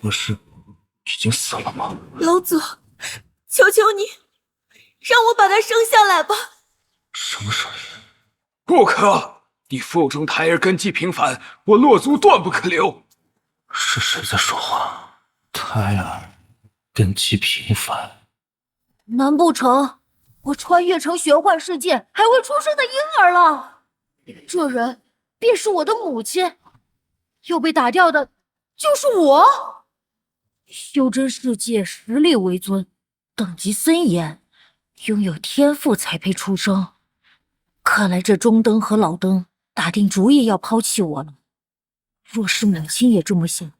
不是已经死了吗？老祖，求求你，让我把他生下来吧！什么声音？不可！你腹中胎儿根基平凡，我洛族断不可留。是谁在说话？胎儿根基平凡？难不成我穿越成玄幻世界还会出生的婴儿了？这人便是我的母亲，要被打掉的就是我。修真世界实力为尊，等级森严，拥有天赋才配出生。看来这中灯和老灯打定主意要抛弃我了。若是母亲也这么想，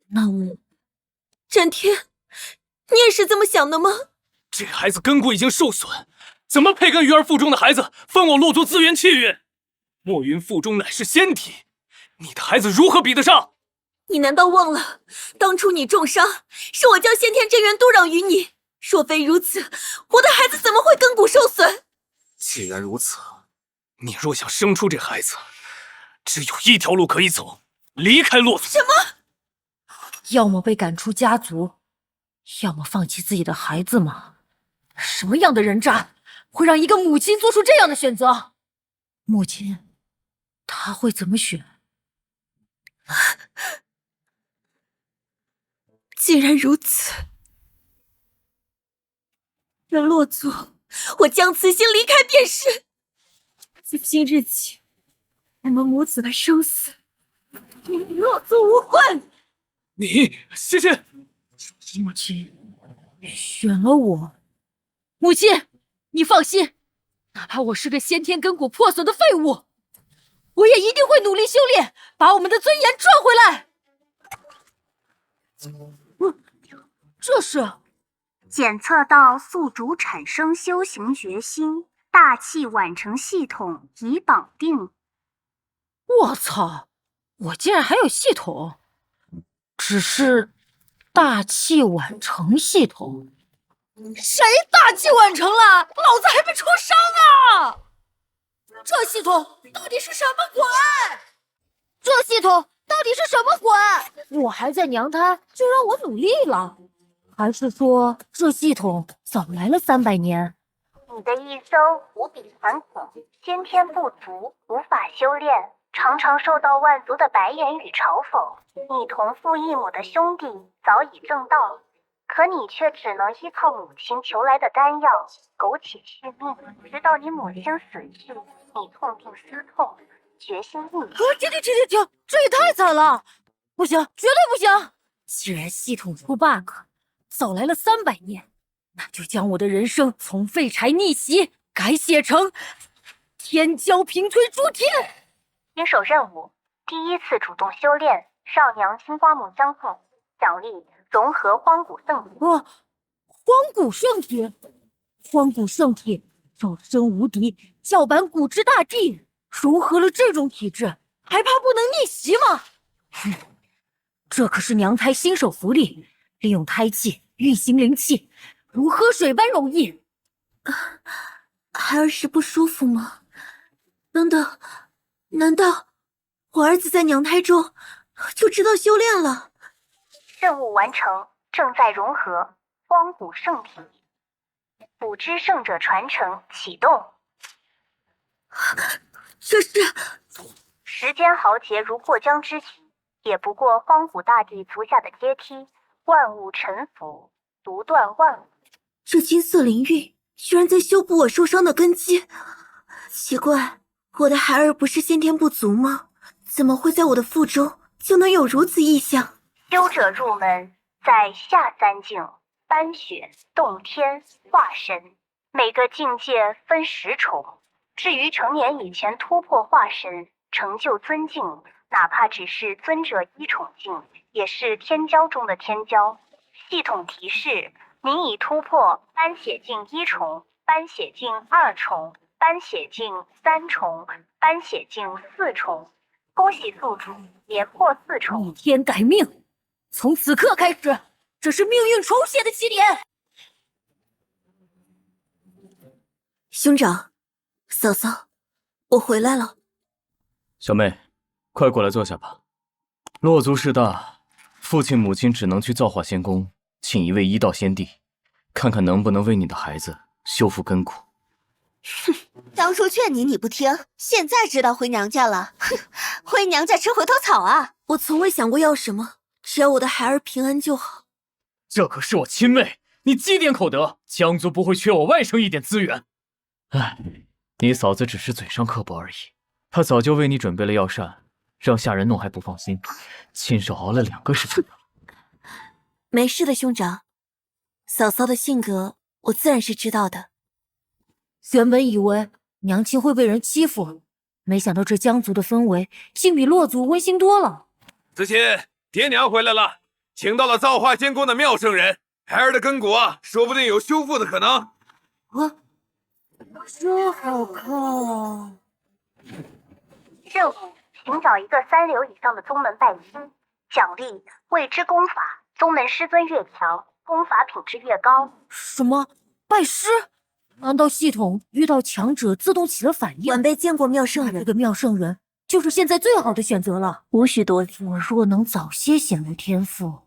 那我……战天，你也是这么想的吗？这孩子根骨已经受损，怎么配跟鱼儿腹中的孩子分我洛族资源气运？墨云腹中乃是仙体，你的孩子如何比得上？你难道忘了当初你重伤，是我将先天真元度让于你？若非如此，我的孩子怎么会根骨受损？既然如此，你若想生出这孩子，只有一条路可以走，离开洛族。什么？要么被赶出家族，要么放弃自己的孩子吗？什么样的人渣会让一个母亲做出这样的选择？母亲，她会怎么选？既然如此，这洛族，我将此心离开便是。自今日起，我们母子的生死与洛族无关。你，谢谢。母亲选了我。母亲，你放心，哪怕我是个先天根骨破损的废物，我也一定会努力修炼，把我们的尊严赚回来。这是检测到宿主产生修行决心，大气晚成系统已绑定。我操，我竟然还有系统，只是大器晚成系统。谁大器晚成了？老子还没出生啊！这系统到底是什么鬼？这系统到底是什么鬼？我还在娘胎就让我努力了，还是说这系统早来了300年？你的一生无比残酷，先天不足，无法修炼，常常受到万族的白眼与嘲讽。你同父异母的兄弟早已正道，可你却只能依靠母亲求来的丹药，苟且续命，直到你母亲死去，你痛定思痛，决心一决。停！这也太惨了！不行，绝对不行！既然系统出 bug， 早来了300年，那就将我的人生从废柴逆袭改写成天骄平推诸天。接手任务，第一次主动修炼，少娘青花木相送，奖励融合荒古圣体。荒古圣体，荒古圣体，肉身无敌，叫板古之大帝。融合了这种体质，还怕不能逆袭吗？这可是娘胎新手福利，利用胎气运行灵气，如喝水般容易。孩儿是不舒服吗？等等，难道我儿子在娘胎中就知道修炼了？任务完成，正在融合荒古圣体，辅之圣者传承启动。这是时间豪杰如过江之鲫，也不过荒古大帝足下的阶梯，万物臣服，独断万物。这金色灵玉居然在修补我受伤的根基，奇怪，我的孩儿不是先天不足吗？怎么会在我的腹中就能有如此异象？修者入门在下3境：斑雪、洞天、化身，每个境界分10重。至于成年以前突破化身，成就尊境，哪怕只是尊者1重境，也是天骄中的天骄。系统提示：您已突破斑血境1重、斑血境2重、斑血境3重、斑血境4重。恭喜宿主连破4重。逆天改命，从此刻开始，这是命运重写的起点。兄长，嫂嫂，我回来了。小妹，快过来坐下吧。洛族势大，父亲母亲只能去造化仙宫，请一位医道仙帝，看看能不能为你的孩子修复根骨。哼，当初劝你你不听，现在知道回娘家了。哼，回娘家吃回头草啊！我从未想过要什么，只要我的孩儿平安就好。这可是我亲妹，你积点口德，江族不会缺我外甥一点资源。唉，你嫂子只是嘴上刻薄而已，她早就为你准备了药膳，让下人弄还不放心，亲手熬了2个时辰。没事的，兄长。嫂嫂的性格，我自然是知道的。原本以为娘亲会被人欺负，没想到这江族的氛围竟比洛族温馨多了。子欣，爹娘回来了，请到了造化仙宫的妙圣人，孩儿的根骨啊，说不定有修复的可能。啊，真好看啊！任务：寻找一个3流以上的宗门拜师，奖励：未知功法，宗门师尊越强，功法品质越高。什么拜师？难道系统遇到强者自动起了反应？晚辈见过妙圣人，这个妙圣人就是现在最好的选择了。无需多礼。我若能早些显露天赋，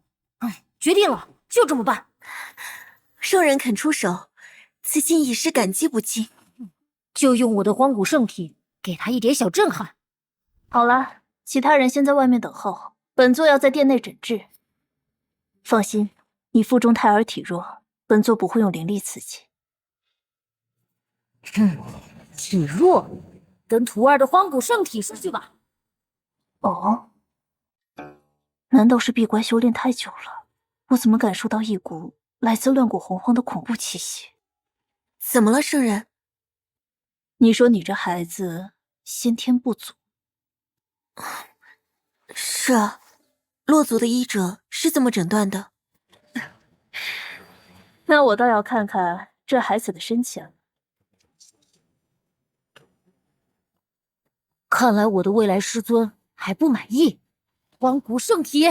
决定了，就这么办。圣人肯出手，此心已是感激不尽。就用我的荒古圣体给他一点小震撼。好了，其他人先在外面等候，本座要在殿内诊治。放心，你腹中胎儿体弱，本座不会用灵力刺激。体弱，跟徒儿的荒古圣体说去吧。哦，难道是闭关修炼太久了？我怎么感受到一股来自乱骨洪荒的恐怖气息？怎么了，圣人？你说你这孩子先天不足。是啊，洛族的医者是这么诊断的。那我倒要看看这孩子的深浅了。看来我的未来师尊还不满意。荒古圣体，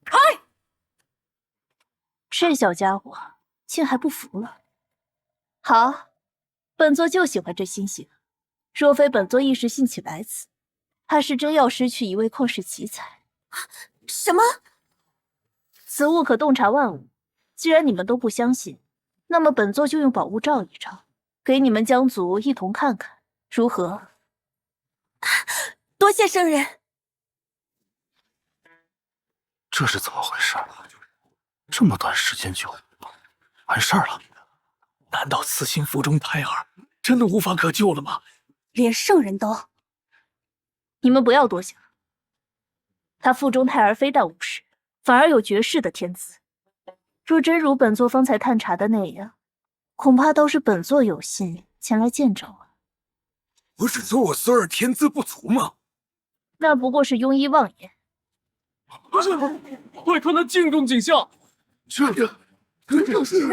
开！这小家伙竟还不服了。好，本座就喜欢这心性。若非本座一时兴起来此，怕是真要失去一位旷世奇才。什么？此物可洞察万物。既然你们都不相信，那么本座就用宝物照一照，给你们江族一同看看，如何？多谢圣人。这是怎么回事？这么短时间就完事儿了？难道此心腹中胎儿真的无法可救了吗？连圣人都……你们不要多想，他腹中胎儿非但无事，反而有绝世的天资。若真如本座方才探查的那样，恐怕倒是本座有幸前来见证了。不是说我孙儿天资不足吗？那不过是庸医妄言。不是，快看那镜中景象！这就是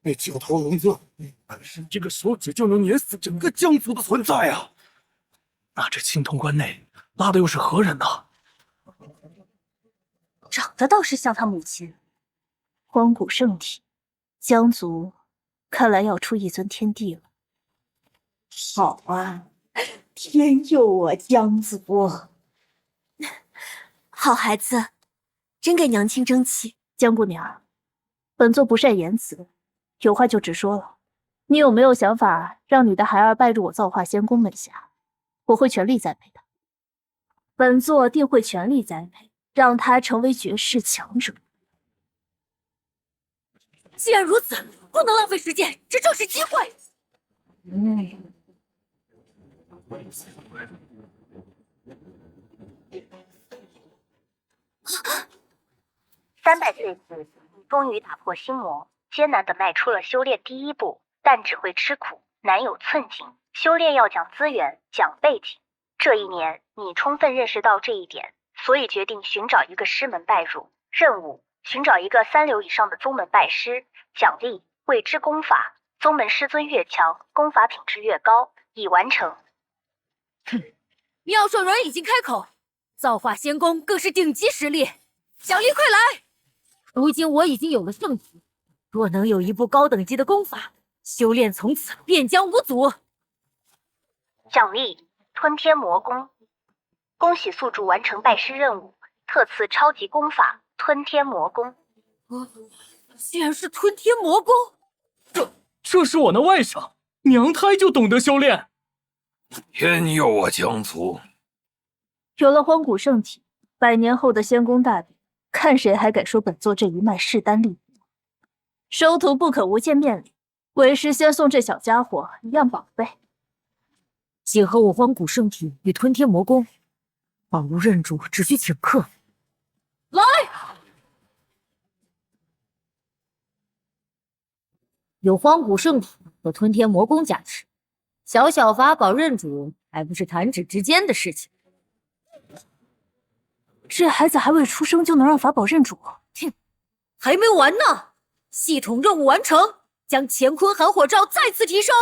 那九头龙尊，本身一个手指就能碾死整个江族的存在啊！那这青铜棺内拉的又是何人呢？长得倒是像他母亲。荒古圣体，江族看来要出一尊天帝了。好啊，天佑我江族！好孩子，真给娘亲争气。江姑娘，本座不善言辞，有话就直说了。你有没有想法让你的孩儿拜入我造化仙宫门下？我会全力栽培他。本座定会全力栽培，让他成为绝世强者。既然如此，不能浪费时间，这正是机会。300岁时，你终于打破心魔，艰难地迈出了修炼第一步，但只会吃苦，难有寸进。修炼要讲资源，讲背景。这一年，你充分认识到这一点，所以决定寻找一个师门拜入。任务：寻找一个3流以上的宗门拜师，奖励：未知功法，宗门师尊越强，功法品质越高。已完成。妙圣人已经开口，造化仙宫更是顶级实力，奖励快来！如今我已经有了圣体，若能有一部高等级的功法，修炼从此便将无阻。奖励：吞天魔功。恭喜宿主完成拜师任务，特赐超级功法吞天魔功。竟然是吞天魔功！这是我那外甥，娘胎就懂得修炼。天佑我江族！有了荒古圣体，100年后的仙宫大典，看谁还敢说本座这一脉势单力薄。收徒不可无见面礼，为师先送这小家伙一样宝贝。结合我荒古圣体与吞天魔功，宝物认主只需请客。来！有荒古圣体和吞天魔功加持，小小法宝认主还不是弹指之间的事情。这孩子还未出生就能让法宝认主？哼，还没完呢！系统任务完成，将乾坤寒火罩再次提升，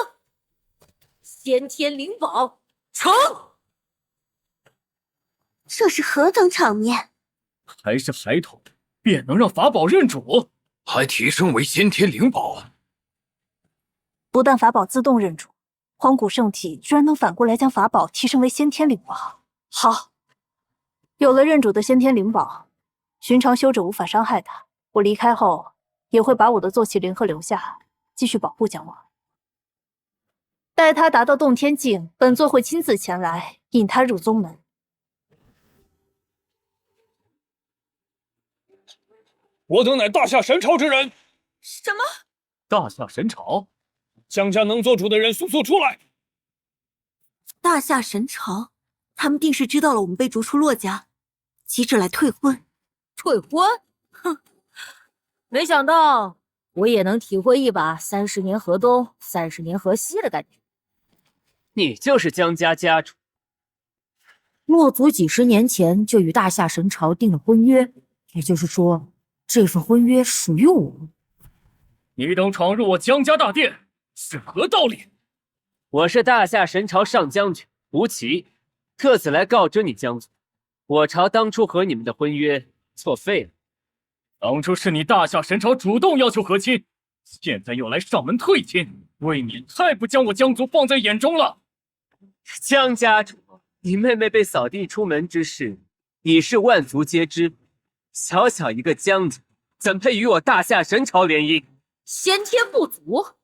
先天灵宝成。这是何等场面！还是孩童便能让法宝认主，还提升为先天灵宝。不但法宝自动认主，荒古圣体居然能反过来将法宝提升为先天灵宝。好，有了认主的先天灵宝，寻常修者无法伤害他。我离开后，也会把我的坐骑灵鹤留下，继续保护江王。待他达到洞天境，本座会亲自前来引他入宗门。我等乃大夏神朝之人。什么？大夏神朝？江家能做主的人速速出来！大夏神朝，他们定是知道了我们被逐出洛家，急着来退婚。退婚？哼！没想到我也能体会一把30年河东，30年河西的感觉。你就是江家家主。洛族几10年前就与大夏神朝订了婚约，也就是说，这份婚约属于我。你等闯入我江家大殿，是何道理？我是大夏神朝上将军吴奇，特此来告知你江族，我朝当初和你们的婚约作废了。当初是你大夏神朝主动要求和亲，现在又来上门退亲，未免太不将我江族放在眼中了。江家主，你妹妹被扫地出门之事，已是万族皆知。小小一个江族，怎配与我大夏神朝联姻？先天不足，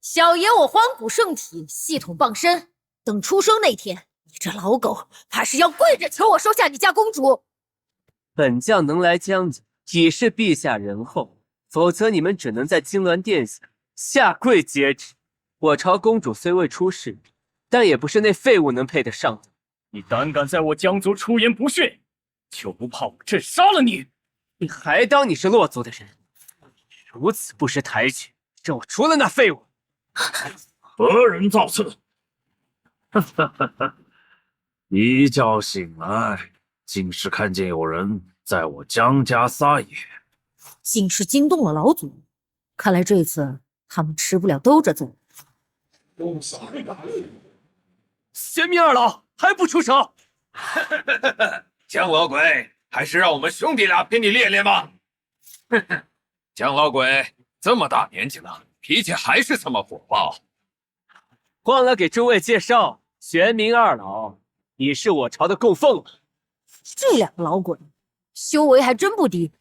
小爷我荒古圣体系统傍身，等出生那天，你这老狗怕是要跪着求我收下你家公主。本将能来江家，已是陛下仁厚，否则你们只能在金銮殿下下跪接旨。我朝公主虽未出世，但也不是那废物能配得上的。你胆敢在我江族出言不逊，就不怕我朕杀了你？你还当你是洛族的人？如此不识抬举，让我除了那废物！何人造次？一觉醒来，竟是看见有人在我江家撒野，竟是惊动了老祖。看来这次他们吃不了兜着走。仙命二老还不出手？江老鬼，还是让我们兄弟俩陪你练练吧。江老鬼这么大年纪了，脾气还是这么火爆。忘了给诸位介绍，玄冥二老已是我朝的供奉了。这两个老鬼，修为还真不低。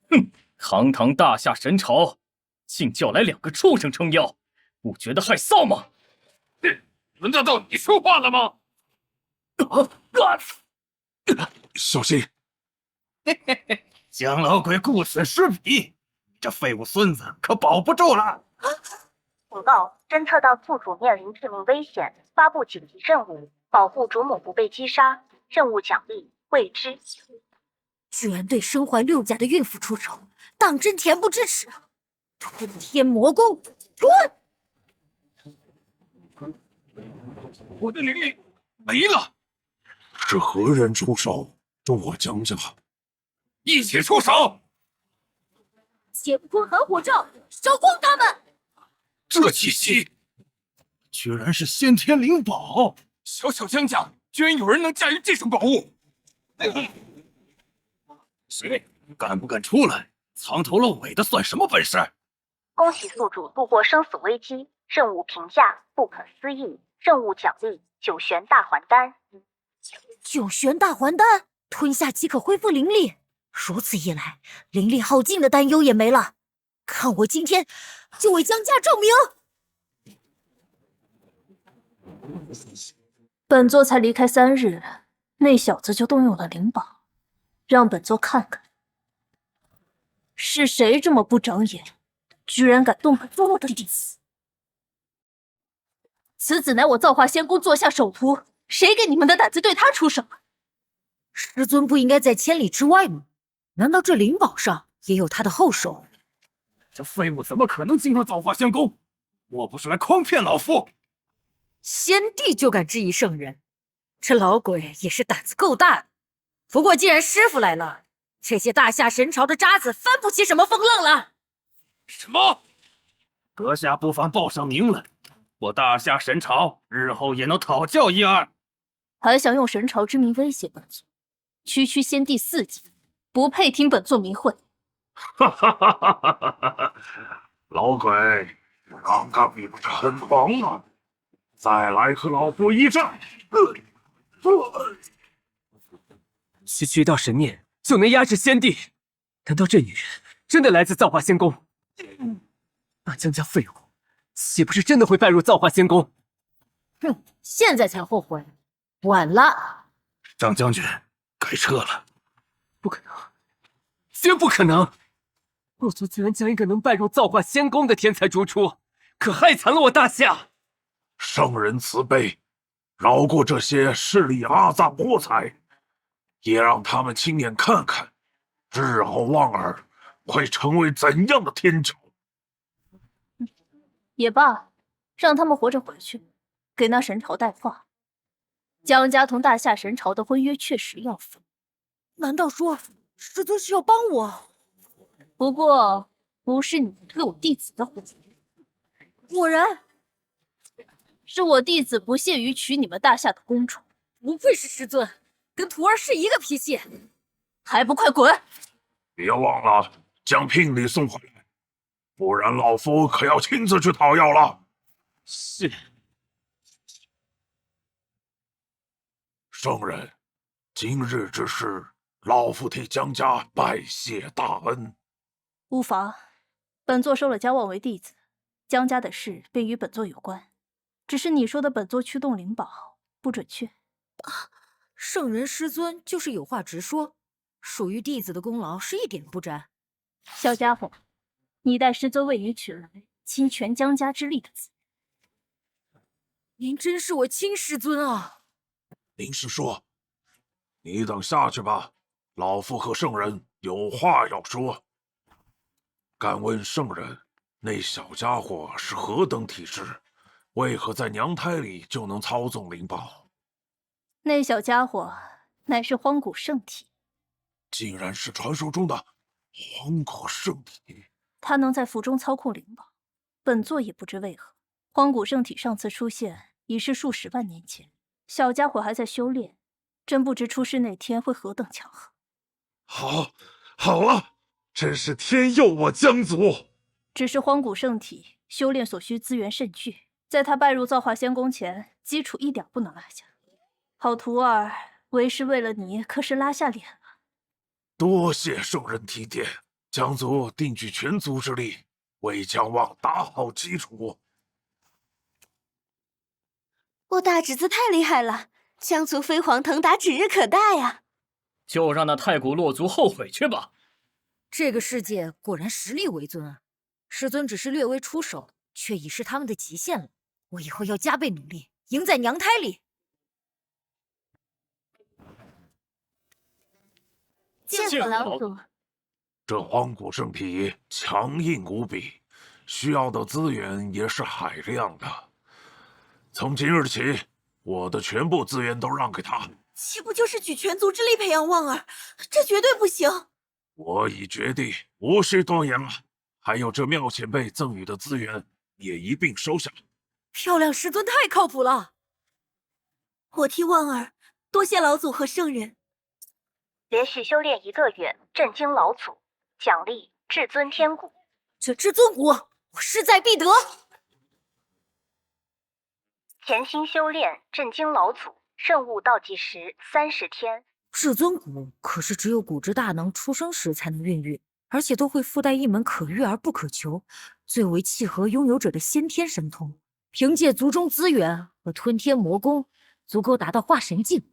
哼，堂堂大夏神朝，竟叫来2个畜生撑腰，不觉得害臊吗？轮得到你说话了吗？小心！江老鬼顾此失彼，你这废物孙子可保不住了！警告：侦测到宿主面临致命危险，发布紧急任务，保护主母不被击杀。任务奖励未知。居然对身怀6甲的孕妇出手，当真恬不知耻！吞天魔功，吞！我的灵力没了。是何人出手助我江家？一起出手！乾坤寒火罩，烧光他们！这气息，居然是先天灵宝！小小江家，居然有人能驾驭这种宝物！谁敢不敢出来？藏头露尾的算什么本事？恭喜宿主度过生死危机，任务评价不可思议，任务奖励9玄大还丹。九玄大还丹，吞下即可恢复灵力。如此一来，灵力耗尽的担忧也没了。看我今天就为江家证明！本座才离开3日，那小子就动用了灵宝，让本座看看，是谁这么不长眼，居然敢动本座的弟子？此子乃我造化仙宫座下首徒，谁给你们的胆子对他出手？师尊不应该在千里之外吗？难道这灵宝上也有他的后手？这废物怎么可能进入造化仙宫？莫不是来诓骗老夫？先帝就敢质疑圣人，这老鬼也是胆子够大的。不过既然师傅来了，这些大夏神朝的渣子翻不起什么风浪了。什么？阁下不妨报上名来，我大夏神朝日后也能讨教一二。还想用神朝之名威胁本座？区区先帝4级，不配听本座明会。哈哈哈哈哈哈！老鬼，刚刚你不是很狂吗？再来和老夫一战！区区一道神念就能压制先帝？难道这女人真的来自造化仙宫？那江家废物，岂不是真的会拜入造化仙宫？哼，现在才后悔，晚了。张将军，该撤了。不可能，绝不可能！洛族居然将一个能拜入造化仙宫的天才逐出，可害惨了我大夏！圣人慈悲，饶过这些势力阿臧货财，也让他们亲眼看看，日后望儿会成为怎样的天朝。也罢，让他们活着回去，给那神朝带话。江家同大夏神朝的婚约确实要分。难道说师尊是要帮我？不过不是你推我弟子的婚。果然，是我弟子不屑于娶你们大夏的公主。不愧是师尊，跟徒儿是一个脾气。还不快滚！别忘了将聘礼送回来，不然老夫可要亲自去讨要了。是。圣人，今日之事，老夫替江家拜谢大恩。无妨，本座收了江望为弟子，江家的事便与本座有关。只是你说的本座驱动灵宝不准确。圣人师尊就是有话直说，属于弟子的功劳是一点不沾。小家伙，你待师尊为你取来倾全江家之力的资源。您真是我亲师尊啊！林师叔，你等下去吧，老夫和圣人有话要说。敢问圣人，那小家伙是何等体质？为何在娘胎里就能操纵灵宝？那小家伙乃是荒古圣体，竟然是传说中的荒古圣体。他能在腹中操控灵宝，本座也不知为何。荒古圣体上次出现已是数十万年前，小家伙还在修炼，真不知出世那天会何等强横。好了，真是天佑我江族。只是荒古圣体修炼所需资源甚巨，在他拜入造化仙宫前，基础一点不能落下。好徒儿，为师为了你可是拉下脸了。多谢圣人提点，江族定举全族之力，为江望打好基础。我大侄子太厉害了，江族飞黄腾达指日可待呀！就让那太古洛族后悔去吧。这个世界果然实力为尊啊！师尊只是略微出手，却已是他们的极限了。我以后要加倍努力，赢在娘胎里。见过老祖。这荒古圣体强硬无比，需要的资源也是海量的。从今日起，我的全部资源都让给他。岂不就是举全族之力培养望儿？这绝对不行！我已决定，无需多言了。还有这妙前辈赠予的资源，也一并收下。漂亮师尊太靠谱了！我替望儿多谢老祖和圣人。连续修炼1个月，震惊老祖，奖励至尊天骨。这至尊骨，我势在必得。潜心修炼，震惊老祖，任务倒计时30天。至尊骨可是只有骨之大能出生时才能孕育，而且都会附带一门可遇而不可求、最为契合拥有者的先天神通。凭借族中资源和吞天魔功，足够达到化神境，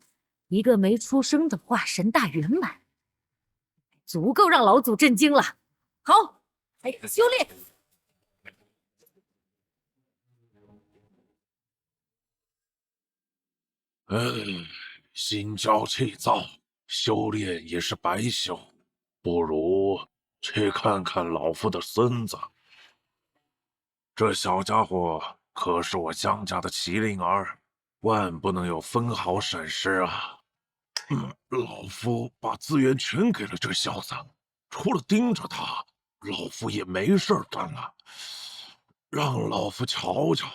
一个没出生的化神大圆满，足够让老祖震惊了。好，开始修炼。心焦气躁，修炼也是白修，不如去看看老夫的孙子。这小家伙可是我江家的麒麟儿，万不能有分毫闪失啊！老夫把资源全给了这小子，除了盯着他，老夫也没事干了。让老夫瞧瞧，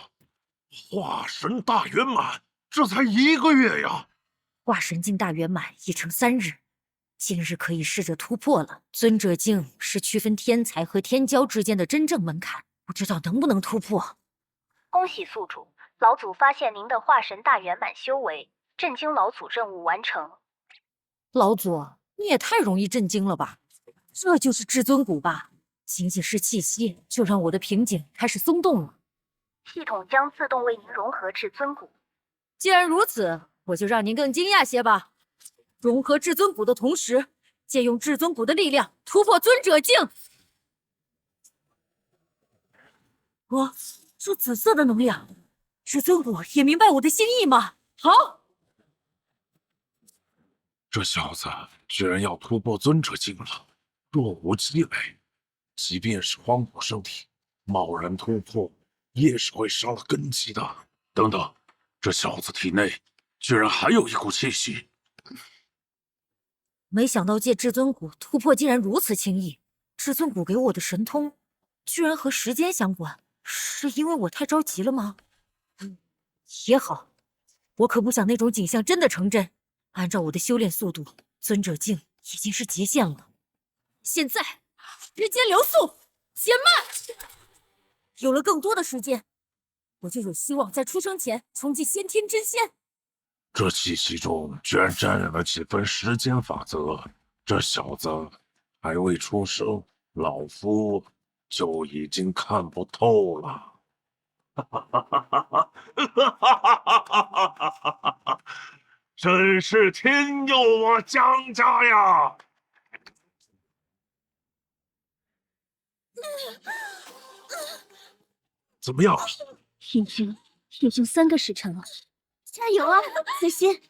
化神大圆满，这才1个月呀！化神境大圆满已成3日，今日可以试着突破了。尊者境是区分天才和天骄之间的真正门槛，不知道能不能突破。恭喜宿主，老祖发现您的化神大圆满修为，震惊老祖任务完成。老祖，你也太容易震惊了吧？这就是至尊骨吧？仅仅是气息，就让我的瓶颈开始松动了。系统将自动为您融合至尊骨。既然如此，我就让您更惊讶些吧。融合至尊骨的同时，借用至尊骨的力量突破尊者境。是紫色的能量，至尊骨也明白我的心意吗？好。这小子居然要突破尊者境了，若无积累，即便是荒古圣体，贸然突破也是会伤了根基的。等等，这小子体内居然还有一股气息。没想到借至尊骨突破竟然如此轻易。至尊骨给我的神通，居然和时间相关，是因为我太着急了吗？也好，我可不想那种景象真的成真。按照我的修炼速度，尊者境已经是极限了。现在，时间流速减慢，有了更多的时间，我就有希望在出生前冲击先天真仙。这气息中居然沾染了几分时间法则，这小子还未出生，老夫就已经看不透了。真是天佑我江家呀！怎么样？已经3个时辰了，加油啊，子欣！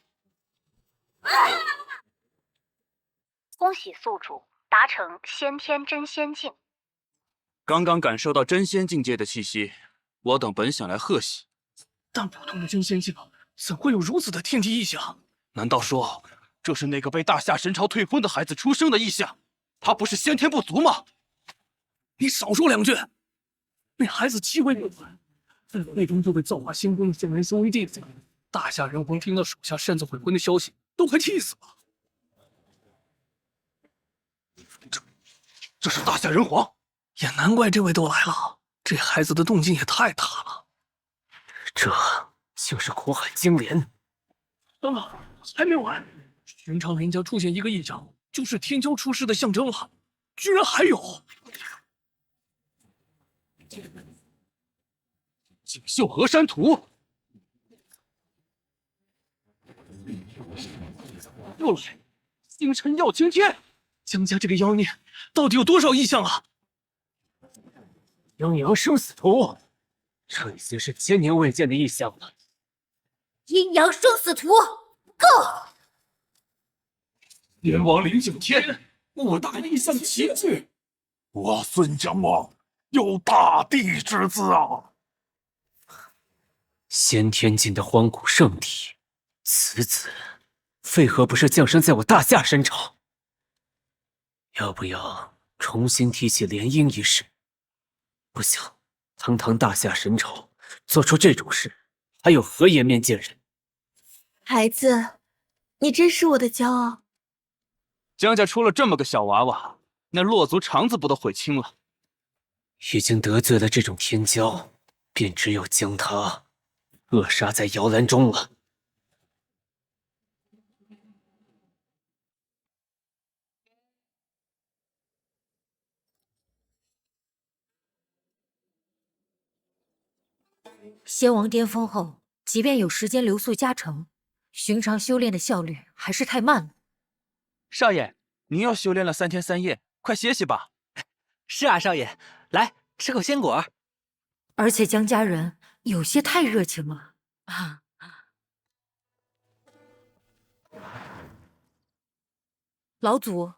恭喜宿主达成先天真仙境。刚刚感受到真仙境界的气息，我等本想来贺喜，但普通的真仙境怎会有如此的天地异象？难道说这是那个被大夏神朝退婚的孩子出生的异象？他不是先天不足吗？你少说2句！那孩子气味不凡，在内中就被造化仙宫的仙人收为弟子。大夏人皇听到属下擅自悔婚的消息，都快气死了。这是大夏人皇，也难怪这位都来了。这孩子的动静也太大了。这就是苦海金莲。等等，还没完！寻常人家出现一个异象，就是天骄出世的象征了，居然还有！锦绣河山图，又来！星辰耀青天，江家这个妖孽到底有多少异象啊？阴阳生死图，这已经是千年未见的异象了。阴阳生死图，够！天王临九天，5大异象齐聚，我孙江王有大帝之资啊！先天境的荒古圣体，此子为何不是降生在我大夏神朝？要不要重新提起联姻一事？不想，堂堂大夏神朝做出这种事，还有何颜面见人？孩子，你真是我的骄傲。江家出了这么个小娃娃，那落族肠子不都悔青了？已经得罪了这种天骄，便只有将他扼杀在摇篮中了。仙王巅峰后，即便有时间流速加成，寻常修炼的效率还是太慢了。少爷，您要修炼了3天3夜，快歇息吧。是啊，少爷，来吃口鲜果。而且江家人有些太热情了啊！老祖，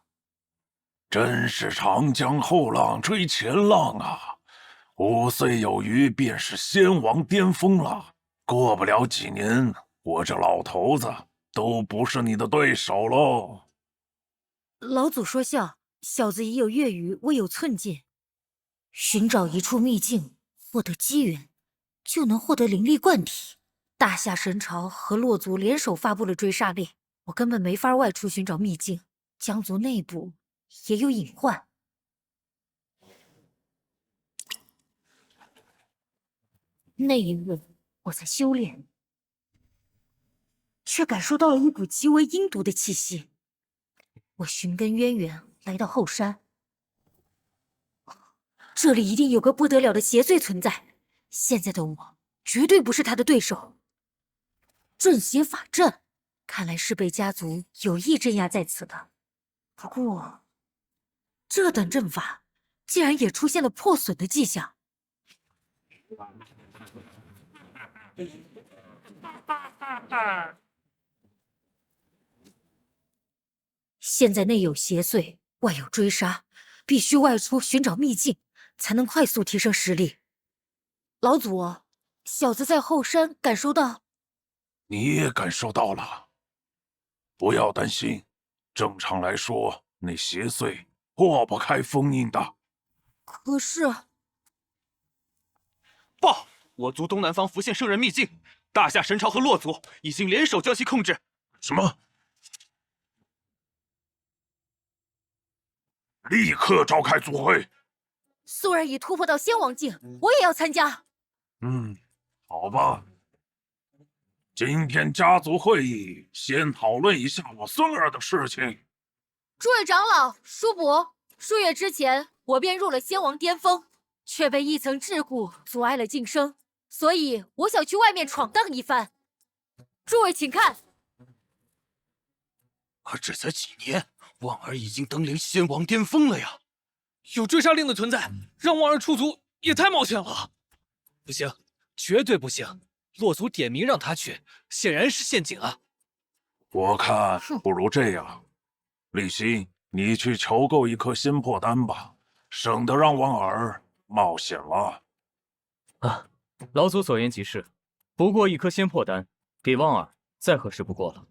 真是长江后浪追前浪啊！5岁有余便是仙王巅峰了，过不了几年，我这老头子都不是你的对手喽。老祖说笑，小子已有月余，未有寸进。寻找一处秘境，获得机缘，就能获得灵力灌体。大夏神朝和洛族联手发布了追杀令，我根本没法外出寻找秘境。江族内部也有隐患。那一日，我在修炼，却感受到了一股极为阴毒的气息。我寻根渊源，来到后山。这里一定有个不得了的邪祟存在，现在的我绝对不是他的对手。镇邪法阵，看来是被家族有意镇压在此的。不过，这等阵法竟然也出现了破损的迹象。现在内有邪祟，外有追杀，必须外出寻找秘境，才能快速提升实力。老祖，小子在后山感受到，你也感受到了，不要担心。正常来说，那邪祟破不开封印的。可是，报！我族东南方浮现圣人秘境，大夏神朝和洛族已经联手将其控制。什么？立刻召开族会！素儿已突破到仙王境，我也要参加。好吧。今天家族会议先讨论一下我孙儿的事情。诸位长老、叔伯，数月之前我便入了仙王巅峰，却被一层桎梏阻碍了晋升，所以我想去外面闯荡一番。诸位请看，而只才几年，望儿已经登临仙王巅峰了呀！有追杀令的存在，让望儿出族也太冒险了。不行，绝对不行！洛族点名让他去，显然是陷阱啊！我看不如这样，立新，你去求购一颗仙魄丹吧，省得让望儿冒险了。啊，老祖所言极是，不过一颗仙魄丹，给望儿再合适不过了。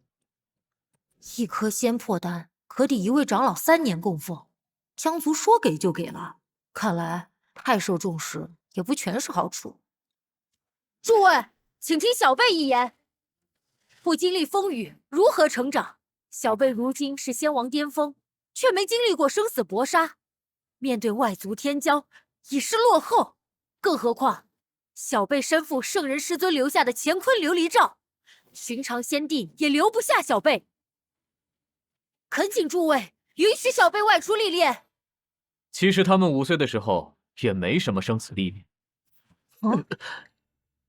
一颗仙魄丹可抵一位长老3年供奉，江族说给就给了，看来太受重视也不全是好处。诸位，请听小辈一言，不经历风雨，如何成长？小辈如今是仙王巅峰，却没经历过生死搏杀，面对外族天骄已是落后。更何况，小辈身负圣人师尊留下的乾坤琉璃罩，寻常仙帝也留不下小辈。恳请诸位允许小辈外出历练。其实他们5岁的时候也没什么生死历练。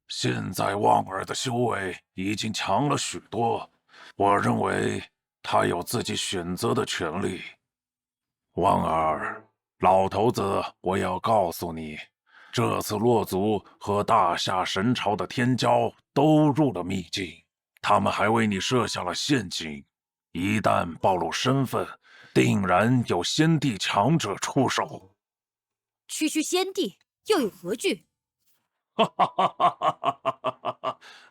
现在望儿的修为已经强了许多，我认为他有自己选择的权利。望儿，老头子，我要告诉你，这次洛族和大夏神朝的天骄都入了秘境，他们还为你设下了陷阱。一旦暴露身份，定然有仙帝强者出手。区区仙帝又有何惧？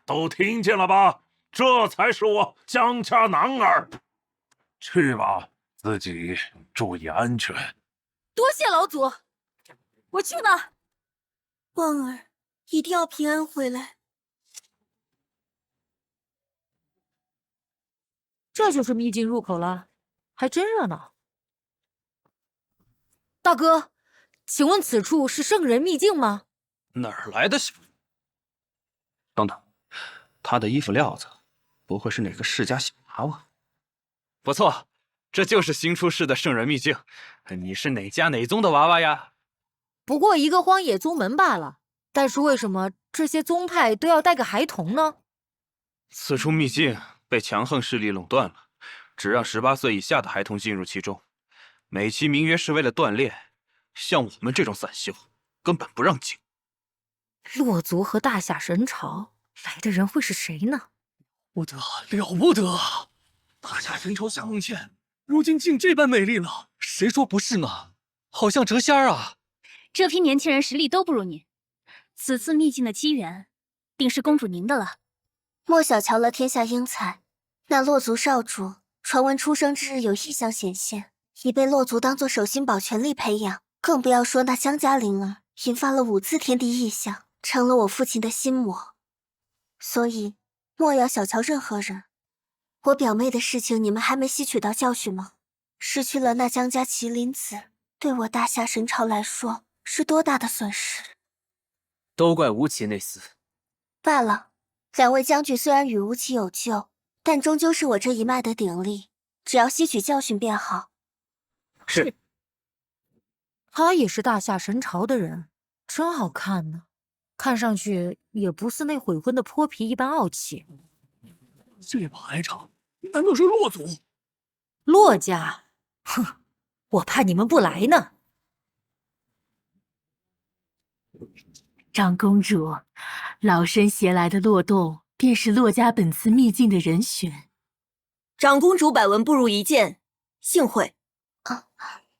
都听见了吧？这才是我江家男儿。去吧，自己注意安全。多谢老祖，我去呢。望儿一定要平安回来。这就是秘境入口了，还真热闹。大哥，请问此处是圣人秘境吗？哪儿来的？等等，他的衣服料子不会是哪个世家小娃娃？不错，这就是新出世的圣人秘境。你是哪家哪宗的娃娃呀？不过一个荒野宗门罢了。但是为什么这些宗派都要带个孩童呢？此处秘境被强横势力垄断了，只让18岁以下的孩童进入其中，美其名曰是为了锻炼，像我们这种散修根本不让进。洛族和大夏神朝来的人会是谁呢？不得了不得！大夏神朝夏梦倩，如今竟这般美丽了，谁说不是呢？好像谪仙啊！这批年轻人实力都不如您，此次秘境的机缘，定是公主您的了。莫小瞧了天下英才，那洛族少主传闻出生之日有异象显现，已被洛族当作守心宝全力培养，更不要说那江嘉灵儿引发了5次天地异象，成了我父亲的心魔。所以莫要小瞧任何人。我表妹的事情你们还没吸取到教训吗？失去了那江家麒麟子，对我大夏神朝来说是多大的损失。都怪吴起那厮。罢了，2位将军虽然与吴起有旧，但终究是我这一脉的鼎立，只要吸取教训便好。是。他也是大夏神朝的人，真好看呢。看上去也不似那悔婚的泼皮一般傲气。这把排场，难道是洛族？洛家？哼，我怕你们不来呢。长公主，老身携来的洛洞便是洛家本次秘境的人选。长公主百闻不如一见，幸会。啊，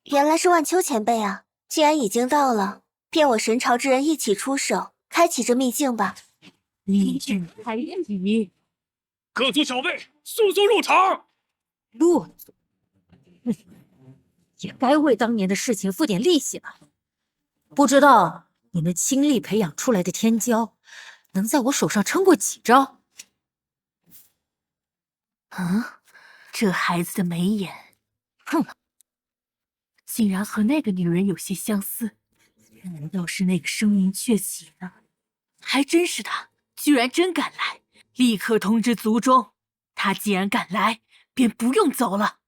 原来是万秋前辈啊！既然已经到了，便我神朝之人一起出手，开启这秘境吧。秘境开启，各族小辈速速入场。洛族，也该为当年的事情付点利息了。不知道你们倾力培养出来的天骄，能在我手上撑过几招？啊，这孩子的眉眼，哼，竟然和那个女人有些相似。难道是那个声名鹊起呢？还真是他，居然真敢来！立刻通知族中，他既然敢来，便不用走了。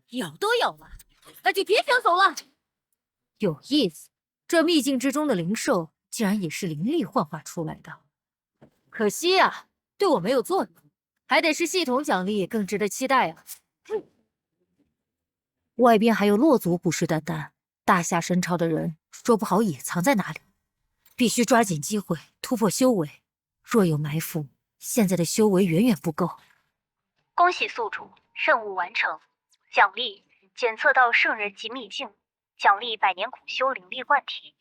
有都有了，那就别想走了。有意思，这秘境之中的灵兽，竟然也是灵力幻化出来的。可惜啊，对我没有作用，还得是系统奖励更值得期待啊。外边还有洛族虎视眈眈，大夏神朝的人说不好也藏在哪里，必须抓紧机会突破修为。若有埋伏，现在的修为远远不够。恭喜宿主，任务完成。奖励检测到圣人级秘境，奖励100年苦修灵力灌体。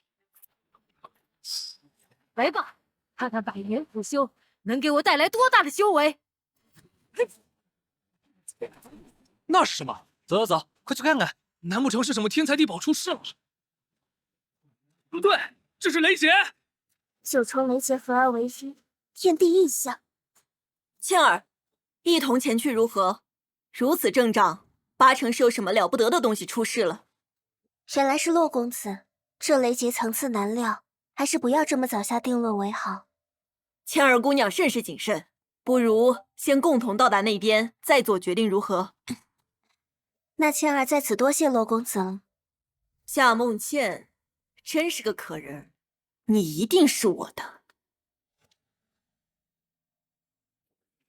来吧，看看100年苦修能给我带来多大的修为。那是什么？走走走，快去看看！难不成是什么天才地宝出世了？不对，这是雷劫9重雷劫合而为一，天地异象。倩儿，一同前去如何？如此阵仗，8成是有什么了不得的东西出世了。原来是洛公子，这雷劫层次难料，还是不要这么早下定论为好。倩儿姑娘甚是谨慎，不如先共同到达那边，再做决定如何？那倩儿在此多谢洛公子了。夏梦倩真是个可人，你一定是我的。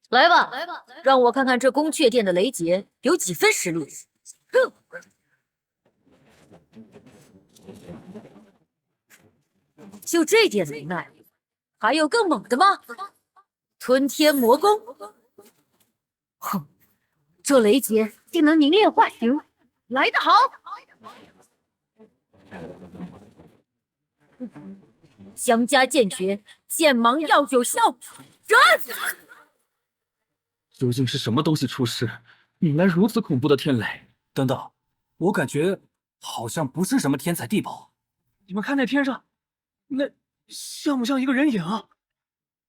来吧，来吧，让我看看这宫阙殿的雷劫有几分实力。哼！就这点能耐，还有更猛的吗？吞天魔功！哼，这雷劫竟能凝练化形，来得好！江家剑诀，剑芒耀九霄，斩！究竟是什么东西出世，引来如此恐怖的天雷？等等，我感觉好像不是什么天才地宝。你们看那天上，那像不像一个人影啊？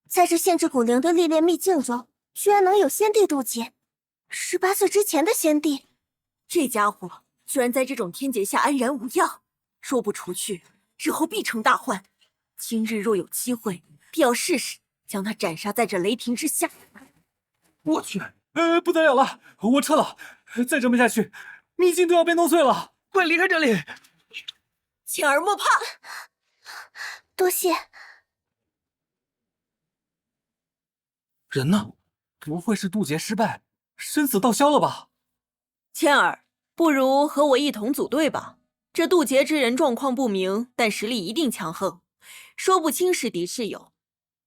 在这限制古灵的历练秘境中，居然能有先帝渡劫，18岁之前的先帝，这家伙居然在这种天劫下安然无恙，若不除去，日后必成大患。今日若有机会，必要试试将他斩杀在这雷霆之下。我去，不得了了，我撤了！再这么下去，秘境都要被弄碎了，快离开这里！倩儿莫怕，多谢。人呢？不会是渡劫失败，生死道消了吧？倩儿，不如和我一同组队吧。这渡劫之人状况不明，但实力一定强横，说不清是敌是友。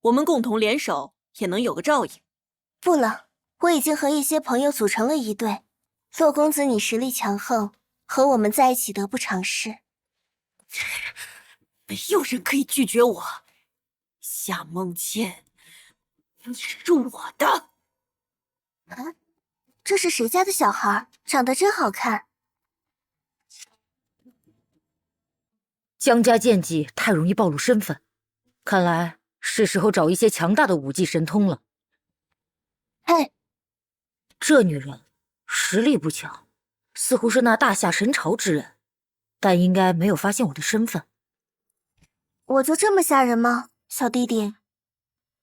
我们共同联手，也能有个照应。不了，我已经和一些朋友组成了一队。洛公子，你实力强横，和我们在一起得不偿失。没有人可以拒绝我。夏梦倩，你是我的。啊，这是谁家的小孩？长得真好看。江家剑技太容易暴露身份，看来是时候找一些强大的武技神通了。嘿，这女人实力不强，似乎是那大夏神朝之人，但应该没有发现我的身份。我就这么吓人吗，小弟弟？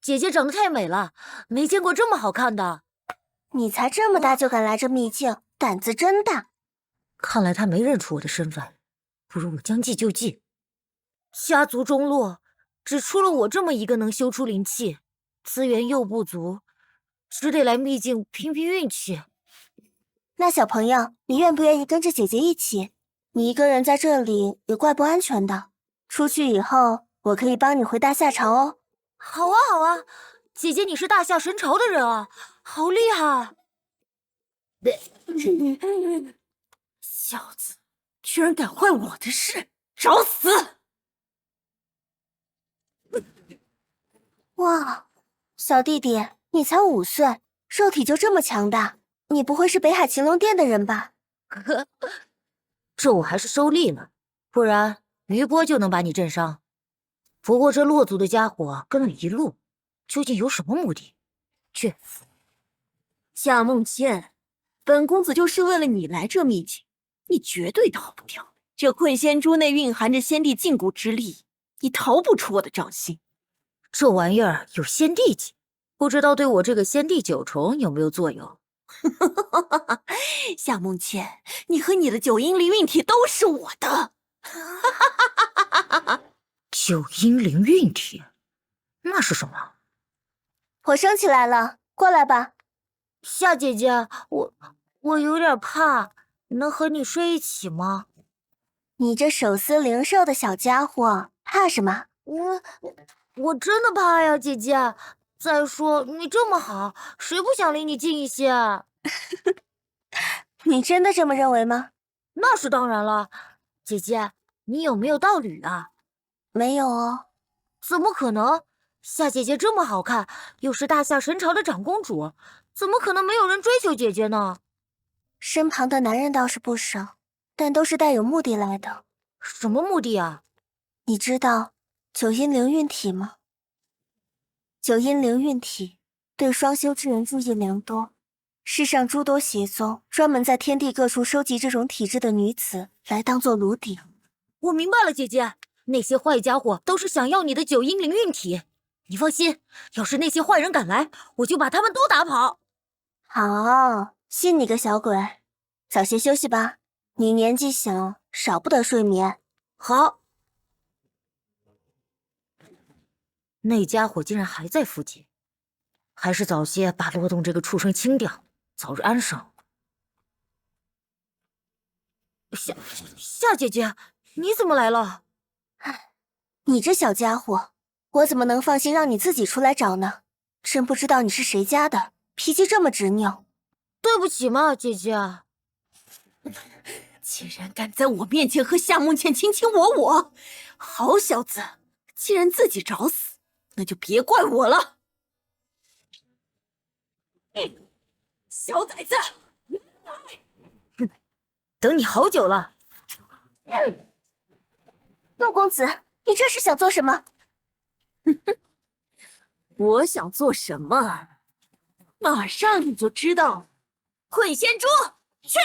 姐姐长得太美了，没见过这么好看的。你才这么大就敢来这秘境，胆子真大。看来他没认出我的身份，不如我将计就计。家族中落，只出了我这么一个能修出灵气，资源又不足，只得来秘境拼拼运气。那小朋友，你愿不愿意跟着姐姐一起？你一个人在这里也怪不安全的。出去以后，我可以帮你回大夏朝哦。好啊，好啊，姐姐你是大夏神朝的人啊，好厉害！小子，居然敢坏我的事，找死！哇，小弟弟，你才5岁，肉体就这么强大，你不会是北海秦龙殿的人吧？这我还是收力了，不然余波就能把你震伤。不过这落族的家伙跟了一路，究竟有什么目的？去，夏梦倩，本公子就是为了你来这秘境，你绝对逃不掉。这困仙珠内蕴含着仙帝禁锢之力，你逃不出我的掌心。这玩意儿有仙帝级，不知道对我这个仙帝九重有没有作用？夏梦倩，你和你的九阴灵韵体都是我的。九阴灵韵体，那是什么？我升起来了，过来吧。夏姐姐，我有点怕，能和你睡一起吗？你这手撕灵兽的小家伙，怕什么？我真的怕呀，姐姐。再说你这么好，谁不想离你近一些？你真的这么认为吗？那是当然了。姐姐，你有没有道侣啊？没有哦。怎么可能？夏姐姐这么好看，又是大夏神朝的长公主，怎么可能没有人追求姐姐呢？身旁的男人倒是不少，但都是带有目的来的。什么目的啊？你知道九阴灵韵体吗？九阴灵韵体对双修之人注意良多，世上诸多邪宗专门在天地各处收集这种体质的女子来当做炉鼎。我明白了，姐姐，那些坏家伙都是想要你的九阴灵韵体。你放心，要是那些坏人敢来，我就把他们都打跑。好，信你个小鬼，早些休息吧，你年纪小，少不得睡眠。好。那家伙竟然还在附近，还是早些把罗栋这个畜生清掉，早日安生。夏姐姐，你怎么来了？你这小家伙，我怎么能放心让你自己出来找呢？真不知道你是谁家的，脾气这么执拗。对不起嘛，姐姐。竟然敢在我面前和夏梦倩卿卿我我，好小子！既然自己找死，那就别怪我了。小崽子，等你好久了。陆公子，你这是想做什么？我想做什么，马上你就知道了。困仙珠，去！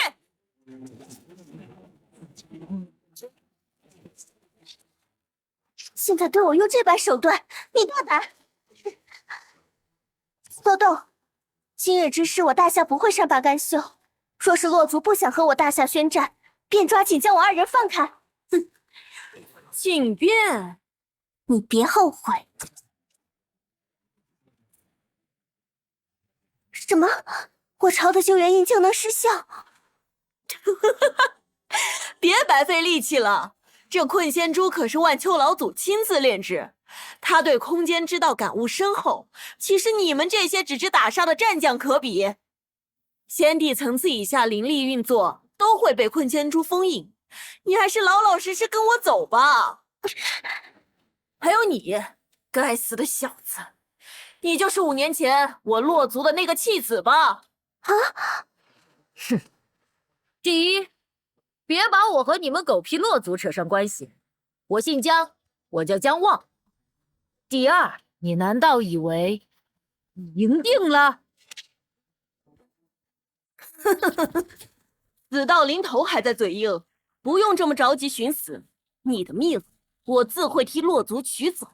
现在对我用这般手段，你大胆！洛洞，今日之事我大夏不会善罢甘休。若是洛族不想和我大夏宣战，便抓紧将我二人放开。哼，请便，你别后悔。什么？我朝的救援印竟能失效？别白费力气了，这困仙珠可是万秋老祖亲自炼制，他对空间之道感悟深厚，岂是你们这些只知打杀的战将可比？仙帝层次以下灵力运作都会被困仙珠封印，你还是老老实实跟我走吧。还有你，该死的小子，你就是5年前我洛族的那个弃子吧？啊！哼，第一，别把我和你们狗屁洛族扯上关系。我姓姜，我叫姜望。第二，你难道以为你赢定了？死到临头还在嘴硬，不用这么着急寻死，你的命我自会替洛族取走。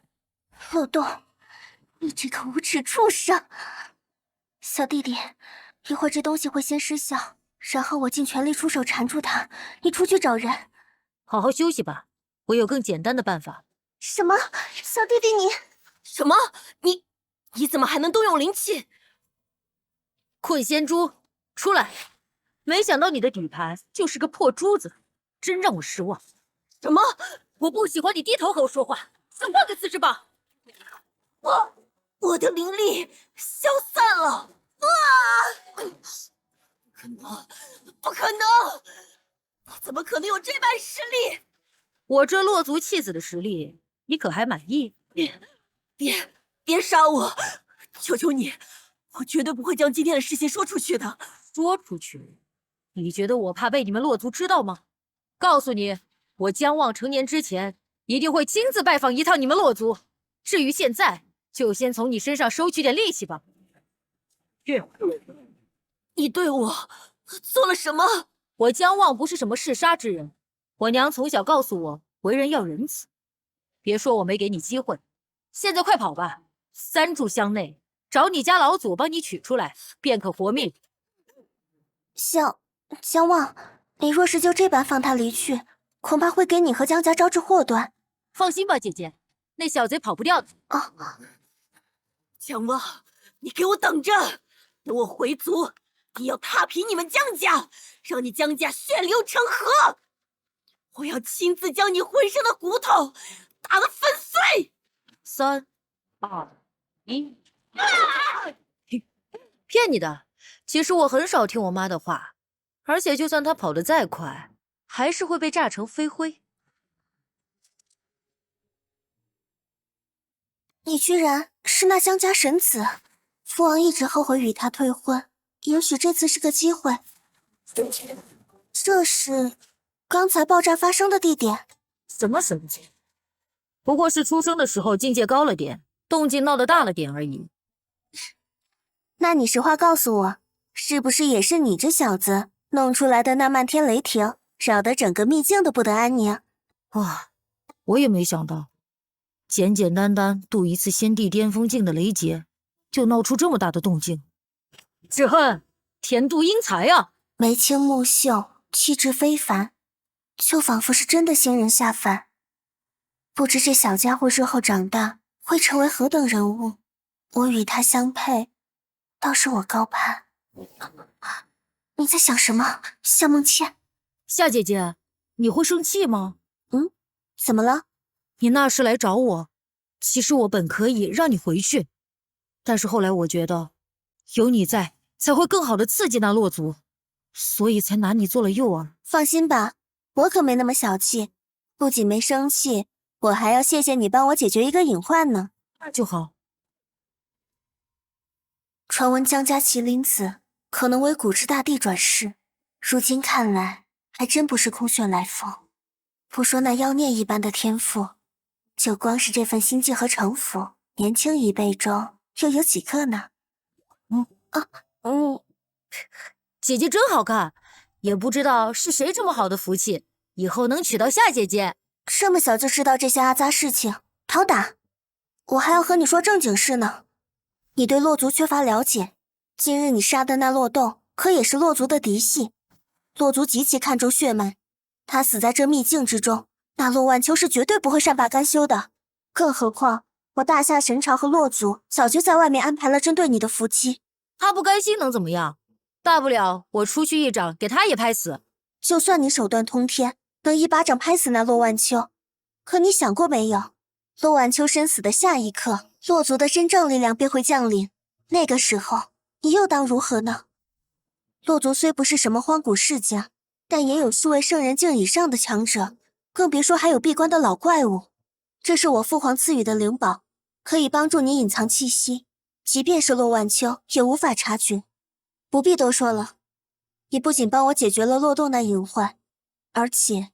洛洞，你这个无耻畜生！小弟弟，一会儿这东西会先失效，然后我尽全力出手缠住他，你出去找人。好好休息吧，我有更简单的办法。什么？小弟弟你？什么？你怎么还能动用灵气？困仙珠，出来！没想到你的底牌就是个破珠子，真让我失望。什么？我不喜欢你低头和我说话，想换个姿势吧。我的灵力消散了啊！不可能，不可能！你怎么可能有这般实力？我这洛族弃子的实力，你可还满意？别杀我！求求你，我绝对不会将今天的事情说出去的。说出去？你觉得我怕被你们洛族知道吗？告诉你，我姜望成年之前，一定会亲自拜访一趟你们洛族。至于现在，就先从你身上收取点利息吧。你对我做了什么？我姜望不是什么嗜杀之人，我娘从小告诉我，为人要仁慈。别说我没给你机会，现在快跑吧！3炷香内找你家老祖帮你取出来，便可活命。姜望，你若是就这般放他离去，恐怕会给你和姜家招致祸端。放心吧，姐姐，那小贼跑不掉的。姜望，你给我等着！等我回族，必要踏平你们姜家，让你姜家血流成河！我要亲自将你浑身的骨头打得粉碎！3、2、1，骗你的！其实我很少听我妈的话，而且就算她跑得再快，还是会被炸成飞灰。你居然是那姜家神子！父王一直后悔与他退婚，也许这次是个机会。这是刚才爆炸发生的地点。什么神子？不过是出生的时候境界高了点，动静闹得大了点而已。那你实话告诉我，是不是也是你这小子弄出来的那漫天雷霆，扰得整个秘境都不得安宁？哇，我也没想到，简简单单渡一次仙帝巅峰境的雷劫，就闹出这么大的动静。芷恨，天妒英才啊！眉清目秀，气质非凡，就仿佛是真的仙人下凡。不知这小家伙日后长大会成为何等人物，我与他相配，倒是我高攀。你在想什么，夏梦倩？夏姐姐，你会生气吗？怎么了？你那时来找我，其实我本可以让你回去，但是后来我觉得有你在才会更好的刺激那洛族，所以才拿你做了诱饵。放心吧，我可没那么小气，不仅没生气，我还要谢谢你帮我解决一个隐患呢。那就好。传闻姜家麒麟子可能为古之大帝转世，如今看来还真不是空穴来风。不说那妖孽一般的天赋，就光是这份心计和城府，年轻一辈中又有几个呢？姐姐真好看，也不知道是谁这么好的福气，以后能娶到夏姐姐。这么小就知道这些阿杂事情，讨打！我还要和你说正经事呢。你对洛族缺乏了解，今日你杀的那洛洞，可也是洛族的嫡系，洛族极其看重血脉，他死在这秘境之中，那洛万秋是绝对不会善罢甘休的。更何况，我大夏神朝和洛族早就在外面安排了针对你的伏击。他不甘心能怎么样？大不了我出去一掌给他也拍死。就算你手段通天，能一巴掌拍死那洛万秋，可你想过没有？洛万秋身死的下一刻，洛族的真正力量便会降临，那个时候你又当如何呢？洛族虽不是什么荒古世家，但也有数位圣人境以上的强者，更别说还有闭关的老怪物。这是我父皇赐予的灵宝，可以帮助你隐藏气息，即便是洛万秋也无法察觉。不必多说了，你不仅帮我解决了漏洞那隐患，而且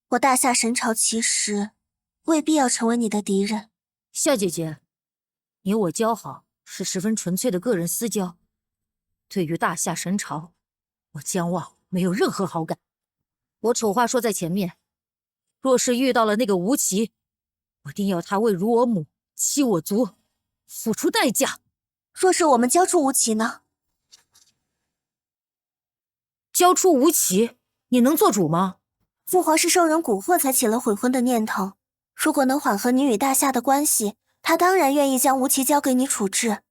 我大夏神朝其实未必要成为你的敌人。夏姐姐，你我交好是十分纯粹的个人私交，对于大夏神朝，我姜望没有任何好感。我丑话说在前面，若是遇到了那个吴奇，我定要他为辱我母，欺我族，付出代价。若是我们交出吴奇呢？交出吴奇，你能做主吗？父皇是受人蛊惑才起了悔婚的念头，如果能缓和你与大夏的关系，他当然愿意将吴奇交给你处置。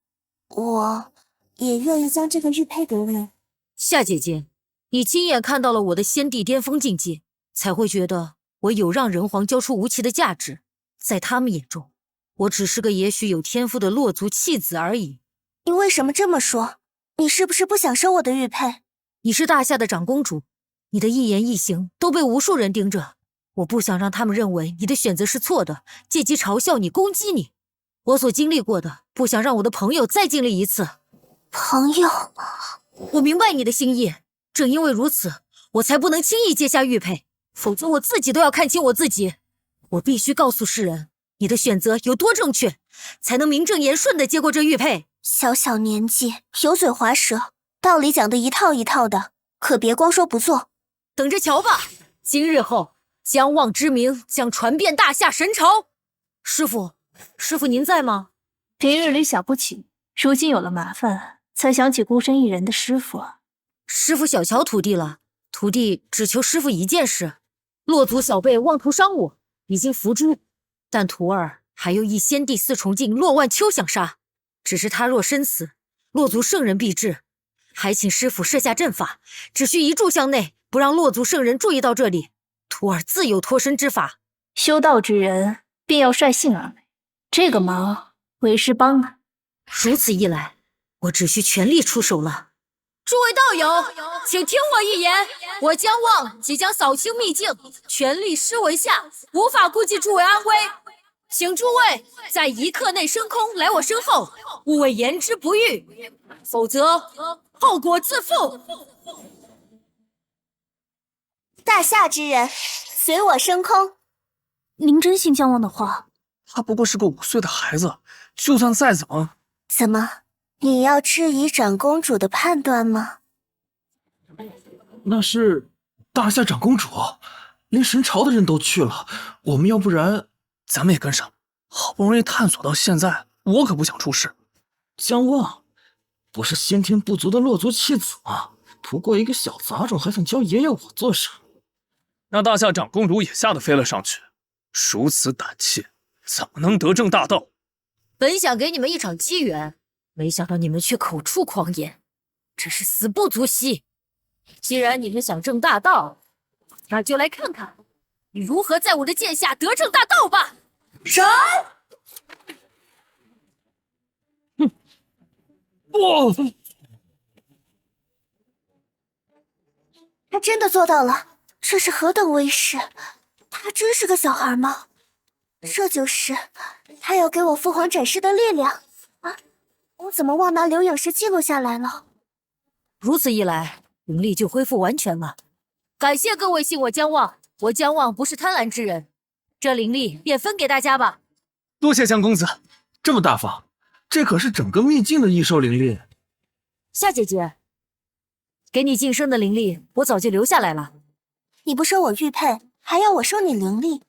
我也愿意将这个玉佩给你。夏姐姐，你亲眼看到了我的先帝巅峰境界，才会觉得我有让人皇交出吴奇的价值。在他们眼中，我只是个也许有天赋的洛族弃子而已。你为什么这么说？你是不是不想收我的玉佩？你是大夏的长公主，你的一言一行都被无数人盯着，我不想让他们认为你的选择是错的，借机嘲笑你、攻击你。我所经历过的，不想让我的朋友再经历一次。朋友，我明白你的心意，正因为如此，我才不能轻易接下玉佩，否则我自己都要看清我自己。我必须告诉世人，你的选择有多正确，才能名正言顺地接过这玉佩。小小年纪，油嘴滑舌，道理讲得一套一套的，可别光说不做。等着瞧吧，今日后姜望之名将传遍大夏神朝。师傅您在吗？平日里想不起，如今有了麻烦，才想起孤身一人的师傅。师傅小瞧徒弟了，徒弟只求师傅一件事。洛族小辈妄图伤我，已经伏诛，但徒儿还有一先帝四重境洛万秋想杀，只是他若身死，洛族圣人必至。还请师傅设下阵法，只需一炷香内，不让洛族圣人注意到这里，徒儿自有脱身之法。修道之人便要率性而为，这个忙为师帮了。如此一来，我只需全力出手了。诸位道友，请听我一言，我姜望即将扫清秘境，全力施为下，无法顾及诸位安危，请诸位在一刻内升空来我身后，勿谓言之不预，否则后果自负。大夏之人，随我升空。您真信姜望的话？他不过是个5岁的孩子，就算再怎么……怎么？你要质疑长公主的判断吗？那是大夏长公主，连神朝的人都去了，我们要不然……咱们也跟上，好不容易探索到现在，我可不想出事。姜望不是先天不足的洛族弃子吗？不过一个小杂种，还想教爷爷我做事。那大夏长公主也吓得飞了上去，如此胆怯，怎么能得正大道？本想给你们一场机缘，没想到你们却口出狂言，真是死不足惜。既然你们想正大道，那就来看看你如何在我的剑下得正大道吧！杀！不！他真的做到了，这是何等威势！他真是个小孩吗？这就是他要给我父皇展示的力量啊！我怎么忘拿留影时记录下来了？如此一来，灵力就恢复完全了。感谢各位信我姜望，我姜望不是贪婪之人，这灵力便分给大家吧。多谢姜公子，这么大方，这可是整个秘境的异兽灵力。夏姐姐，给你晋升的灵力我早就留下来了。你不收我玉佩，还要我收你灵力？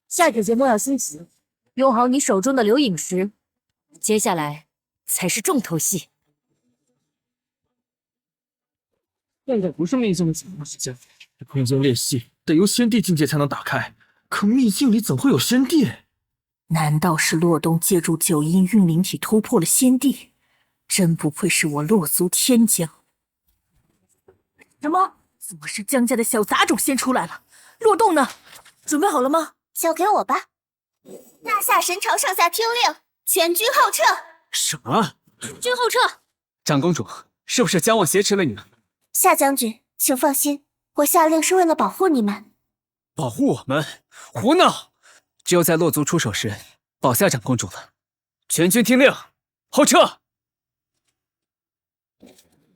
夏姐姐莫要心急，用好你手中的留影石，接下来才是重头戏。现在不是秘境的解封时间。这空间裂隙得由仙帝境界才能打开，可秘境里怎会有仙帝？难道是洛东借助九阴运灵体突破了仙帝？真不愧是我洛族天将。什么？怎么是江家的小杂种先出来了？洛洞呢？准备好了吗？交给我吧。大夏神朝上下听令，全军后撤。什么？军后撤。长公主，是不是姜王挟持了你们？夏将军，请放心，我下令是为了保护你们。保护我们？胡闹！只有在洛族出手时保下长公主了。全军听令，后撤！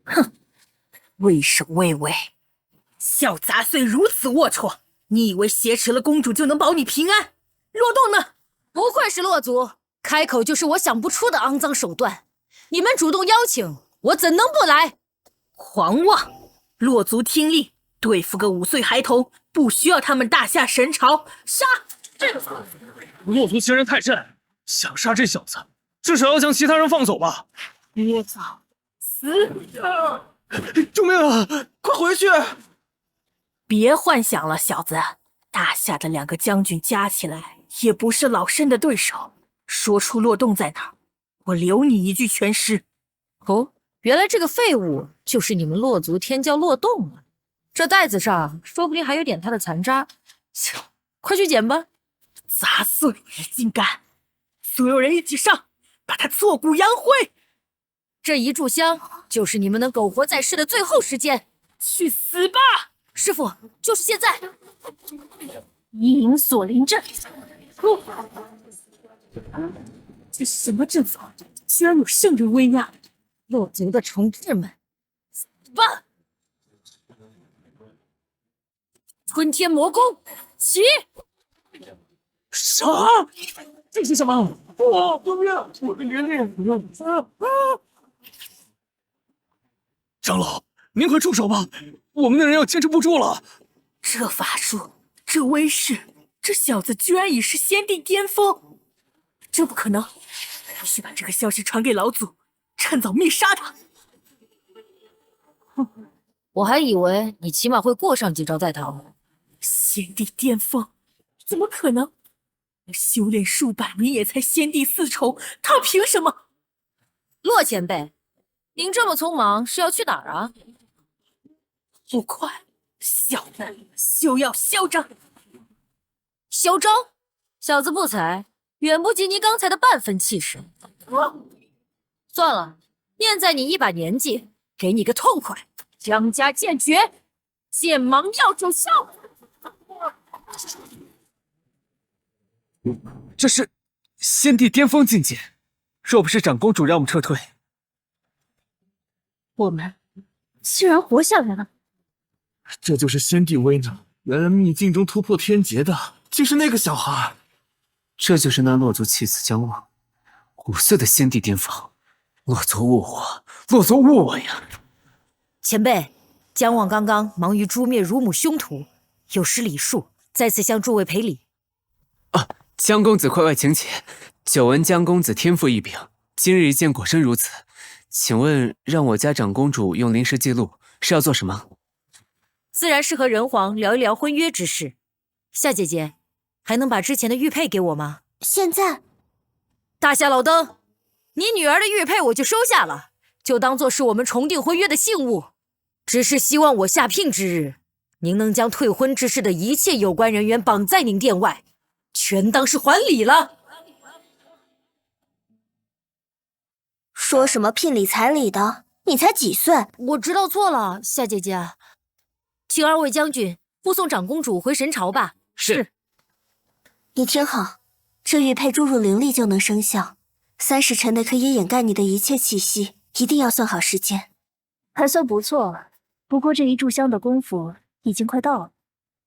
哼，畏首畏尾，小杂碎如此龌龊，你以为挟持了公主就能保你平安？洛洞呢？不愧是洛族，开口就是我想不出的肮脏手段。你们主动邀请，我怎能不来？狂妄！洛族听令，对付个5岁孩童，不需要他们大夏神朝杀！洛族欺人太甚，想杀这小子，至少要将其他人放走吧。我操！死！救命啊！快回去！别幻想了，小子，大夏的2个将军加起来也不是老身的对手。说出洛洞在哪儿，我留你一具全尸。哦，原来这个废物就是你们洛族天骄洛洞啊！这袋子上说不定还有点他的残渣，快去捡吧！杂碎已经干，所有人一起上，把他挫骨扬灰！这一炷香就是你们能苟活在世的最后时间。去死吧！师傅，就是现在！阴影锁灵阵，这什么阵法？居然有圣人威压！洛族的虫豸们，死吧！吞天魔功，起！啥？这是什么？哇！救命！我的连练！长老，您快住手吧，我们的人要坚持不住了。这法术，这威势，这小子居然已是仙帝巅峰！这不可能！必须把这个消息传给老祖，趁早灭杀他！我还以为你起码会过上几招再逃。仙帝巅峰，怎么可能？修炼数百年也才仙帝4重，他凭什么？洛前辈，您这么匆忙是要去哪儿啊？不快，小子休要嚣张！嚣张？小子不才，远不及你刚才的半分气势。算了，念在你一把年纪，给你个痛快！江家剑诀，剑芒耀九霄。这是仙帝巅峰境界，若不是长公主让我们撤退，我们居然活下来了。这就是仙帝威能！原来秘境中突破天劫的，竟是那个小孩。这就是那洛族弃子姜望，5岁的仙帝巅峰。洛族误我，洛族误我呀！前辈，姜望刚刚忙于诛灭乳母凶徒，有失礼数，在此向诸位赔礼。姜公子快快请起。久闻姜公子天赋异禀，今日一见果真如此。请问让我家长公主用灵石记录是要做什么？自然是和人皇聊一聊婚约之事。夏姐姐，还能把之前的玉佩给我吗？现在？大夏老登，你女儿的玉佩我就收下了，就当做是我们重订婚约的信物。只是希望我下聘之日，您能将退婚之事的一切有关人员绑在您殿外，全当是还礼了。说什么聘礼彩礼的？你才几岁？我知道错了，夏姐姐，请2位将军护送长公主回神朝吧。是。你听好，这玉佩注入灵力就能生效，3时辰内可以掩盖你的一切气息，一定要算好时间。还算不错，不过这一炷香的功夫已经快到了。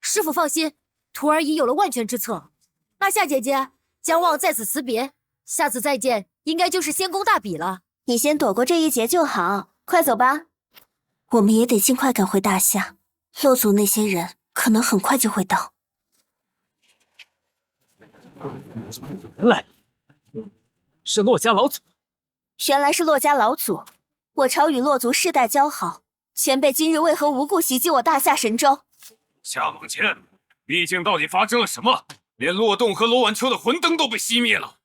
师傅放心，徒儿已有了万全之策。那夏姐姐，姜望在此辞别，下次再见应该就是仙宫大比了。你先躲过这一劫就好，快走吧。我们也得尽快赶回大夏，洛族那些人可能很快就会到。原来是洛家老祖。原来是洛家老祖，我朝与洛族世代交好，前辈今日为何无故袭击我大夏神州？夏梦千，毕竟到底发生了什么？连洛洞和罗晚秋的魂灯都被熄灭了。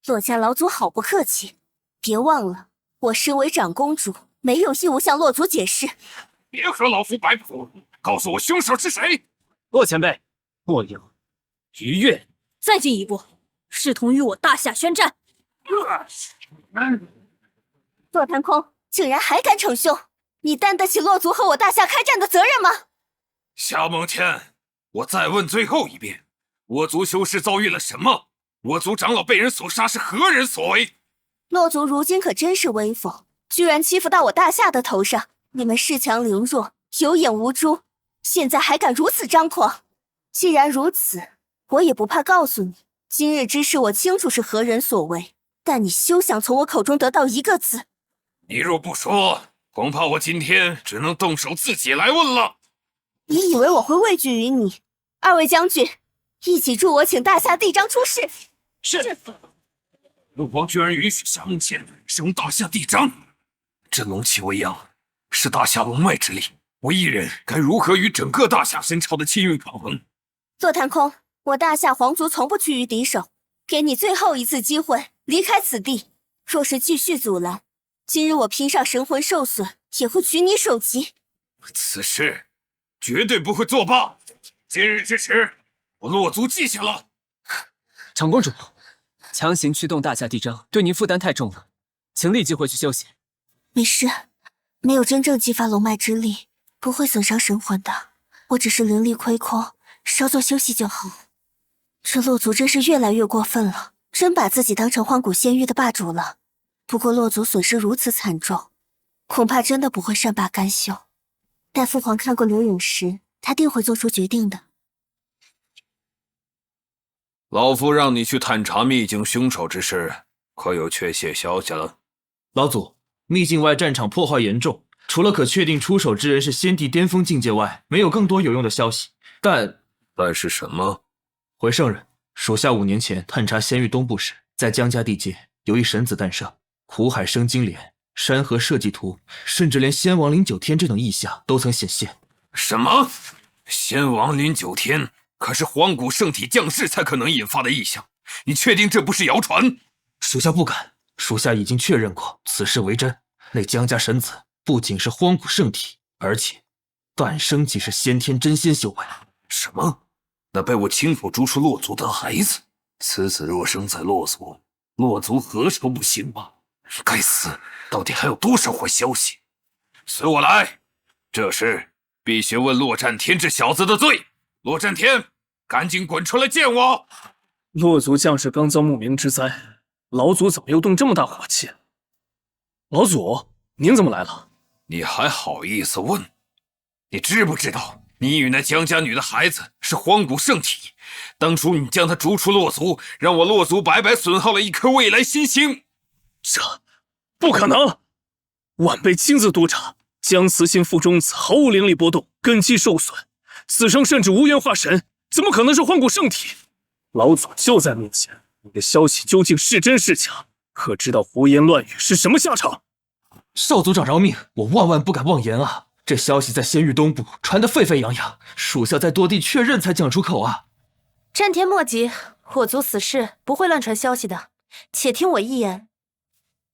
洛家老祖好不客气，别忘了，我身为长公主，没有义务向洛族解释。别和老夫摆谱，告诉我凶手是谁！洛前辈，莫影、于月，再进一步，视同与我大夏宣战。洛贪空竟然还敢逞凶，你担得起洛族和我大夏开战的责任吗？夏梦千，我再问最后一遍，我族修士遭遇了什么？我族长老被人所杀，是何人所为？洛族如今可真是威风，居然欺负到我大夏的头上！你们恃强凌弱，有眼无珠，现在还敢如此张狂！既然如此，我也不怕告诉你，今日之事我清楚是何人所为，但你休想从我口中得到一个字。你若不说，恐怕我今天只能动手自己来问了。你以为我会畏惧于你？二位将军，一起助我请大夏帝章出世。是。陆王居然允许夏梦千使用大夏帝章，这龙气为阳，是大夏龙脉之力，我一人该如何与整个大夏神朝的气运抗衡？洛贪空，我大夏皇族从不屈于敌手，给你最后一次机会离开此地。若是继续阻拦，今日我拼上神魂受损，也会取你首级。此事绝对不会作罢。今日之时，我洛族记下了。长公主，强行驱动大夏帝章，对您负担太重了，请立即回去休息。没事，没有真正激发龙脉之力，不会损伤神魂的。我只是灵力亏空，稍作休息就好。这洛族真是越来越过分了，真把自己当成荒古仙域的霸主了。不过洛族损失如此惨重，恐怕真的不会善罢甘休。待父皇看过留影时，他定会做出决定的。老夫让你去探查秘境凶手之事，可有确切消息了？老祖，秘境外战场破坏严重，除了可确定出手之人是先帝巅峰境界外，没有更多有用的消息。但是什么？回圣人，属下5年前探查仙域东部时，在江家地界有一神子诞生，苦海生金莲，山河设计图，甚至连仙王临九天这等异象都曾显现。什么？仙王临九天？可是荒古圣体降世才可能引发的异象，你确定这不是谣传？属下不敢，属下已经确认过此事为真。那江家神子不仅是荒古圣体，而且诞生即是先天真仙修为。什么？那被我亲口逐出洛族的孩子，此子若生在洛族，洛族何愁不兴吧？该死，到底还有多少坏消息？随我来，这事必须问洛战天这小子的罪。洛战天，赶紧滚出来见我！洛族将士刚遭牧民之灾，老祖怎么又动这么大火气？老祖，您怎么来了？你还好意思问？你知不知道，你与那江家女的孩子是荒古圣体？当初你将他逐出洛族，让我洛族白白损耗了一颗未来新星。这不可能！晚辈亲自督查，江慈心腹中子毫无灵力波动，根基受损。此生甚至无缘化神，怎么可能是荒古圣体？老祖就在面前，你的消息究竟是真是假？可知道胡言乱语是什么下场？少族长饶命，我万万不敢妄言啊！这消息在仙域东部传得沸沸扬扬，属下在多地确认才讲出口啊！战天莫急，我族此事不会乱传消息的，且听我一言。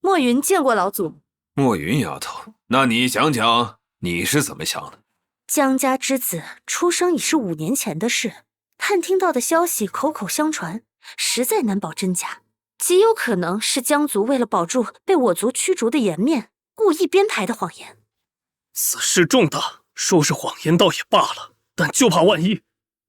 莫云见过老祖。莫云丫头，那你讲讲你是怎么想的？江家之子出生已是5年前的事，探听到的消息口口相传，实在难保真假，极有可能是江族为了保住被我族驱逐的颜面，故意编排的谎言。此事重大，说是谎言倒也罢了，但就怕万一。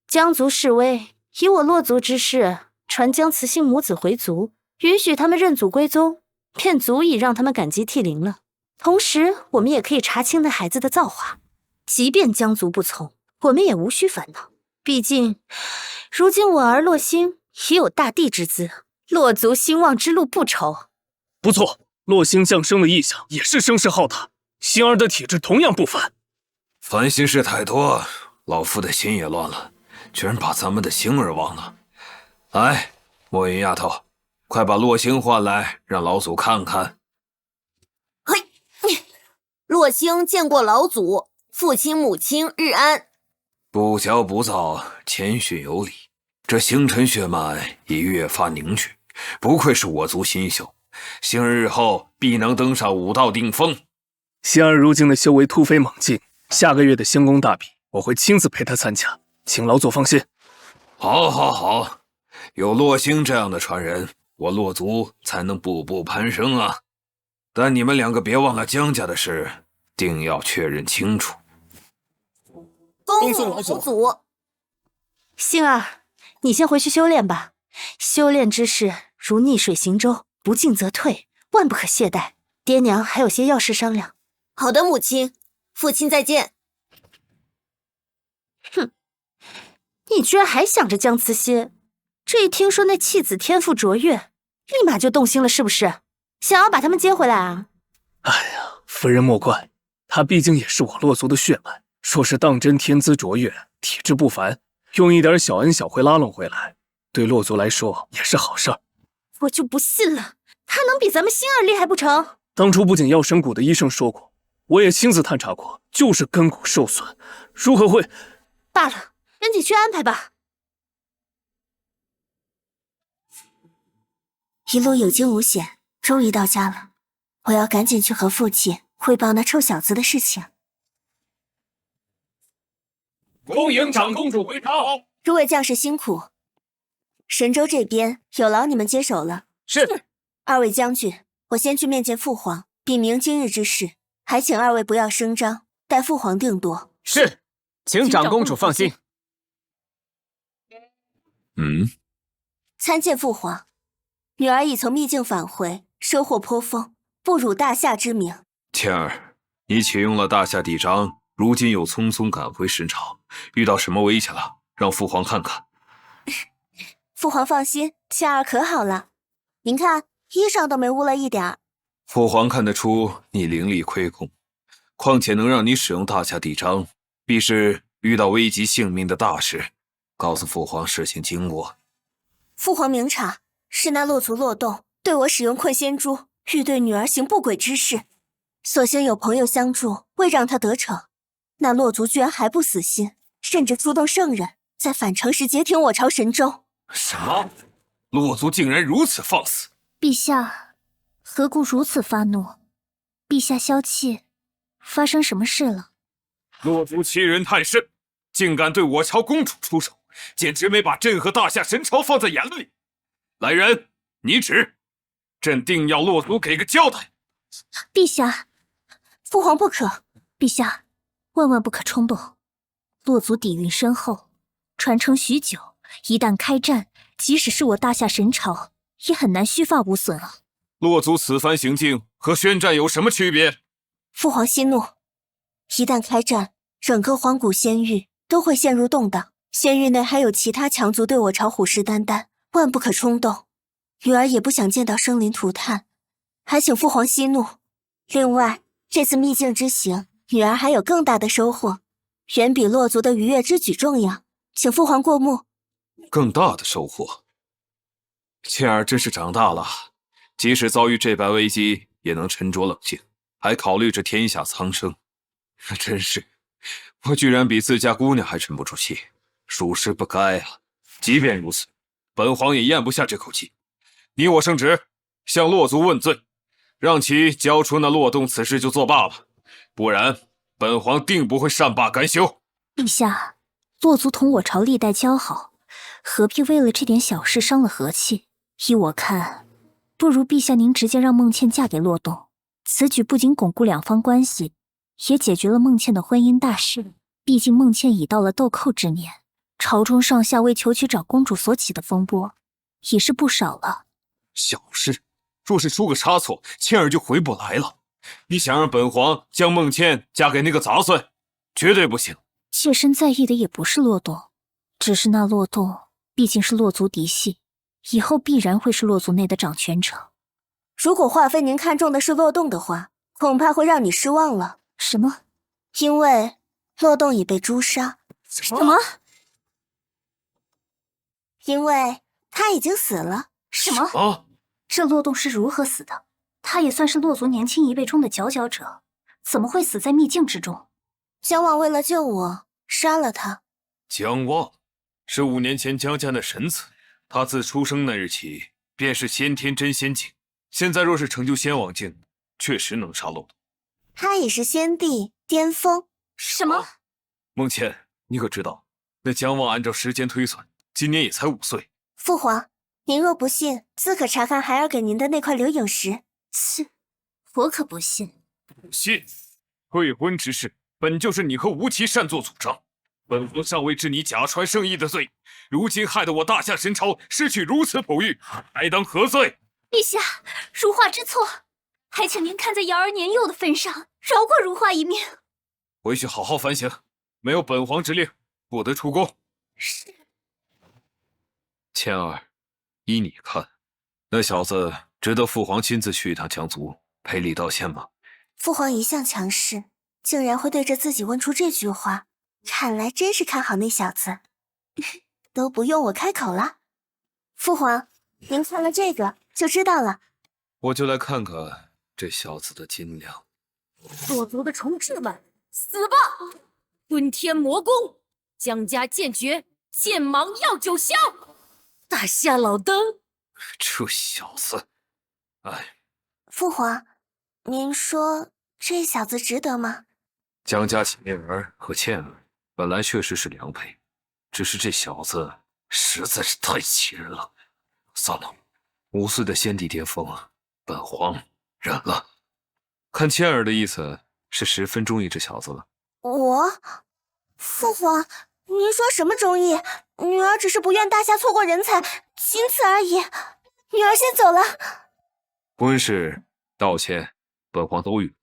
江族示威，以我洛族之势，传江慈姓母子回族，允许他们认祖归宗，便足以让他们感激涕零了。同时，我们也可以查清那孩子的造化。即便江族不从，我们也无需烦恼。毕竟，如今我儿洛星已有大帝之资，洛族兴旺之路不愁。不错，洛星降生的异象也是声势浩大，星儿的体质同样不凡。烦心事太多，老夫的心也乱了，居然把咱们的星儿忘了。来，莫云丫头，快把洛星唤来，让老祖看看。洛星见过老祖，父亲母亲日安。不骄不躁，谦逊有礼。这星辰血脉已越发凝聚，不愧是我族新秀。星儿日后必能登上武道顶峰。星儿如今的修为突飞猛进，下个月的仙宫大比，我会亲自陪他参加，请老祖放心。好，好，好，有洛星这样的传人，我洛族才能步步攀升啊！但你们两个别忘了江家的事，定要确认清楚。恭送老祖。星儿，你先回去修炼吧。修炼之事如逆水行舟，不进则退，万不可懈怠。爹娘还有些要事商量。好的，母亲。父亲再见。哼，你居然还想着江慈溪？这一听说那弃子天赋卓越，立马就动心了，是不是？想要把他们接回来啊？哎呀，夫人莫怪，他毕竟也是我洛族的血脉，说是当真天资卓越，体质不凡，用一点小恩小惠拉拢回来，对洛族来说也是好事儿。我就不信了，他能比咱们星儿厉害不成？当初不仅药神谷的医生说过，我也亲自探查过，就是根骨受损，如何会？罢了，人姐去安排吧。一路有惊无险，终于到家了。我要赶紧去和父亲汇报那臭小子的事情。恭迎长公主回朝。诸位将士辛苦，神州这边有劳你们接手了。是。二位将军，我先去面见父皇，禀明今日之事，还请二位不要声张，待父皇定夺。是，请长公主放心。参见父皇，女儿已从秘境返回，收获颇丰，不辱大夏之名。倩儿，你启用了大夏帝章，如今又匆匆赶回神朝，遇到什么危险了？让父皇看看。父皇放心，倩儿可好了。您看，衣裳都没污了一点儿。父皇看得出你灵力亏空，况且能让你使用大夏帝章，必是遇到危及性命的大事。告诉父皇事情经过。父皇明察，是那洛族洛洞对我使用困仙珠，欲对女儿行不轨之事。所幸有朋友相助，未让他得逞。那洛族居然还不死心，甚至出动圣人，在返程时截停我朝神州。什么？洛族竟然如此放肆！陛下，何故如此发怒？陛下消气，发生什么事了？洛族欺人太甚，竟敢对我朝公主出手，简直没把朕和大夏神朝放在眼里。来人，你旨，朕定要洛族给个交代。陛下，父皇不可。陛下，万万不可冲动。洛族底蕴深厚，传承许久，一旦开战，即使是我大夏神朝，也很难须发无损啊。洛族此番行径和宣战有什么区别？父皇息怒，一旦开战，整个荒古仙域都会陷入动荡。仙域内还有其他强族对我朝虎视眈眈，万不可冲动。女儿也不想见到生灵涂炭，还请父皇息怒。另外，这次秘境之行，女儿还有更大的收获，远比洛族的逾越之举重要，请父皇过目。更大的收获？倩儿真是长大了，即使遭遇这般危机，也能沉着冷静，还考虑着天下苍生。真是，我居然比自家姑娘还沉不住气，属实不该啊！即便如此，本皇也咽不下这口气。你我圣旨，向洛族问罪，让其交出那洛洞此事就作罢了，不然本皇定不会善罢甘休。陛下，洛族同我朝历代交好，何必为了这点小事伤了和气？依我看，不如陛下您直接让孟倩嫁给洛洞，此举不仅巩固两方关系，也解决了孟倩的婚姻大事。毕竟孟倩已到了豆蔻之年，朝中上下为求娶长公主所起的风波已是不少了。小事，若是出个差错，倩儿就回不来了。你想让本皇将孟倩嫁给那个杂碎，绝对不行。妾身在意的也不是洛洞，只是那洛洞毕竟是洛族嫡系，以后必然会是洛族内的掌权者。如果华妃您看中的是洛洞的话，恐怕会让你失望了。什么？因为洛洞已被诛杀。什么？因为他已经死了。什么？这洛洞是如何死的？他也算是洛族年轻一辈中的佼佼者，怎么会死在秘境之中？姜王为了救我，杀了他。姜望是5年前姜家的神子，他自出生那日起便是先天真仙境，现在若是成就仙王境，确实能杀漏洞。他也是先帝巅峰。什么？孟倩，你可知道，那姜望按照时间推算，今年也才5岁。父皇，您若不信，自可查看孩儿给您的那块留影石。切，我可不信。不信？退婚之事，本就是你和吴奇擅作主张。本皇尚未治你假传圣意的罪，如今害得我大夏神朝失去如此璞玉，还当何罪？陛下，如画知错，还请您看在瑶儿年幼的份上，饶过如画一命。回去好好反省，没有本皇之令，不得出宫。是。倩儿，依你看，那小子值得父皇亲自去一趟江族赔礼道歉吗？父皇一向强势，竟然会对着自己问出这句话，看来真是看好那小子，都不用我开口了。父皇，您看了这个就知道了。我就来看看这小子的斤两。落族的重置们，死吧！吞天魔功，姜家剑诀，剑芒耀九霄。大夏老登，这小子，哎，父皇，您说这小子值得吗？姜家秦儿和倩儿本来确实是良配，只是这小子实在是太气人了。算了，5岁的先帝巅峰，本皇忍了。看倩儿的意思是十分中意这小子了。父皇，您说什么中意？女儿只是不愿大夏错过人才，仅此而已。女儿先走了。婚事道歉，本皇都允。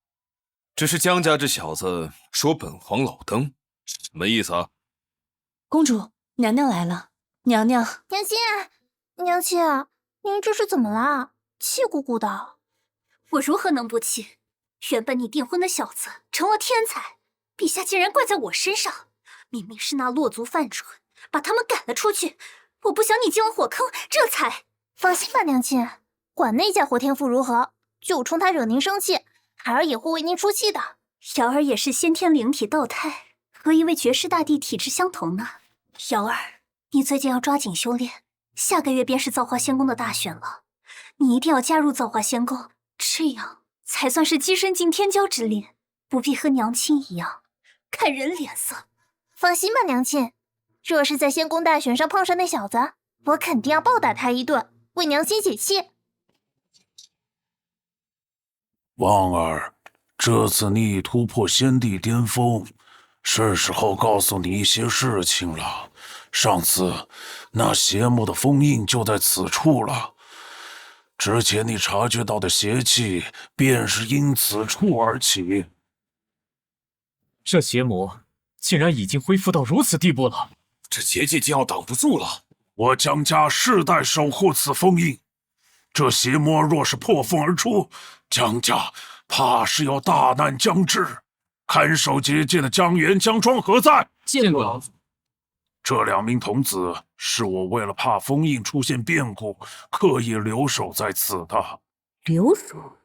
只是姜家这小子说本皇老登，什么意思啊？公主，娘娘来了。娘娘，娘亲，娘亲，您这是怎么啦？气鼓鼓的。我如何能不气？原本你订婚的小子成了天才，陛下竟然怪在我身上。明明是那落族犯蠢，把他们赶了出去。我不想你进了火坑，这才……放心吧，娘亲，管那家伙天赋如何，就冲他惹您生气，孩儿也会为您出气的。瑶儿也是先天灵体堕胎，和一位绝世大帝体质相同呢。瑶儿，你最近要抓紧修炼，下个月便是造化仙宫的大选了，你一定要加入造化仙宫，这样才算是跻身进天骄之列，不必和娘亲一样看人脸色。放心吧，娘亲，若是在仙宫大选上碰上那小子，我肯定要暴打他一顿，为娘亲解气。望儿，这次你已突破先帝巅峰，是时候告诉你一些事情了。上次那邪魔的封印就在此处了，之前你察觉到的邪气，便是因此处而起。这邪魔竟然已经恢复到如此地步了，这结界竟要挡不住了。我姜家世代守护此封印，这邪魔若是破封而出，姜家怕是有大难将至。看守结界的姜元、姜庄何在？见过老祖。这2名童子是我为了怕封印出现变故，刻意留守在此的。留守？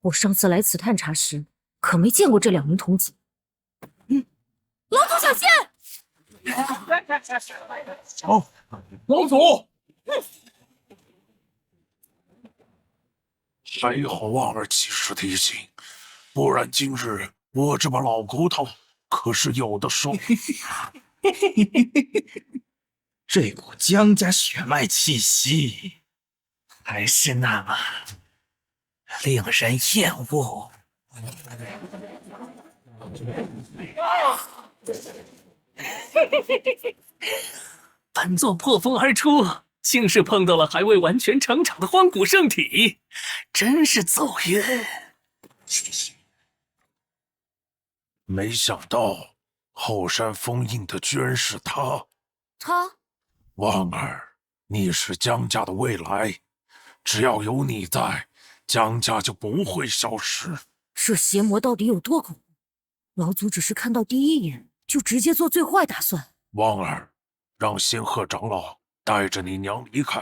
我上次来此探查时，可没见过这2名童子。老祖小心！哦，老祖！还好望儿及时提醒，不然今日我这把老骨头可是有的说。这股姜家血脉气息，还是那么令人厌恶。本座破风而出，竟是碰到了还未完全成长的荒古圣体，真是走运。没想到后山封印的居然是他。他？望儿，你是姜家的未来，只要有你在，姜家就不会消失。这邪魔到底有多恐怖？老祖只是看到第一眼就直接做最坏打算。望儿，让仙鹤长老带着你娘离开，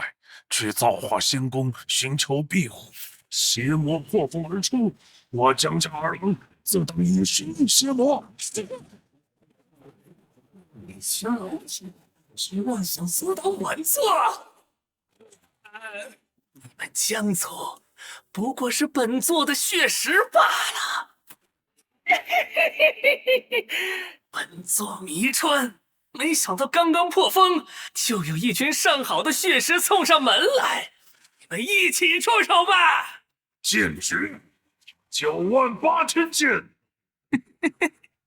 去造化仙宫寻求庇护。邪魔破风而出，我江家二郎自当以身邪魔。你群老铁是妄想阻挡本座？你们江族不过是本座的血食罢了。本座迷川，没想到刚刚破风，就有一群上好的血食凑上门来。你们一起出手吧！剑值98000剑。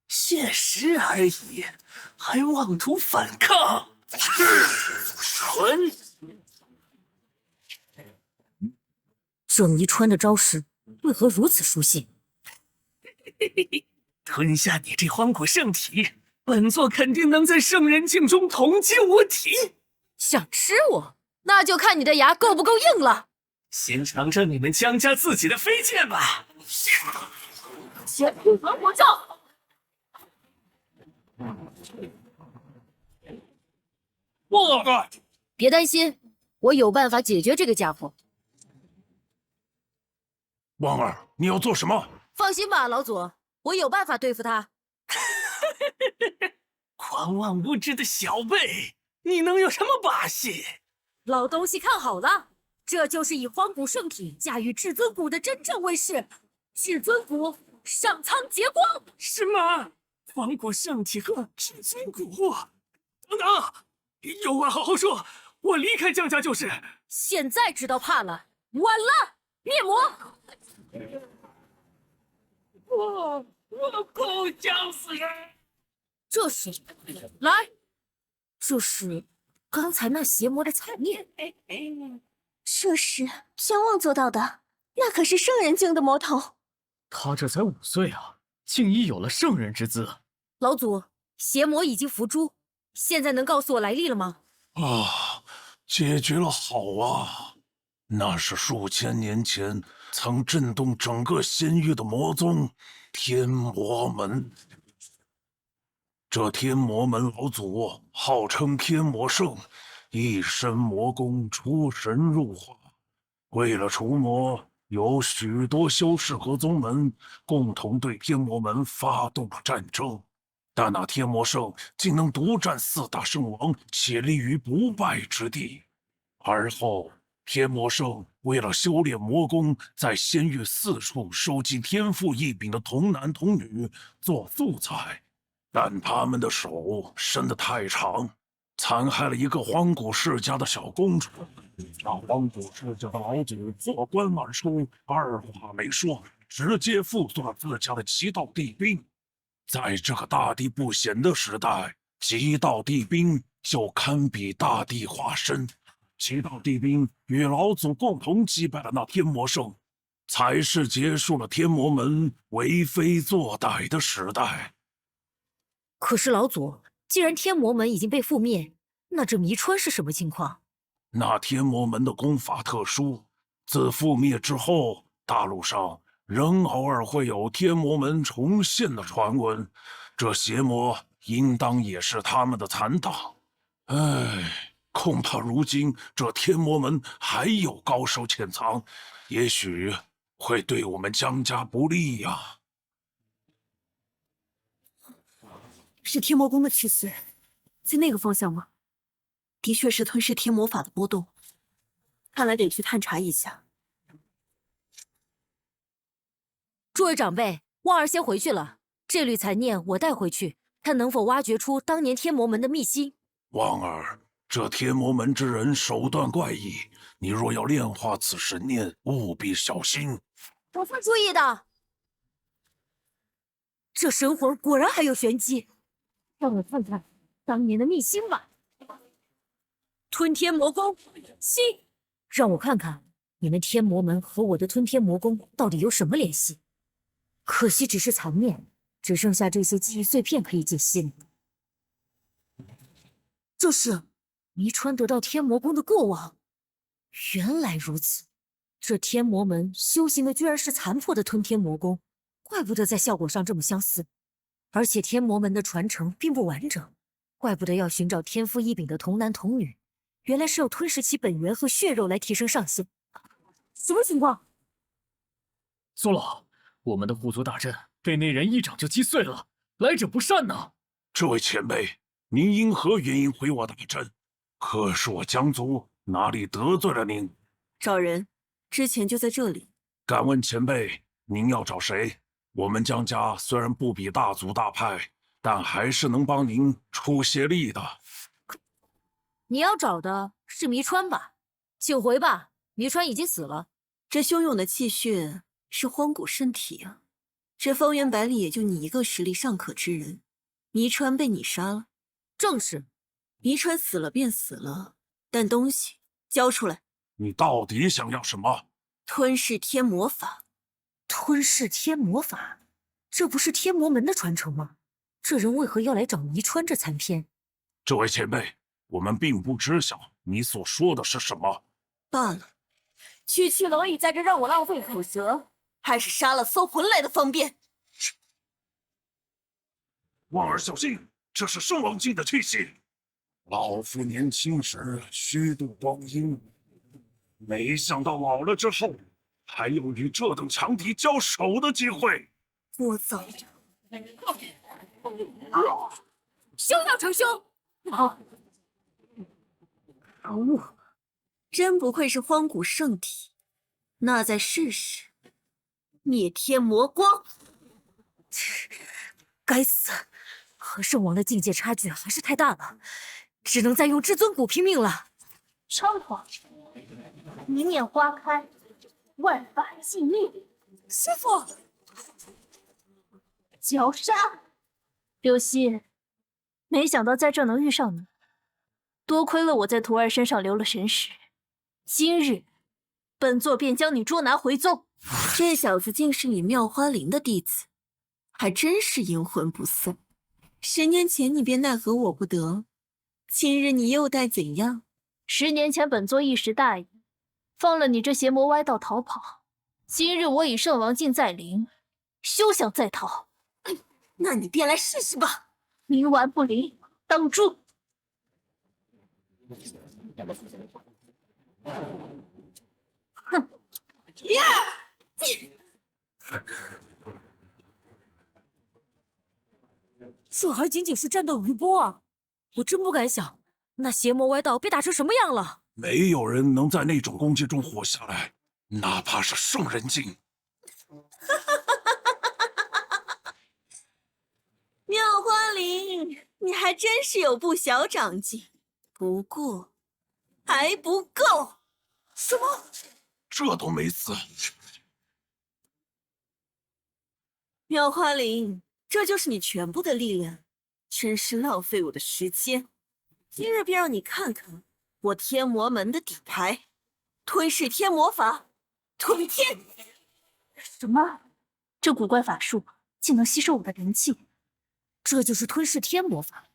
血食而已，还妄图反抗？蠢！这迷川的招式为何如此熟悉？吞下你这荒古圣体，本座肯定能在圣人境中统击无敌。想吃我，那就看你的牙够不够硬了。先尝尝你们江家自己的飞剑吧！先不还我账！别担心，我有办法解决这个家伙。汪儿，你要做什么？放心吧，老祖，我有办法对付他。狂妄无知的小辈，你能有什么把戏？老东西看好了，这就是以荒古圣体驾驭至尊骨的真正威势。至尊骨上苍劫光！什么？荒古圣体和至尊骨？等等，有话好好说，我离开江家就是。现在知道怕了，晚了！灭魔！我不想死！这是来，这是刚才那邪魔的残念。这是天望做到的，那可是圣人境的魔头。他这才5岁啊，竟已有了圣人之姿。老祖，邪魔已经伏诛，现在能告诉我来历了吗？啊，解决了，好啊！那是数千年前曾震动整个仙域的魔宗天魔门。这天魔门老祖号称天魔圣，一身魔功出神入化。为了除魔，有许多修士和宗门共同对天魔门发动了战争。但那天魔圣竟能独占4大圣王，且立于不败之地。而后天魔圣为了修炼魔功，在仙域4处收集天赋异禀的童男童女做素材，但他们的手伸得太长，残害了一个荒古世家的小公主。那荒古世家的老祖坐观而出，二话没说，直接复做了自家的极道帝兵。在这个大地不显的时代，极道帝兵就堪比大地化身。极道帝兵与老祖共同击败了那天魔圣，才是结束了天魔门为非作歹的时代。可是老祖，既然天魔门已经被覆灭，那这迷川是什么情况？那天魔门的功法特殊，自覆灭之后，大陆上仍偶尔会有天魔门重现的传闻，这邪魔应当也是他们的残党。唉，恐怕如今这天魔门还有高手潜藏，也许会对我们江家不利呀。是天魔宫的去死，在那个方向吗？的确是吞噬天魔法的波动，看来得去探查一下。诸位长辈，望儿先回去了，这缕残念我带回去，看能否挖掘出当年天魔门的秘辛。望儿，这天魔门之人手段怪异，你若要炼化此神念，务必小心。我会注意的。这神魂果然还有玄机，让我看看当年的秘辛吧。吞天魔功，吸！让我看看你们天魔门和我的吞天魔功到底有什么联系。可惜只是残念，只剩下这些记忆碎片可以解析了。这是迷川得到天魔功的过往。原来如此，这天魔门修行的居然是残破的吞天魔功，怪不得在效果上这么相似。而且天魔门的传承并不完整，怪不得要寻找天赋异禀的童男童女，原来是要吞噬其本源和血肉来提升上限。什么情况？苏老，我们的护族大阵被那人一掌就击碎了，来者不善呐！这位前辈，您因何原因毁我大阵？可是我江族哪里得罪了您？找人，之前就在这里。敢问前辈，您要找谁？我们江家虽然不比大族大派，但还是能帮您出些力的。你要找的是迷川吧？请回吧，迷川已经死了。这汹涌的气血是荒古圣体啊！这方圆百里也就你一个实力尚可之人，迷川被你杀了。正是，迷川死了便死了，但东西交出来。你到底想要什么？吞噬天魔法。吞噬天魔法，这不是天魔门的传承吗？这人为何要来找迷川这残篇？这位前辈，我们并不知晓你所说的是什么。罢了，区区蝼蚁在这让我浪费口舌，还是杀了搜魂来的方便。望儿小心，这是圣王境的气息。老夫年轻时虚度光阴，没想到老了之后还有与这等强敌交手的机会。我早就休要成凶！好，可恶！真不愧是荒古圣体，那再试试灭天魔光。该死，和圣王的境界差距还是太大了，只能再用至尊骨拼命了。猖狂，一念花开，万法尽灭。师傅，绞杀！刘希，没想到在这能遇上你，多亏了我在徒儿身上留了神识。今日，本座便将你捉拿回宗。这小子竟是你妙花林的弟子，还真是阴魂不散。10年前你便奈何我不得，今日你又待怎样？10年前本座一时大意，放了你这邪魔歪道逃跑。今日我以圣王境在临，休想再逃。那你便来试试吧。冥顽不灵，挡住！哼！呀！这还仅仅是战斗余波啊！我真不敢想，那邪魔歪道被打成什么样了。没有人能在那种攻击中活下来，哪怕是圣人境。妙花林，你还真是有不小长进，不过还不够。什么？这都没死？妙花林，这就是你全部的力量，真是浪费我的时间。今日便让你看看我天魔门的底牌——吞噬天魔法，吞天！什么？这古怪法术竟能吸收我的灵气？这就是吞噬天魔法。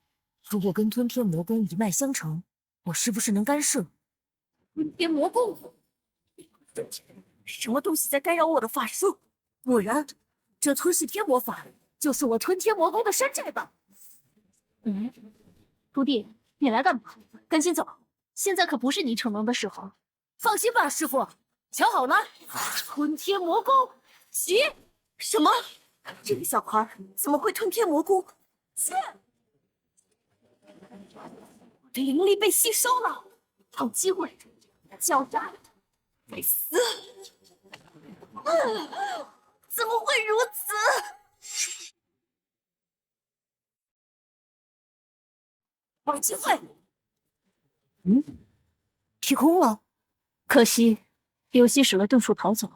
如果跟吞天魔功一脉相承，我是不是能干涉？吞天魔功？什么东西在干扰我的法术？果然，这吞噬天魔法就是我吞天魔功的山寨吧？徒弟，你来干嘛？赶紧走，现在可不是你逞能的时候。放心吧，师傅，瞧好了，吞天魔功，起！什么？这个小孩怎么会吞天魔功？我的灵力被吸收了，好机会，绞杀！该死！怎么会如此？好机会！劈空了。可惜刘希使了遁术逃走，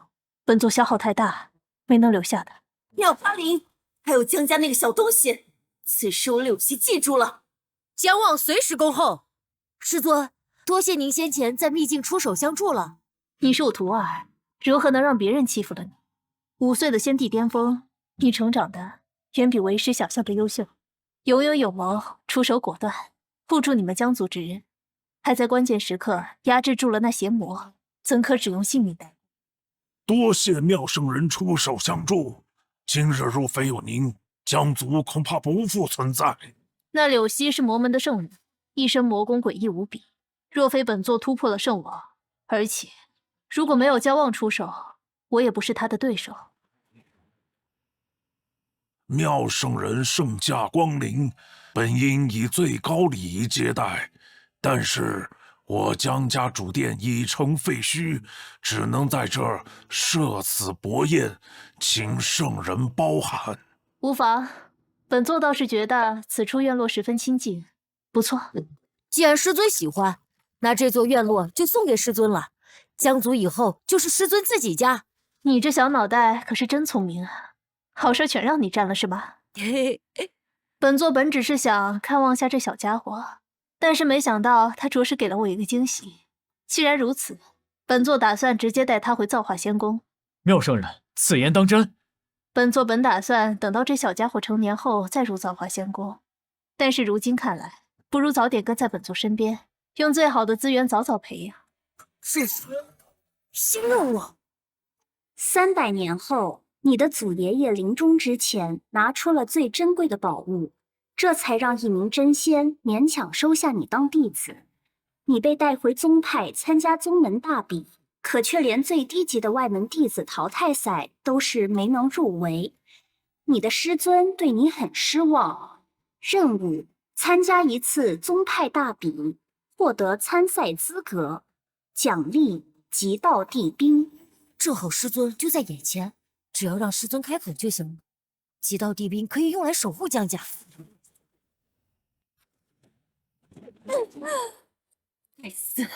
本座消耗太大，没能留下他。妙花林，还有江家那个小东西，此事我柳溪记住了。江望随时恭候。师尊，多谢您先前在秘境出手相助了。你是我徒儿，如何能让别人欺负了你？5岁的先帝巅峰，你成长的远比为师想象的优秀，有勇有谋，出手果断，护住你们江族之人，还在关键时刻压制住了那邪魔，怎可只用性命待？多谢妙圣人出手相助，今日若非有您，江族恐怕不复存在。那柳溪是魔门的圣人，一身魔功诡异无比，若非本座突破了圣王，而且如果没有焦望出手，我也不是他的对手。妙圣人圣驾光临，本应以最高礼仪接待，但是我江家主殿已成废墟，只能在这儿设此薄宴，请圣人包涵。无妨，本座倒是觉得此处院落十分清静，不错。既然师尊喜欢，那这座院落就送给师尊了。江族以后就是师尊自己家。你这小脑袋可是真聪明啊！好事全让你占了是吧？本座本只是想看望下这小家伙，但是没想到他着实给了我一个惊喜。既然如此，本座打算直接带他回造化仙宫。妙圣人，此言当真？本座本打算等到这小家伙成年后再入造化仙宫，但是如今看来，不如早点跟在本座身边，用最好的资源早早培养。是新任务。300年后，你的祖爷爷临终之前拿出了最珍贵的宝物，这才让一名真仙勉强收下你当弟子。你被带回宗派参加宗门大比，可却连最低级的外门弟子淘汰赛都是没能入围。你的师尊对你很失望。任务：参加一次宗派大比，获得参赛资格，奖励极道地兵。正好师尊就在眼前，只要让师尊开口就行了。极道地兵可以用来守护江家。该死，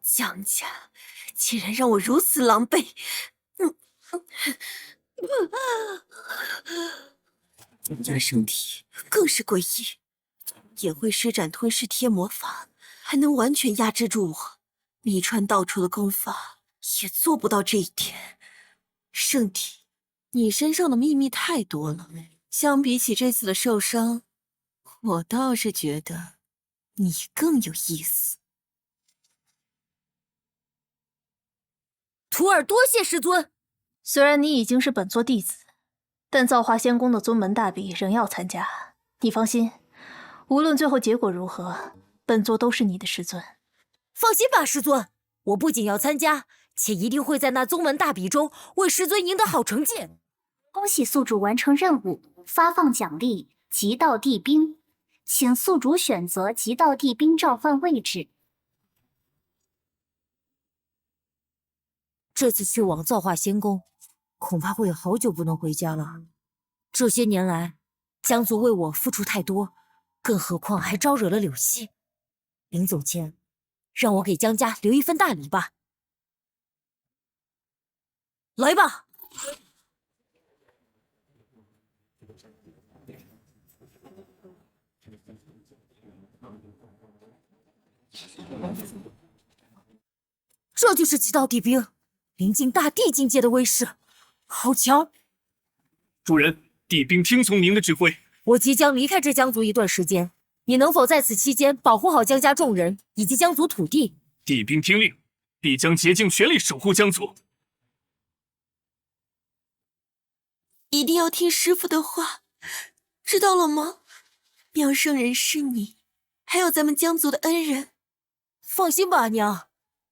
江家竟然让我如此狼狈！江家圣体更是诡异，也会施展吞噬天魔法，还能完全压制住我。秘传道出的功法也做不到这一点。圣体，你身上的秘密太多了，相比起这次的受伤，我倒是觉得你更有意思。徒儿多谢师尊。虽然你已经是本座弟子，但造化仙宫的宗门大比仍要参加。你放心，无论最后结果如何，本座都是你的师尊。放心吧，师尊，我不仅要参加，且一定会在那宗门大比中为师尊赢得好成绩。恭喜宿主完成任务，发放奖励极道地兵，请宿主选择极道地兵召唤位置。这次去往造化仙宫，恐怕会有好久不能回家了。这些年来，江族为我付出太多，更何况还招惹了柳溪。临走前，让我给江家留一份大礼吧。来吧！这就是极道地兵，临近大地境界的威势，好强！主人，地兵听从您的指挥。我即将离开这江族一段时间，你能否在此期间保护好江家众人以及江族土地？地兵听令，必将竭尽全力守护江族。一定要听师父的话，知道了吗？妙圣人是你，还有咱们江族的恩人。放心吧，娘，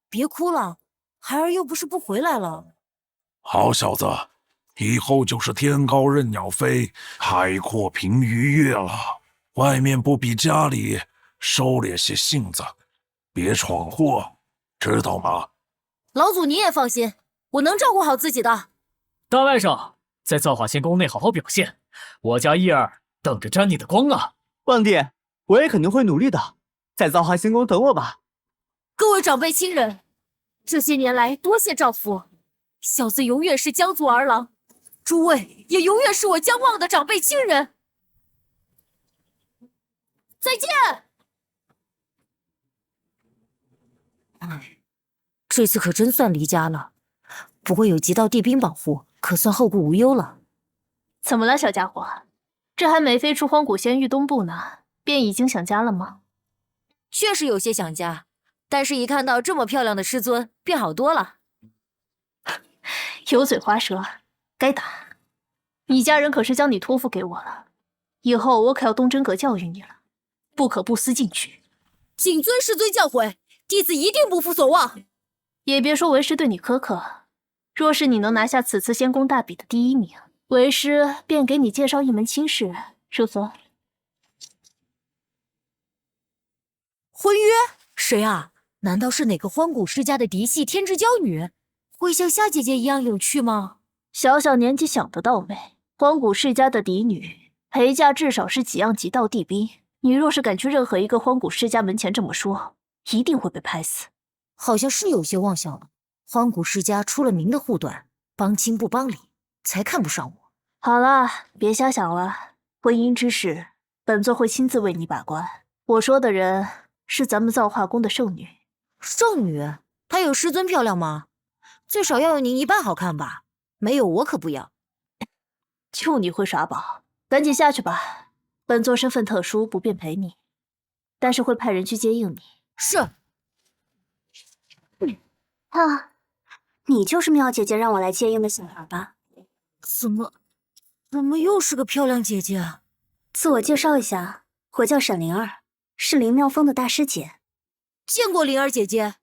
别哭了，孩儿又不是不回来了。好小子，以后就是天高任鸟飞，海阔凭鱼跃了。外面不比家里，收敛些性子，别闯祸，知道吗？老祖你也放心，我能照顾好自己的。大外甥，在造化仙宫内好好表现，我家叶儿等着沾你的光啊！旺弟，我也肯定会努力的，在造化仙宫等我吧。各位长辈亲人，这些年来多谢照拂，小子永远是江族儿郎，诸位也永远是我江旺的长辈亲人。再见。这次可真算离家了，不过有极道地兵保护，可算后顾无忧了。怎么了，小家伙？这还没飞出荒古仙域东部呢，便已经想家了吗？确实有些想家，但是一看到这么漂亮的师尊，便好多了。油嘴滑舌，该打！你家人可是将你托付给我了，以后我可要东真格教育你了，不可不思进取。谨遵师尊教诲，弟子一定不负所望。也别说为师对你苛刻，若是你能拿下此次仙宫大比的第1名，为师便给你介绍一门亲事，入座。婚约？谁啊？难道是哪个荒古世家的嫡系天之娇女？会像夏姐姐一样有趣吗？小小年纪想得到没？荒古世家的嫡女，陪嫁至少是几样极道地兵。你若是敢去任何一个荒古世家门前这么说，一定会被拍死。好像是有些妄想了。荒古世家出了名的护短，帮亲不帮理，才看不上我。好了，别瞎想了。婚姻之事，本座会亲自为你把关。我说的人是咱们造化宫的圣女。圣女？她有师尊漂亮吗？最少要有您一半好看吧？没有我可不要。就你会耍宝，赶紧下去吧。本座身份特殊，不便陪你，但是会派人去接应你。是。啊，你就是妙姐姐让我来接应的小孩吧？怎么又是个漂亮姐姐啊？自我介绍一下，我叫沈灵儿，是灵妙峰的大师姐。见过灵儿姐姐。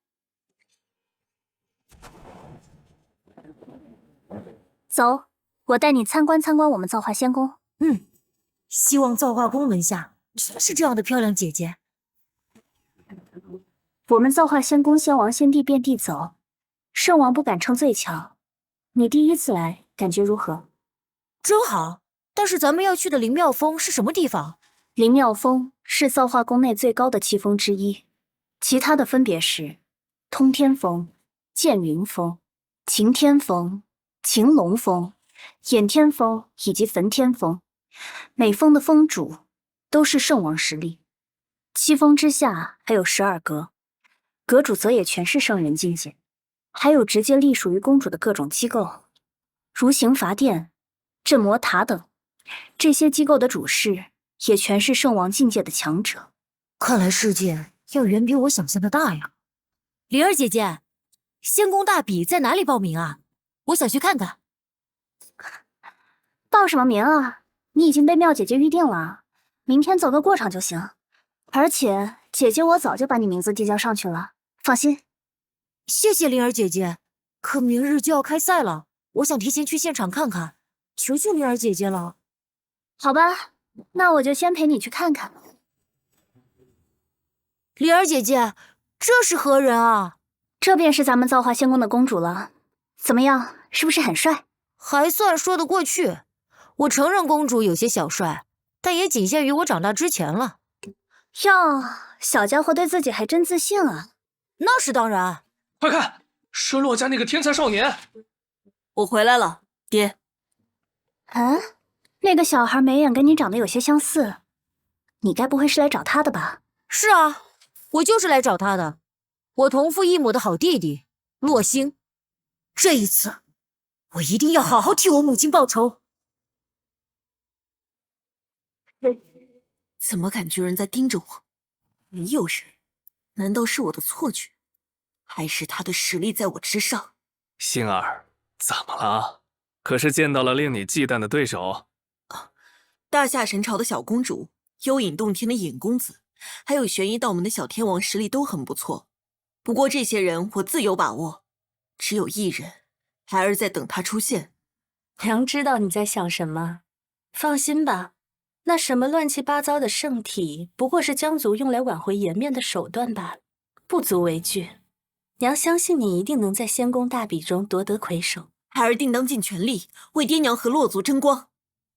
走，我带你参观参观我们造化仙宫。希望造化宫门下全是这样的漂亮姐姐。我们造化仙宫仙王仙帝遍地走，圣王不敢称最强。你第一次来，感觉如何？真好。但是咱们要去的灵妙峰是什么地方？灵妙峰是造化宫内最高的7峰之一，其他的分别是通天峰、剑云峰、擎天峰、擎龙峰、眼天峰以及焚天峰。每峰的峰主都是圣王实力。7峰之下还有12阁，阁主则也全是圣人境界，还有直接隶属于公主的各种机构，如刑罚殿、镇魔塔等。这些机构的主事也全是圣王境界的强者。看来世界要远比我想象的大呀。灵儿姐姐，仙宫大比在哪里报名啊？我想去看看。报什么名啊？你已经被妙姐姐预定了，明天走个过场就行。而且姐姐我早就把你名字递交上去了，放心。谢谢灵儿姐姐。可明日就要开赛了，我想提前去现场看看，求求灵儿姐姐了。好吧，那我就先陪你去看看。灵儿姐姐，这是何人啊？这便是咱们造化仙宫的公主了。怎么样，是不是很帅？还算说得过去。我承认公主有些小帅，但也仅限于我长大之前了。哟，小家伙对自己还真自信啊。那是当然。快看，是洛家那个天才少年。我回来了，爹。那个小孩眉眼跟你长得有些相似，你该不会是来找他的吧？是啊，我就是来找他的。我同父异母的好弟弟洛星，这一次我一定要好好替我母亲报仇。怎么感觉人在盯着我？没有人，难道是我的错觉？还是他的实力在我之上？星儿，怎么了？可是见到了令你忌惮的对手？大夏神朝的小公主，幽隐洞天的隐公子，还有玄一道门的小天王实力都很不错。不过这些人我自有把握，只有一人，孩儿在等他出现。娘知道你在想什么，放心吧，那什么乱七八糟的圣体，不过是江族用来挽回颜面的手段罢了，不足为惧。娘相信你一定能在仙宫大比中夺得魁首。孩儿定当尽全力为爹娘和洛族争光。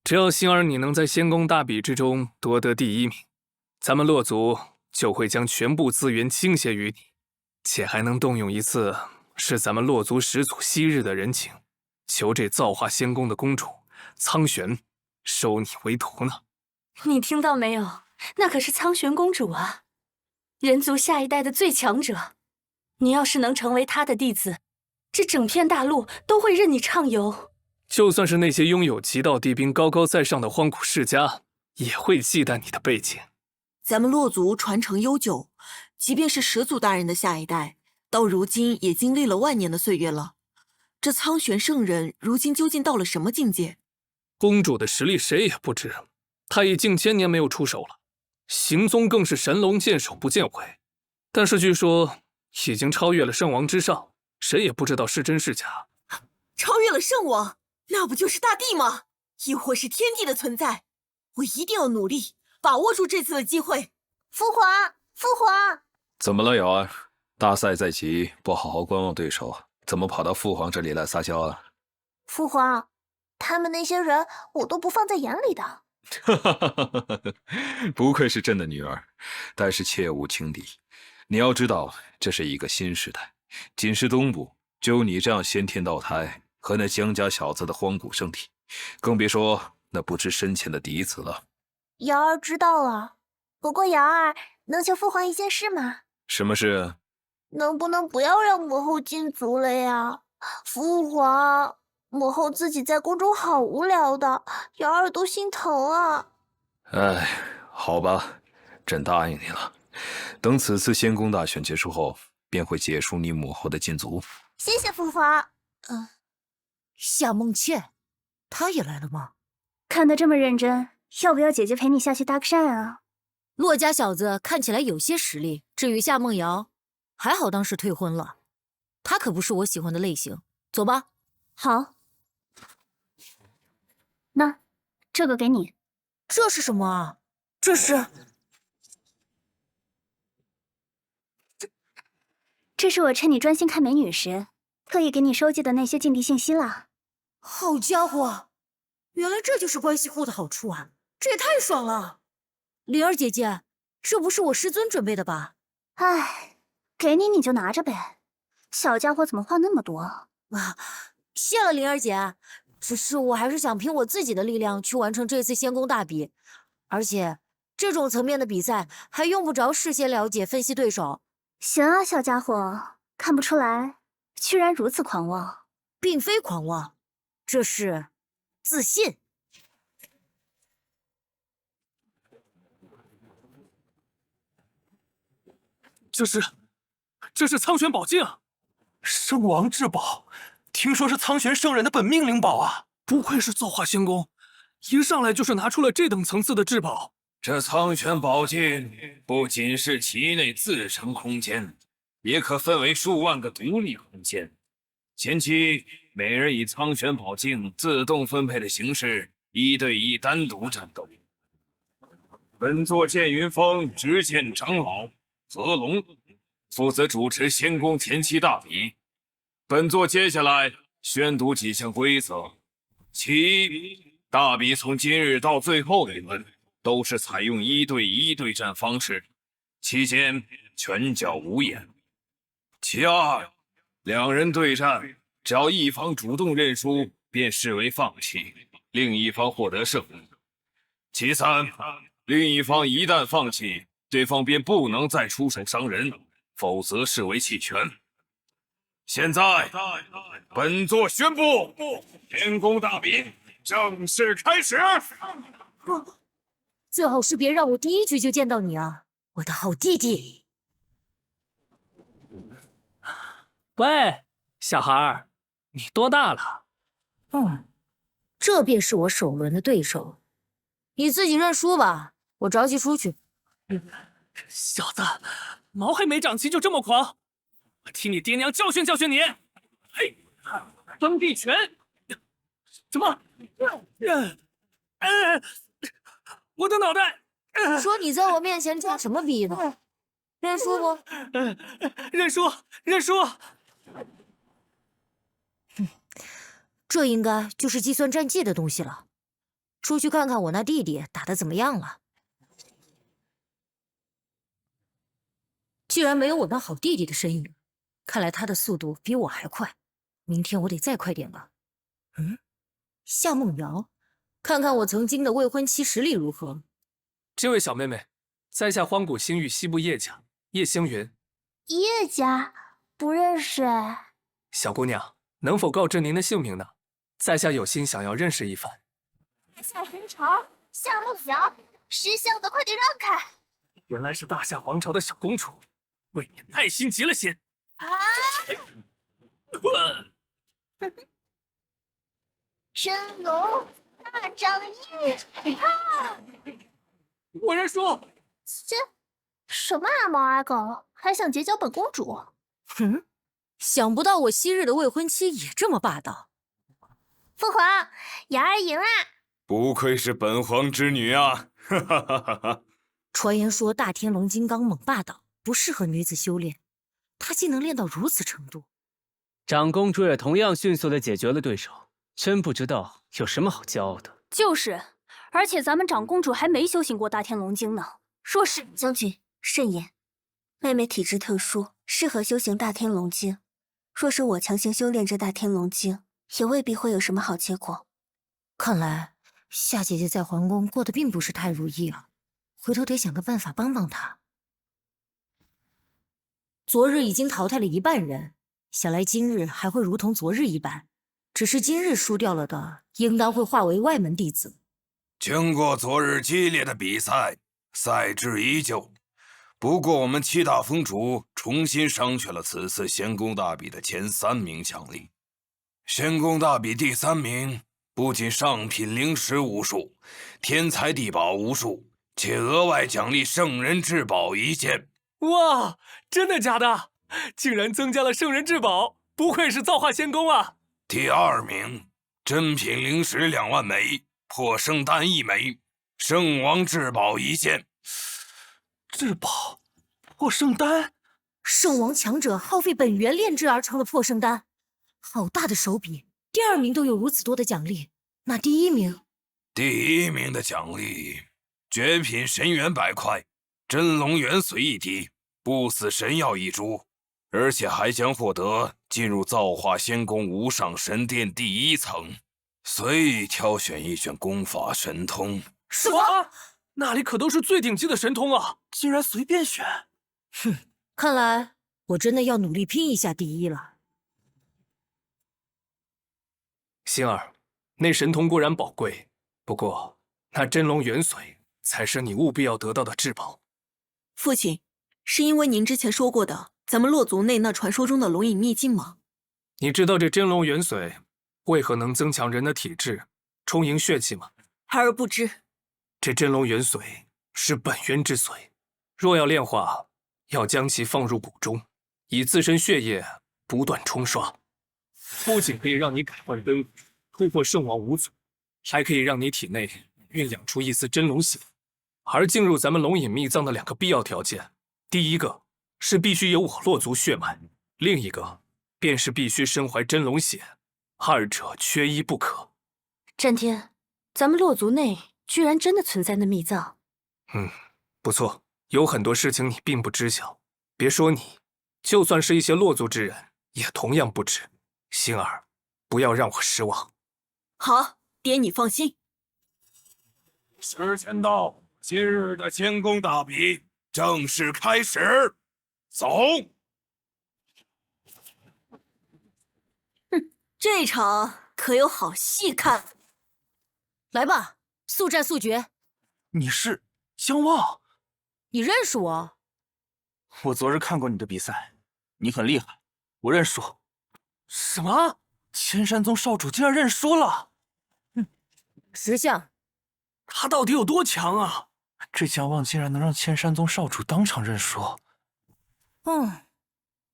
只要星儿你能在仙宫大比之中夺得第1名，咱们洛族就会将全部资源倾泻于你，且还能动用一次是咱们洛族始祖昔日的人情，求这造化仙宫的公主苍玄收你为徒呢。你听到没有？那可是苍玄公主啊，人族下一代的最强者。你要是能成为她的弟子，这整片大陆都会任你畅游。就算是那些拥有极道地兵高高在上的荒古世家，也会忌惮你的背景。咱们洛族传承悠久，即便是始祖大人的下一代，到如今也经历了万年的岁月了。这苍玄圣人如今究竟到了什么境界？公主的实力谁也不知，她已近千年没有出手了，行踪更是神龙见首不见尾。但是据说已经超越了圣王之上，谁也不知道是真是假。超越了圣王，那不就是大帝吗？亦或是天地的存在，我一定要努力把握住这次的机会。父皇，父皇，怎么了，瑶儿？大赛在即，不好好观望对手，怎么跑到父皇这里来撒娇啊？父皇，他们那些人我都不放在眼里的。不愧是朕的女儿，但是切勿轻敌。你要知道，这是一个新时代，仅是东部就你这样先天道胎和那江家小子的荒古圣体，更别说那不知深浅的嫡子了。瑶儿知道了，不过瑶儿能求父皇一件事吗？什么事？能不能不要让母后禁足了呀？父皇，母后自己在宫中好无聊的，瑶儿都心疼啊。哎，好吧，朕答应你了。等此次仙宫大选结束后，便会解除你母后的禁足。谢谢父皇。夏梦倩，她也来了吗？看得这么认真，要不要姐姐陪你下去搭个讪啊？骆家小子看起来有些实力，至于夏梦瑶，还好当时退婚了，他可不是我喜欢的类型。走吧。好。那，这个给你。这是什么啊？这是……这是我趁你专心看美女时，特意给你收集的那些禁地信息啦。好家伙，原来这就是关系户的好处啊！这也太爽了。灵儿姐姐，这不是我师尊准备的吧？唉，给你就拿着呗。小家伙怎么话那么多啊？谢了灵儿姐，只是我还是想凭我自己的力量去完成这次仙宫大比，而且这种层面的比赛还用不着事先了解分析对手。行啊，小家伙，看不出来，居然如此狂妄。并非狂妄，这是自信。这是苍玄宝镜，圣王至宝，听说是苍玄圣人的本命灵宝啊！不愧是造化仙宫，一上来就是拿出了这等层次的至宝。这苍玄宝镜不仅是其内自成空间，也可分为数万个独立空间。前期每人以苍玄宝镜自动分配的形式，1对1单独战斗。本座剑云峰执剑长老何龙负责主持仙宫前期大比。本座接下来宣读几项规则：其一，大比从今日到最后一轮都是采用1对1对战方式，期间拳脚无眼。其二，两人对战，只要一方主动认输，便视为放弃，另一方获得胜利。其三，另一方一旦放弃，对方便不能再出手伤人，否则视为弃权。现在，本座宣布，天宫大比正式开始。最好是别让我第一局就见到你啊，我的好弟弟。喂，小孩儿，你多大了？这便是我首轮的对手，你自己认输吧，我着急出去。小子，毛还没长齐就这么狂，我替你爹娘教训教训你！嘿，蹬地拳！怎么？我的脑袋！说你在我面前装什么逼呢？认输不？认输，认输！这应该就是计算战绩的东西了。出去看看我那弟弟打得怎么样了。既然没有我那好弟弟的身影，看来他的速度比我还快。明天我得再快点了。夏梦瑶，看看我曾经的未婚妻实力如何？这位小妹妹，在下荒古星域西部叶家叶星云。叶家不认识哎。小姑娘，能否告知您的姓名呢？在下有心想要认识一番。大夏神朝，夏梦瑶，识相的快点让开！原来是大夏王朝的小公主，未免太心急了些。真龙大张翼！我认输。这什么啊，猫阿狗，还想结交本公主？想不到我昔日的未婚妻也这么霸道。父皇，瑶儿赢啦！不愧是本皇之女啊！哈哈哈哈哈！传言说大天龙金刚猛霸道，不适合女子修炼，她竟能练到如此程度。长公主也同样迅速地解决了对手，真不知道有什么好骄傲的。就是，而且咱们长公主还没修行过大天龙经呢。说是将军慎言，妹妹体质特殊，适合修行大天龙经。若是我强行修炼这大天龙经，也未必会有什么好结果。看来夏姐姐在皇宫过得并不是太如意啊，回头得想个办法帮帮她。昨日已经淘汰了一半人，想来今日还会如同昨日一般，只是今日输掉了的，应当会化为外门弟子。经过昨日激烈的比赛，赛制依旧。不过我们七大峰主重新商榷了此次仙宫大比的前3名奖励。仙宫大比第3名不仅上品灵石无数，天才地宝无数，且额外奖励圣人至宝1件。哇，真的假的？竟然增加了圣人至宝，不愧是造化仙宫啊！第2名，珍品灵石2万枚，破圣丹1枚，圣王至宝1件。至宝，破圣丹，圣王强者耗费本源炼制而成的破圣丹，好大的手笔！第2名都有如此多的奖励，那第1名？第1名的奖励，绝品神元100块，真龙元髓1滴，不死神药1株，而且还将获得进入造化仙宫无上神殿第1层，随意挑选1卷功法神通。什么？那里可都是最顶级的神通啊，竟然随便选！哼，看来我真的要努力拼一下第1了。星儿，那神通固然宝贵，不过那真龙元髓才是你务必要得到的至宝。父亲，是因为您之前说过的咱们洛族内那传说中的龙隐秘境吗？你知道这真龙元髓为何能增强人的体质，充盈血气吗？孩儿不知。这真龙元髓是本源之髓，若要炼化，要将其放入骨中，以自身血液不断冲刷，不仅可以让你改换根骨，突破圣王无阻，还可以让你体内酝酿出一丝真龙血。而进入咱们龙隐秘藏的2个必要条件，第1个是必须有我洛族血脉，另一个便是必须身怀真龙血，二者缺一不可。战天，咱们洛族内居然真的存在那秘藏。不错，有很多事情你并不知晓，别说你，就算是一些洛族之人也同样不知。星儿，不要让我失望。好，爹你放心。时间到，今日的仙宫大比正式开始，走！这场可有好戏看。来吧，速战速决。你是相望？你认识我？我昨日看过你的比赛，你很厉害，我认输。什么？千山宗少主竟然认输了？识相。他到底有多强啊？这相望竟然能让千山宗少主当场认输。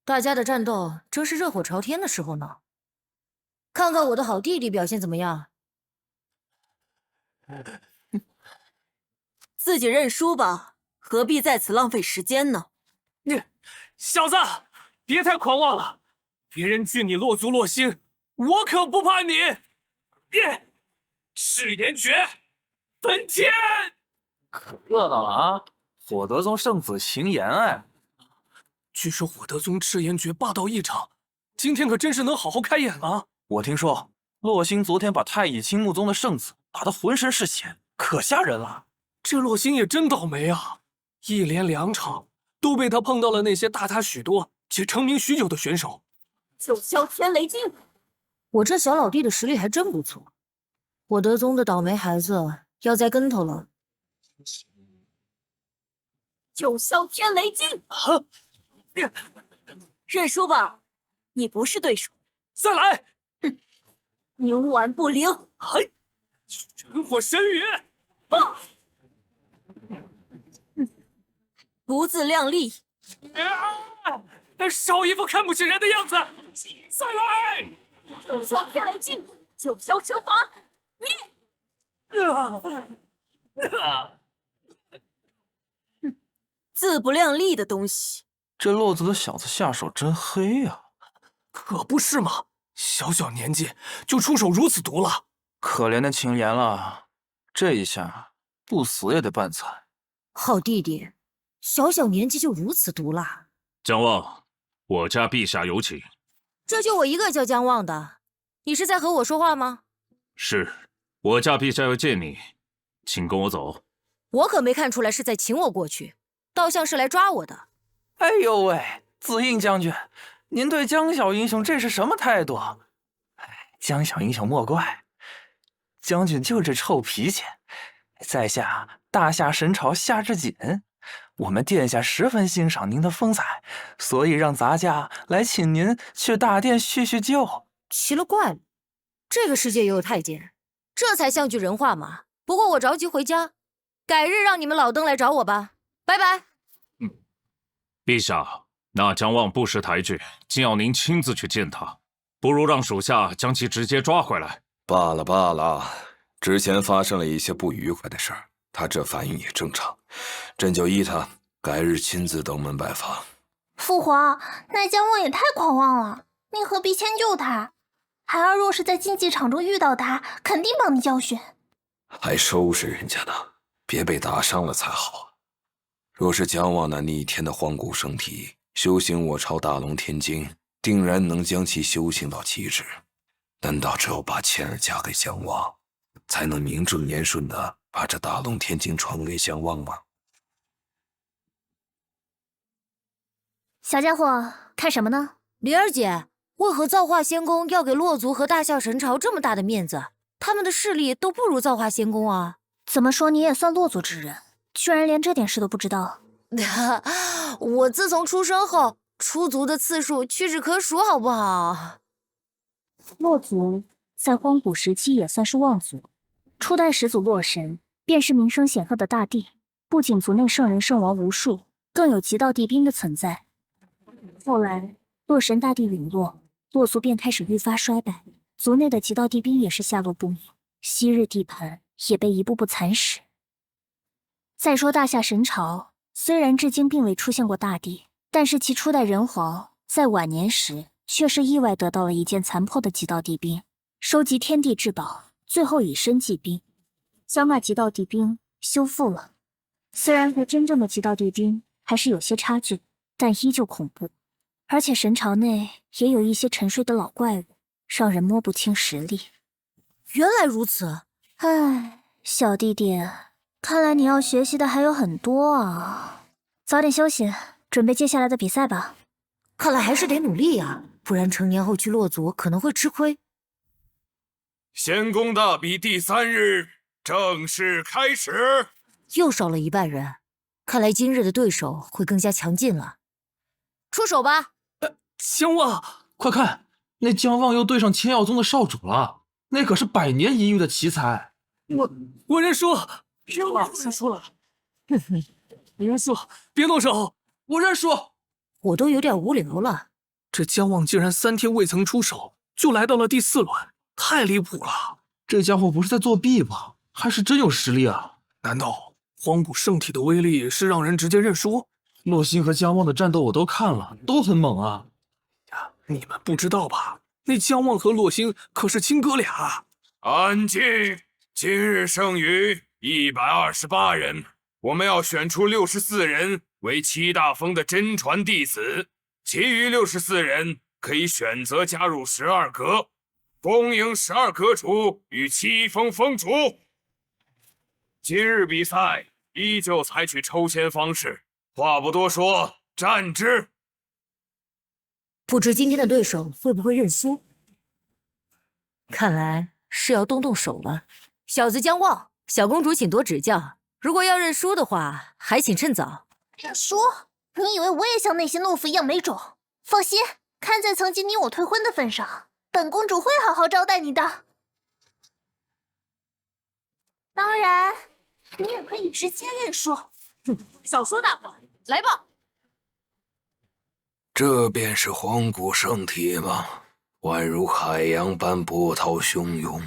大家的战斗正是热火朝天的时候呢。看看我的好弟弟表现怎么样？自己认输吧，何必在此浪费时间呢？你小子，别太狂妄了！别人惧你落足落星，我可不怕你！誓言诀，分天！可热闹了啊！火德宗圣子秦岩哎，据说火德宗赤炎诀霸道异常，今天可真是能好好开眼了。我听说洛星昨天把太乙青木宗的圣子打得浑身是血，可吓人了。这洛星也真倒霉啊，一连2场都被他碰到了那些大他许多且成名许久的选手。九霄天雷镜，我这小老弟的实力还真不错。火德宗的倒霉孩子要栽跟头了。九霄天雷镜，认输吧，你不是对手。再来！冥顽不灵！嘿，玄火神雨！不自量力！少一副看不起人的样子！再来！九霄天雷镜，九霄神法，你！自不量力的东西！这洛族的小子下手真黑呀！可不是嘛，小小年纪就出手如此毒辣，可怜的秦言了，这一下不死也得半残。好弟弟，小小年纪就如此毒辣。姜望，我家陛下有请。这就我一个叫姜望的，你是在和我说话吗？是，我家陛下要见你，请跟我走。我可没看出来是在请我过去，倒像是来抓我的。哎呦喂，子印将军，您对江小英雄这是什么态度？江小英雄莫怪，将军就这臭脾气。在下大夏神朝夏志锦，我们殿下十分欣赏您的风采，所以让咱家来请您去大殿叙叙旧。奇了怪了，这个世界也有太监，这才像句人话嘛。不过我着急回家，改日让你们老登来找我吧，拜拜。陛下，那姜望不识抬举，竟要您亲自去见他，不如让属下将其直接抓回来。罢了罢了，之前发生了一些不愉快的事儿，他这反应也正常。朕就依他，改日亲自登门拜访。父皇，那姜望也太狂妄了，你何必迁就他？孩儿若是在竞技场中遇到他，肯定帮你教训。还收拾人家呢，别被打伤了才好。若是姜望那逆天的荒古圣体修行我朝大龙天经，定然能将其修行到极致。难道只有把倩儿嫁给姜望，才能名正言顺的把这大龙天经传给姜望吗？小家伙，看什么呢？灵儿姐，为何造化仙宫要给洛族和大夏神朝这么大的面子？他们的势力都不如造化仙宫啊！怎么说你也算洛族之人，居然连这点事都不知道？我自从出生后，出族的次数屈指可数，好不好？洛族在荒古时期也算是望族，初代始祖洛神便是名声显赫的大帝，不仅族内圣人圣王无数，更有极道帝兵的存在。后来洛神大帝陨落，洛族便开始愈发衰败，族内的极道帝兵也是下落不明，昔日地盘也被一步步蚕食。再说大夏神朝，虽然至今并未出现过大帝，但是其初代人皇在晚年时却是意外得到了一件残破的极道帝兵，收集天地至宝，最后以身祭兵，将那极道帝兵修复了。虽然和真正的极道帝兵还是有些差距，但依旧恐怖。而且神朝内也有一些沉睡的老怪物，让人摸不清实力。原来如此，唉，小弟弟，看来你要学习的还有很多啊。早点休息，准备接下来的比赛吧。看来还是得努力呀，不然成年后去洛族可能会吃亏。仙宫大比第3日正式开始。又少了一半人，看来今日的对手会更加强劲了。出手吧！姜望，快看，那姜望又对上千耀宗的少主了，那可是百年一遇的奇才。我认输，认输了。认输，别动手，我认输。我都有点无聊了。这姜望竟然3天未曾出手，就来到了第4轮，太离谱了。这家伙不是在作弊吧？还是真有实力啊？难道荒古圣体的威力是让人直接认输？洛星和姜望的战斗我都看了，都很猛啊。呀，你们不知道吧？那姜望和洛星可是亲哥俩。安静！今日剩余128人，我们要选出64人为7大峰的真传弟子，其余64人可以选择加入12阁，恭迎12阁主与7峰峰主。今日比赛依旧采取抽签方式，话不多说，战之！不知今天的对手会不会认输？看来是要动手了。小子姜望，小公主请多指教。如果要认输的话，还请趁早。认输？你以为我也像那些懦夫一样没种？放心，看在曾经你我退婚的份上，本公主会好好招待你的。当然，你也可以直接认输。少说大话，来吧！这便是荒古圣体吗？宛如海洋般波涛汹涌，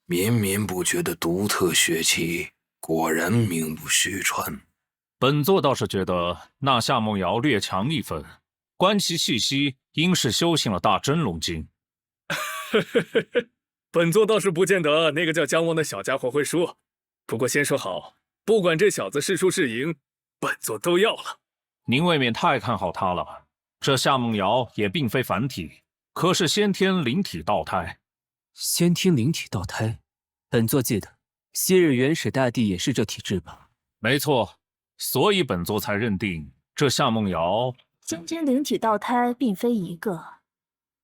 绵绵不绝的独特血气，果然名不虚传。本座倒是觉得那夏梦瑶略强一分，观其气息，应是修行了大真龙经。本座倒是不见得那个叫姜汪的小家伙会输，不过先说好，不管这小子是输是赢，本座都要了。您未免太看好他了。这夏梦瑶也并非凡体，可是先天灵体道胎。先天灵体道胎，本座记得昔日元始大帝也是这体质吧？没错，所以本座才认定这夏梦瑶先天灵体道胎并非一个，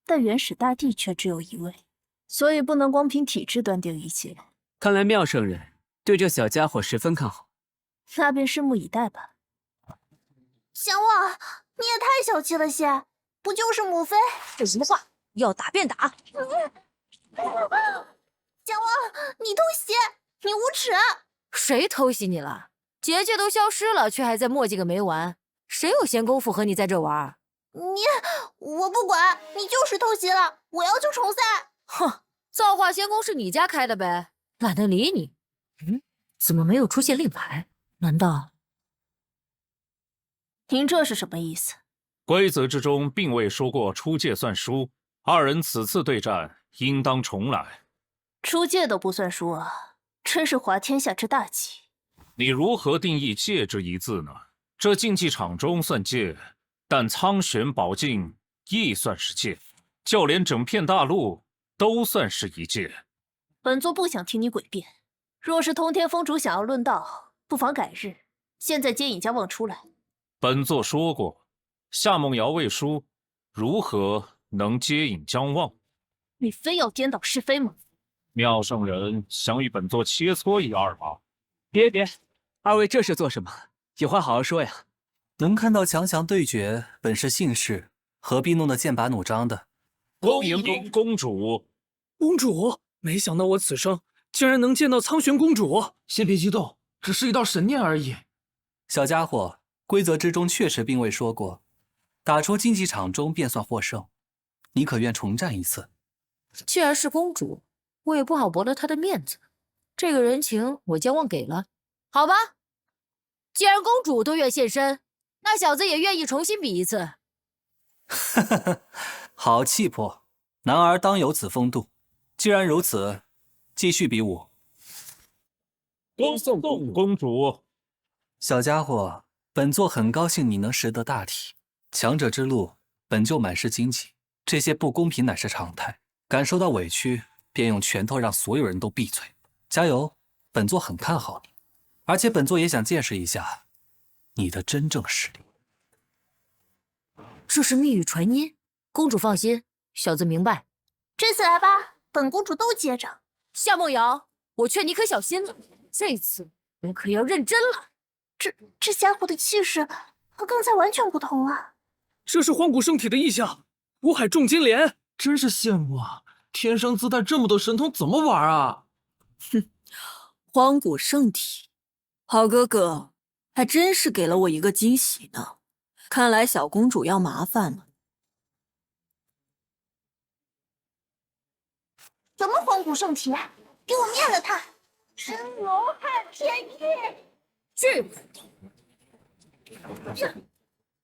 但元始大帝却只有一位，所以不能光凭体质断定一切。看来妙圣人对这小家伙十分看好，那便拭目以待吧。姜汪，你也太小气了些，不就是母妃？这什么话？要打便打！姜汪，你偷袭，你无耻！谁偷袭你了？结界都消失了，却还在磨叽个没完。谁有闲工夫和你在这玩？我不管，你就是偷袭了，我要求重赛。哼，造化仙宫是你家开的呗，懒得理你。怎么没有出现令牌？难道？您这是什么意思？规则之中并未说过出界算输，二人此次对战应当重来。出界都不算输啊，真是滑天下之大稽。你如何定义界之一字呢？这竞技场中算界，但苍玄宝境亦算是界，就连整片大陆都算是一界。本座不想听你诡辩，若是通天封主想要论道，不妨改日。现在接引姜汪出来。本座说过，夏梦瑶未输，如何能接引姜汪？你非要颠倒是非吗？妙圣人想与本座切磋一二吗？别，二位这是做什么？有话好好说呀。能看到强强对决，本是幸事，何必弄得剑拔弩张的？恭迎公主！公主，没想到我此生竟然能见到苍玄公主。先别激动，只是一道神念而已。小家伙，规则之中确实并未说过，打出竞技场中便算获胜。你可愿重战一次？既然是公主，我也不好驳了她的面子。这个人情我姜汪给了，好吧。既然公主都愿现身，那小子也愿意重新比一次。好气魄，男儿当有此风度。既然如此，继续比武。恭送公主。小家伙，本座很高兴你能识得大体。强者之路本就满是荆棘，这些不公平乃是常态。感受到委屈，便用拳头让所有人都闭嘴。加油，本座很看好你，而且本座也想见识一下你的真正实力。这是密语传音，公主放心，小子明白。这次来吧，本公主都接着。夏梦瑶，我劝你可小心了，这次我可要认真了。这家伙的气势和刚才完全不同啊！这是荒古圣体的异象，五海重金莲，真是羡慕啊！天生自带这么多神通，怎么玩啊？哼，荒古圣体，好哥哥，还真是给了我一个惊喜呢。看来小公主要麻烦了。什么荒古圣体？给我灭了他！真龙撼天翼！去！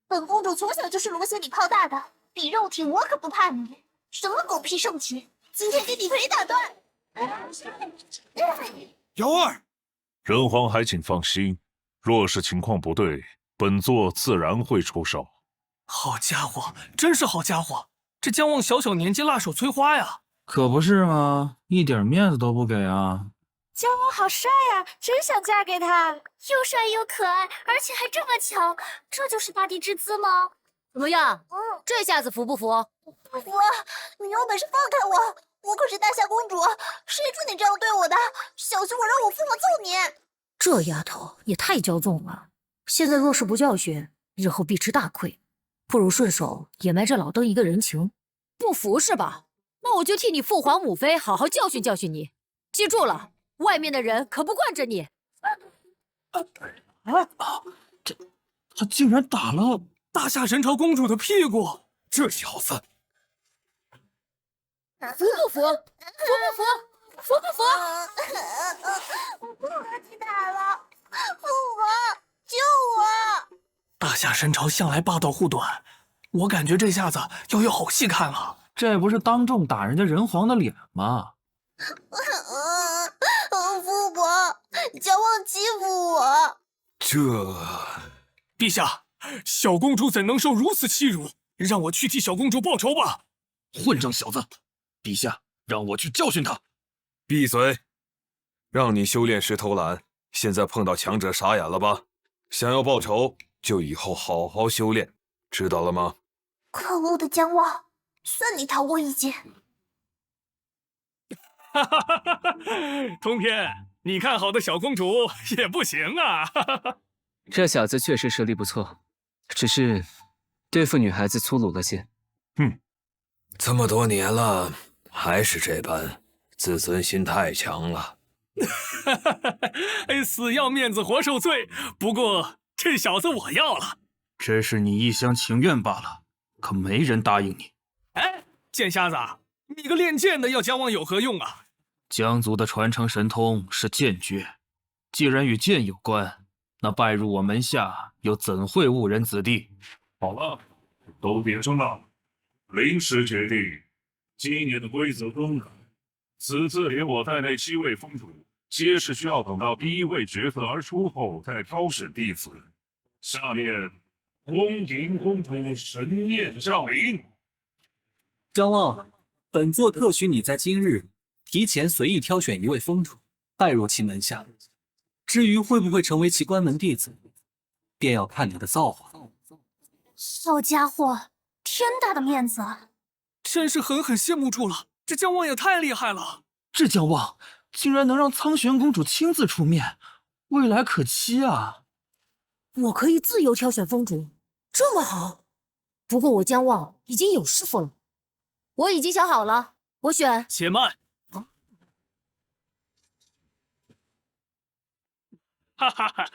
本公主从小就是龙血里泡大的，比肉体我可不怕你。什么狗屁圣体，今天给你腿打断！瑶儿，人皇还请放心，若是情况不对，本座自然会出手。好家伙，真是好家伙！这姜汪小年纪辣手摧花呀！可不是吗？一点面子都不给啊！姜汪好帅啊，真想嫁给他，又帅又可爱，而且还这么强，这就是大地之姿吗？怎么样？这下子服不服？不服！你有本事放开我！我可是大夏公主，谁准你这样对我的？小心我让我父母揍你！这丫头也太骄纵了，现在若是不教训，日后必吃大亏。不如顺手也埋这老登一个人情。不服是吧？那我就替你父皇母妃好好教训教训你。记住了，外面的人可不惯着你。他竟然打了大夏神朝公主的屁股！这小子，服不服？服不服？佛！不能去打了，父王救我！大夏神朝向来霸道护短，我感觉这下子要有好戏看了。这不是当众打人家人皇的脸吗？父王，姜望欺负我。陛下，小公主怎能受如此欺辱？让我去替小公主报仇吧！混账小子！陛下，让我去教训他。闭嘴！让你修炼时偷懒，现在碰到强者傻眼了吧？想要报仇，就以后好好修炼，知道了吗？可恶的姜望，算你逃过一劫。哈哈哈哈哈！通天，你看好的小公主也不行啊！哈哈哈。这小子确实实力不错，只是对付女孩子粗鲁了些。这么多年了，还是这般，自尊心太强了。死要面子活受罪，不过这小子我要了。这是你一厢情愿罢了，可没人答应你。哎，剑瞎子，你个练剑的要姜望有何用啊？姜族的传承神通是剑诀，既然与剑有关，那拜入我门下又怎会误人子弟？好了，都别争了。临时决定，今年的规则更改，此次连我在内7位封主，皆是需要等到第1位角色而出后再挑选弟子。下面，宫廷公主神念降临。姜望，本座特许你在今日提前随意挑选1位封主，拜入其门下。至于会不会成为其关门弟子，便要看你的造化。小家伙，天大的面子啊！真是狠狠羡慕住了，这姜望也太厉害了。这姜望竟然能让苍玄公主亲自出面，未来可期啊！我可以自由挑选封主，这么好。不过我姜望已经有师傅了，我已经想好了，我选。且慢！哈哈哈，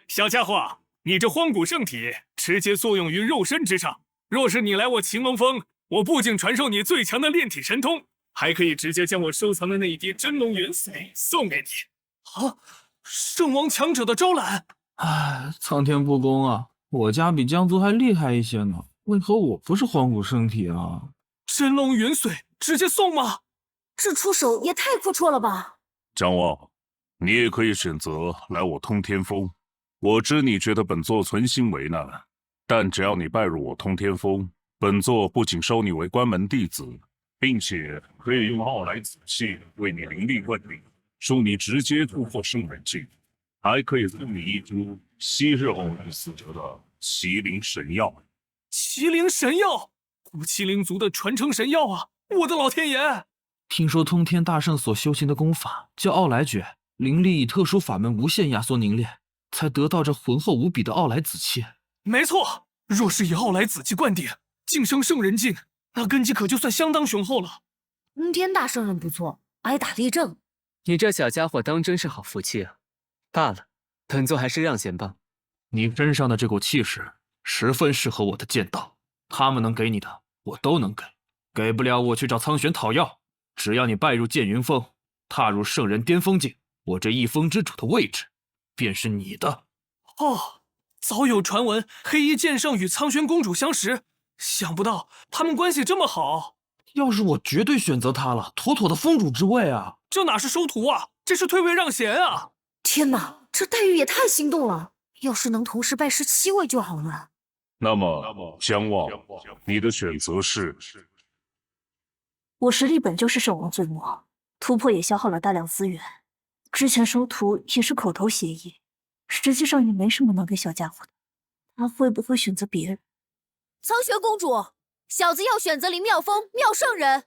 小家伙，你这荒古圣体直接作用于肉身之上。若是你来我秦龙峰，我不仅传授你最强的炼体神通，还可以直接将我收藏的那一滴真龙元髓送给你。啊，圣王强者的招揽！唉，苍天不公啊！我家比姜族还厉害一些呢，为何我不是荒古圣体啊？真龙元髓直接送吗？这出手也太阔绰了吧！姜望，你也可以选择来我通天峰。我知你觉得本座存心为难，但只要你拜入我通天峰，本座不仅收你为关门弟子，并且可以用奥莱紫气为你灵力灌顶，助你直接突破圣人境，还可以送你一株昔日偶然死者的麒麟神药。麒麟神药，古麒麟族的传承神药啊！我的老天爷！听说通天大圣所修行的功法叫奥莱诀，灵力以特殊法门无限压缩凝练，才得到这浑厚无比的奥莱紫气。没错，若是以奥莱紫气灌顶，晋升圣人境，那根基可就算相当雄厚了。天大圣人不错，挨打立正。你这小家伙当真是好福气啊！罢了，本座还是让贤吧。你身上的这股气势十分适合我的剑道，他们能给你的我都能给，给不了我去找苍玄讨要。只要你拜入剑云峰，踏入圣人巅峰境，我这一峰之主的位置便是你的。哦，早有传闻黑衣剑圣与苍玄公主相识，想不到他们关系这么好。要是我绝对选择他了，妥妥的峰主之位啊！这哪是收徒啊，这是退位让贤啊！天哪，这待遇也太心动了！要是能同时拜师7位就好了。那么，姜望，你的选择是？我实力本就是圣王最末，突破也消耗了大量资源。之前收徒也是口头协议，实际上也没什么能给小家伙的。他会不会选择别人？苍玄公主，小子要选择灵妙峰妙圣人。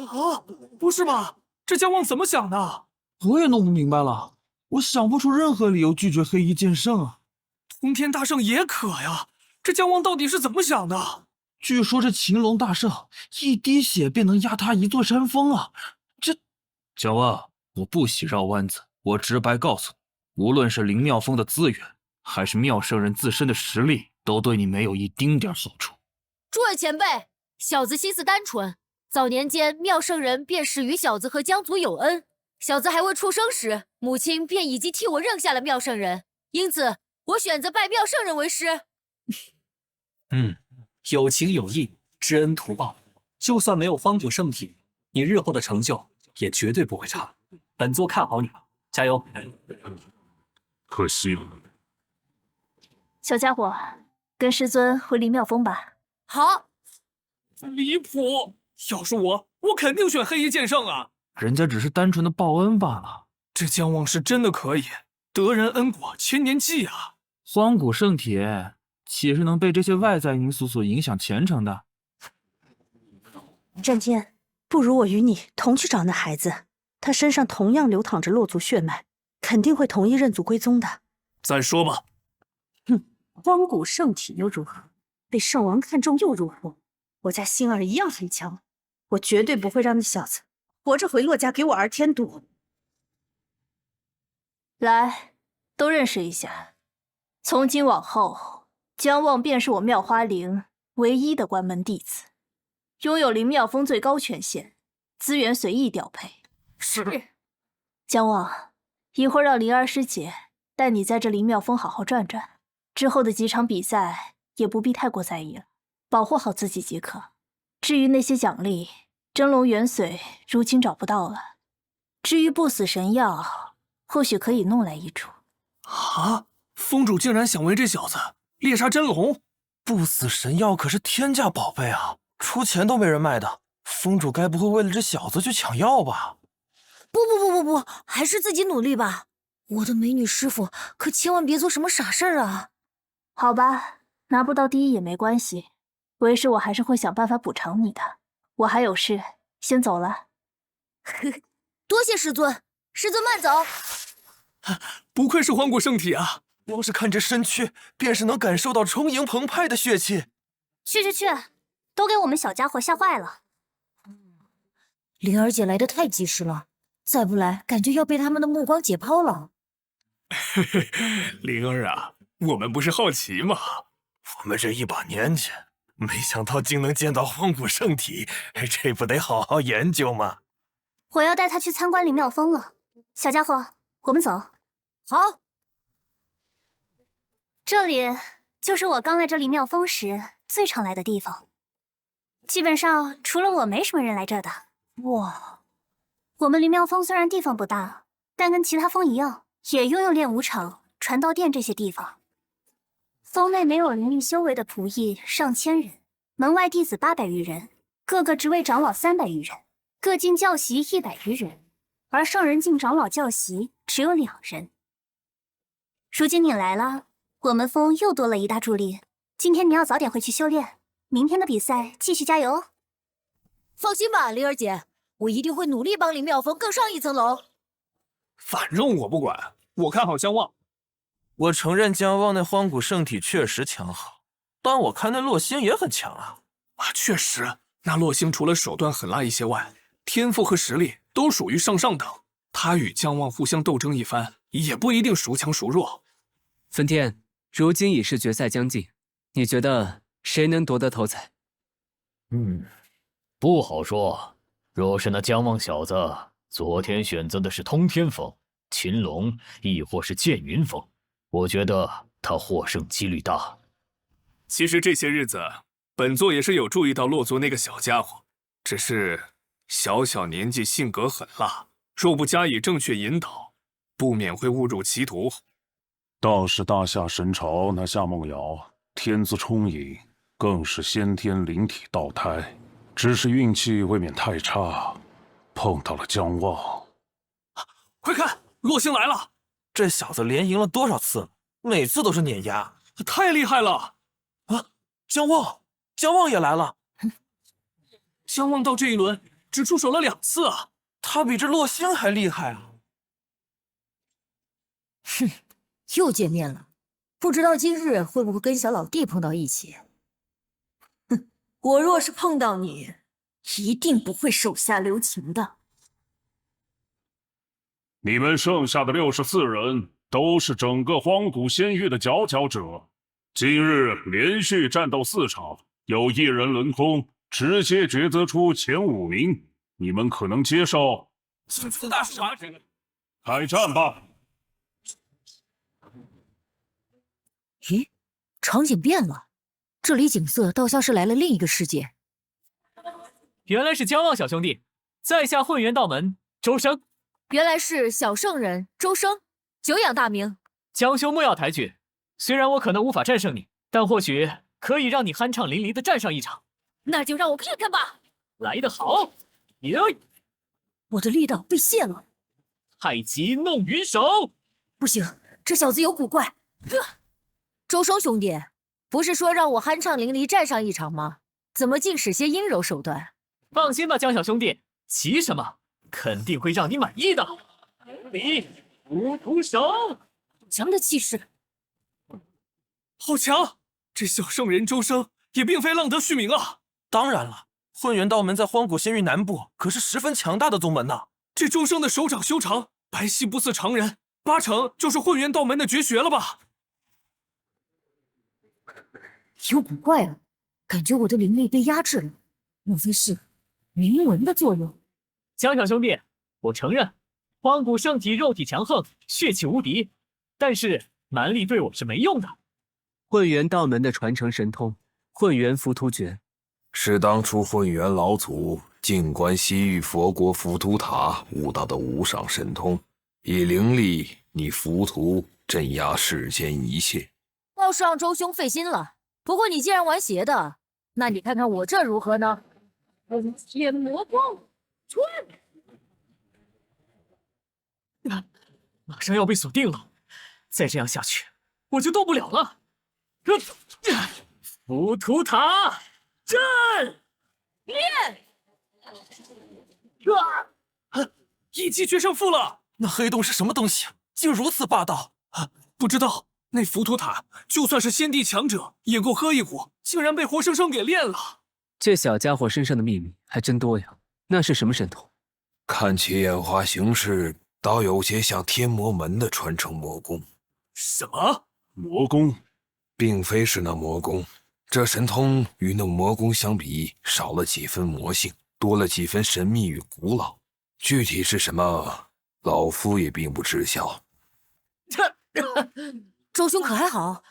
啊，不是吧？这姜望怎么想的？我也弄不明白了，我想不出任何理由拒绝黑衣剑圣啊。通天大圣也可呀，这姜望到底是怎么想的？据说这秦龙大圣一滴血便能压塌一座山峰啊！这姜望，我不喜绕弯子，我直白告诉你，无论是灵妙峰的资源，还是妙圣人自身的实力，都对你没有一丁点好处。诸位前辈，小子心思单纯，早年间妙圣人便是与小子和姜族有恩，小子还未出生时，母亲便已经替我认下了妙圣人，因此我选择拜妙圣人为师。有情有义，知恩图报。就算没有方古圣体，你日后的成就也绝对不会差。本座看好你，加油！可惜了。小家伙，跟师尊回灵妙峰吧。好。离谱！要是我肯定选黑衣剑圣啊！人家只是单纯的报恩罢了。这姜望是真的可以，得人恩果千年记啊！荒古圣体岂是能被这些外在因素所影响前程的？战天，不如我与你同去找那孩子，他身上同样流淌着洛族血脉，肯定会同意认祖归宗的。再说吧。荒古圣体又如何？被圣王看中又如何？我家星儿一样很强，我绝对不会让那小子活着回洛家给我儿添堵。来，都认识一下，从今往后，姜望便是我妙花陵唯一的关门弟子，拥有灵妙峰最高权限，资源随意调配。是。姜望，一会儿让灵儿师姐带你在这灵妙峰好好转转，之后的几场比赛也不必太过在意了，保护好自己即可。至于那些奖励，真龙元髓如今找不到了，至于不死神药，或许可以弄来一株。啊！峰主竟然想为这小子猎杀真龙！不死神药可是天价宝贝啊，出钱都没人卖的。峰主该不会为了这小子去抢药吧？不，还是自己努力吧。我的美女师傅可千万别做什么傻事儿啊！好吧，拿不到第一也没关系，为师我还是会想办法补偿你的。我还有事，先走了。多谢师尊，师尊慢走。不愧是荒古圣体啊！光是看这身躯，便是能感受到充盈澎湃的血气。去，都给我们小家伙吓坏了。灵儿姐来的太及时了，再不来，感觉要被他们的目光解剖了。灵儿啊，我们不是好奇吗？我们这一把年纪，没想到竟能见到荒古圣体，这不得好好研究吗？我要带他去参观灵妙峰了，小家伙，我们走。好。这里就是我刚来这灵妙峰时最常来的地方，基本上除了我，没什么人来这的。哇，我们灵妙峰虽然地方不大，但跟其他峰一样，也拥有练武场、传道殿这些地方。峰内没有灵力修为的仆役上千人，门外弟子800余人，各个职位长老300余人，各进教习100余人，而圣人境长老教习只有2人。如今你来了，我们峰又多了一大助力。今天你要早点回去修炼，明天的比赛继续加油。放心吧，灵儿姐，我一定会努力帮灵妙峰更上一层楼。反正我不管，我看好姜望。我承认姜望那荒古圣体确实强好，但我看那洛星也很强啊。确实，那洛星除了手段狠辣一些外，天赋和实力都属于上等。他与姜望互相斗争一番，也不一定孰强孰弱。分天，如今已是决赛将近，你觉得谁能夺得头彩？不好说。若是那姜望小子昨天选择的是通天峰、秦龙，亦或是剑云峰，我觉得他获胜几率大。其实这些日子，本座也是有注意到洛族那个小家伙，只是小年纪，性格狠辣，若不加以正确引导，不免会误入歧途。倒是大夏神朝那夏梦瑶，天资聪颖，更是先天灵体道胎，只是运气未免太差，碰到了姜望。快看，洛星来了！这小子连赢了多少次，每次都是碾压，太厉害了！啊，姜望也来了。姜望到这一轮只出手了2次啊，他比这洛星还厉害啊！哼，又见面了，不知道今日会不会跟小老弟碰到一起？哼，我若是碰到你，一定不会手下留情的。你们剩下的64人都是整个荒古仙域的佼佼者，今日连续战斗4场，有1人轮空，直接抉择出前5名，你们可能接受请赐大使。开战吧！咦，场景变了，这里景色倒像是来了另一个世界。原来是江望小兄弟，在下混元道门周生。原来是小圣人周生，久仰大名。江兄莫要抬举，虽然我可能无法战胜你，但或许可以让你酣畅淋漓的战上一场。那就让我看看吧。来得好！我的力道被限了。太极弄云手！不行，这小子有古怪。周生兄弟，不是说让我酣畅淋漓战上一场吗？怎么竟使些阴柔手段？放心吧，江小兄弟，急什么？肯定会让你满意的。你浮屠手，强的气势，好强！这小圣人周生也并非浪得虚名啊。当然了，混元道门在荒古仙域南部可是十分强大的宗门呐。这周生的手掌修长，白皙不似常人，8成就是混元道门的绝学了吧？有古怪了，感觉我的灵力被压制了，莫非是铭文的作用？江小兄弟，我承认，荒古圣体肉体强横，血气无敌，但是蛮力对我是没用的。混元道门的传承神通，混元浮屠诀，是当初混元老祖静观西域佛国浮屠塔悟到的无上神通，以灵力你浮屠镇压世间一切。倒是让周兄费心了。不过你既然玩邪的，那你看看我这如何呢？天魔光春，马上要被锁定了，再这样下去，我就动不了了。浮屠塔阵练，一击决胜负了！那黑洞是什么东西？竟如此霸道！不知道。那浮屠塔就算是先帝强者，也够喝一壶，竟然被活生生给炼了。这小家伙身上的秘密还真多呀。那是什么神通？看其眼花行事，倒有些像天魔门的传承魔功。什么魔功？并非是那魔功，这神通与那魔功相比，少了几分魔性，多了几分神秘与古老。具体是什么，老夫也并不知晓。周兄可还好？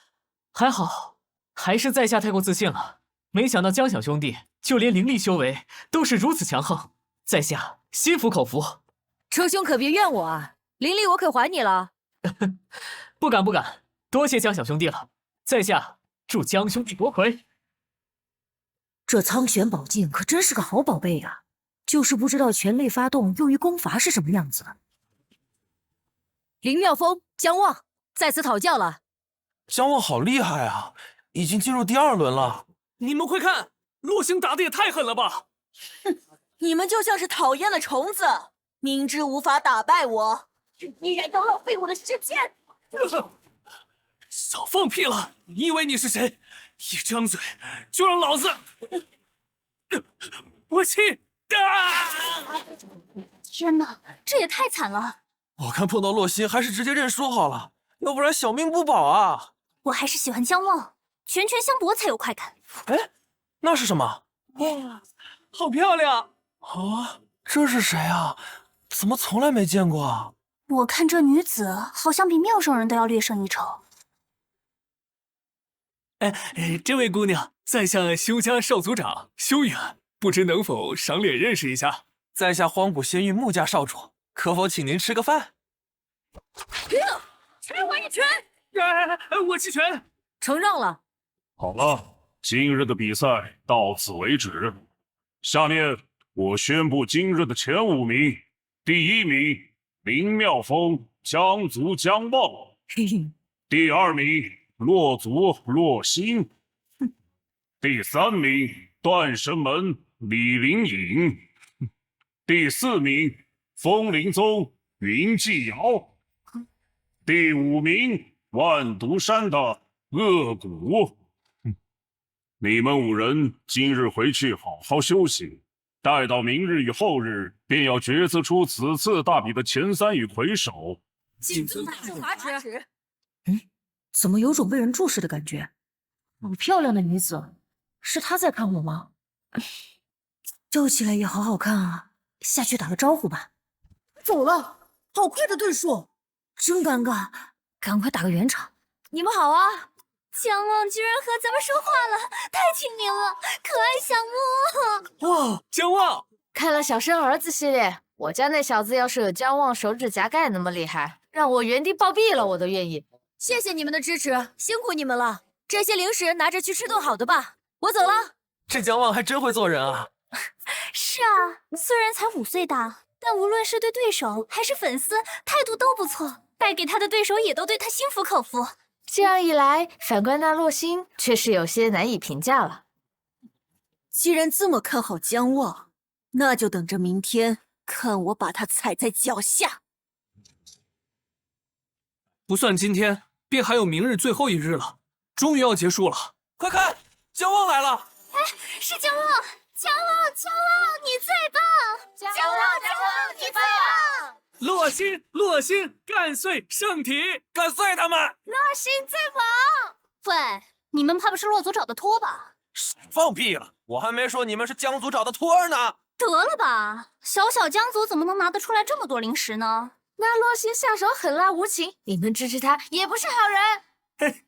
还好，还是在下太过自信了。没想到江小兄弟就连灵力修为都是如此强横，在下心服口服。周兄可别怨我啊，灵力我可还你了。不敢不敢，多谢江小兄弟了。在下祝江兄弟夺魁。这苍玄宝镜可真是个好宝贝啊，就是不知道全力发动用于攻伐是什么样子。林妙风、江望在此讨教了。江望好厉害啊，已经进入第2轮了。你们快看，洛星打的也太狠了吧！哼，你们就像是讨厌的虫子，明知无法打败我，依然要浪费我的时间。少放屁了！你以为你是谁？一张嘴就让老子我气！天哪，这也太惨了！我看碰到洛心还是直接认输好了，要不然小命不保啊！我还是喜欢江望，拳拳相搏才有快感。哎，那是什么？哇，好漂亮！啊，这是谁啊？怎么从来没见过啊？我看这女子好像比妙圣人都要略胜一筹。这位姑娘，在下修家少族长修远，不知能否赏脸认识一下？在下荒古仙域穆家少主，可否请您吃个饭？吃我一拳！我弃权，承让了。好了，今日的比赛到此为止。下面我宣布今日的前5名：第1名林妙风，江族江望；第2名洛族洛心；第3名断神门李灵隐；第4名风铃宗云继尧；第5名万毒山的恶骨。你们5人今日回去好好休息，待到明日与后日，便要决策出此次大比的前3羽魁首。谨遵大圣法旨。怎么有种被人注视的感觉？好漂亮的女子，是她在看我吗？皱起来也好好看啊，下去打个招呼吧。走了，好快的对数，真尴尬，赶快打个圆场。你们好啊！江望居然和咱们说话了，太亲民了，可爱小木。哇，江望！看了小生儿子系列，我家那小子要是有江望手指甲盖那么厉害，让我原地暴毙了我都愿意。谢谢你们的支持，辛苦你们了。这些零食拿着去吃顿好的吧，我走了。这江望还真会做人啊！是啊，虽然才5岁大，但无论是对对手还是粉丝，态度都不错。败给他的对手也都对他心服口服。这样一来，反观那洛星却是有些难以评价了。既然这么看好江望，那就等着明天看我把他踩在脚下。不算今天，便还有明日最后一日了，终于要结束了。快看，江望来了！哎，是江望，江望，江望，你最棒！江望，你最棒！洛星，干碎圣体，干碎他们！洛星最棒！喂，你们怕不是洛族找的托吧？放屁了，我还没说你们是江族找的托儿呢。得了吧，小小江族怎么能拿得出来这么多零食呢？那洛星下手狠辣无情，你们支持他也不是好人。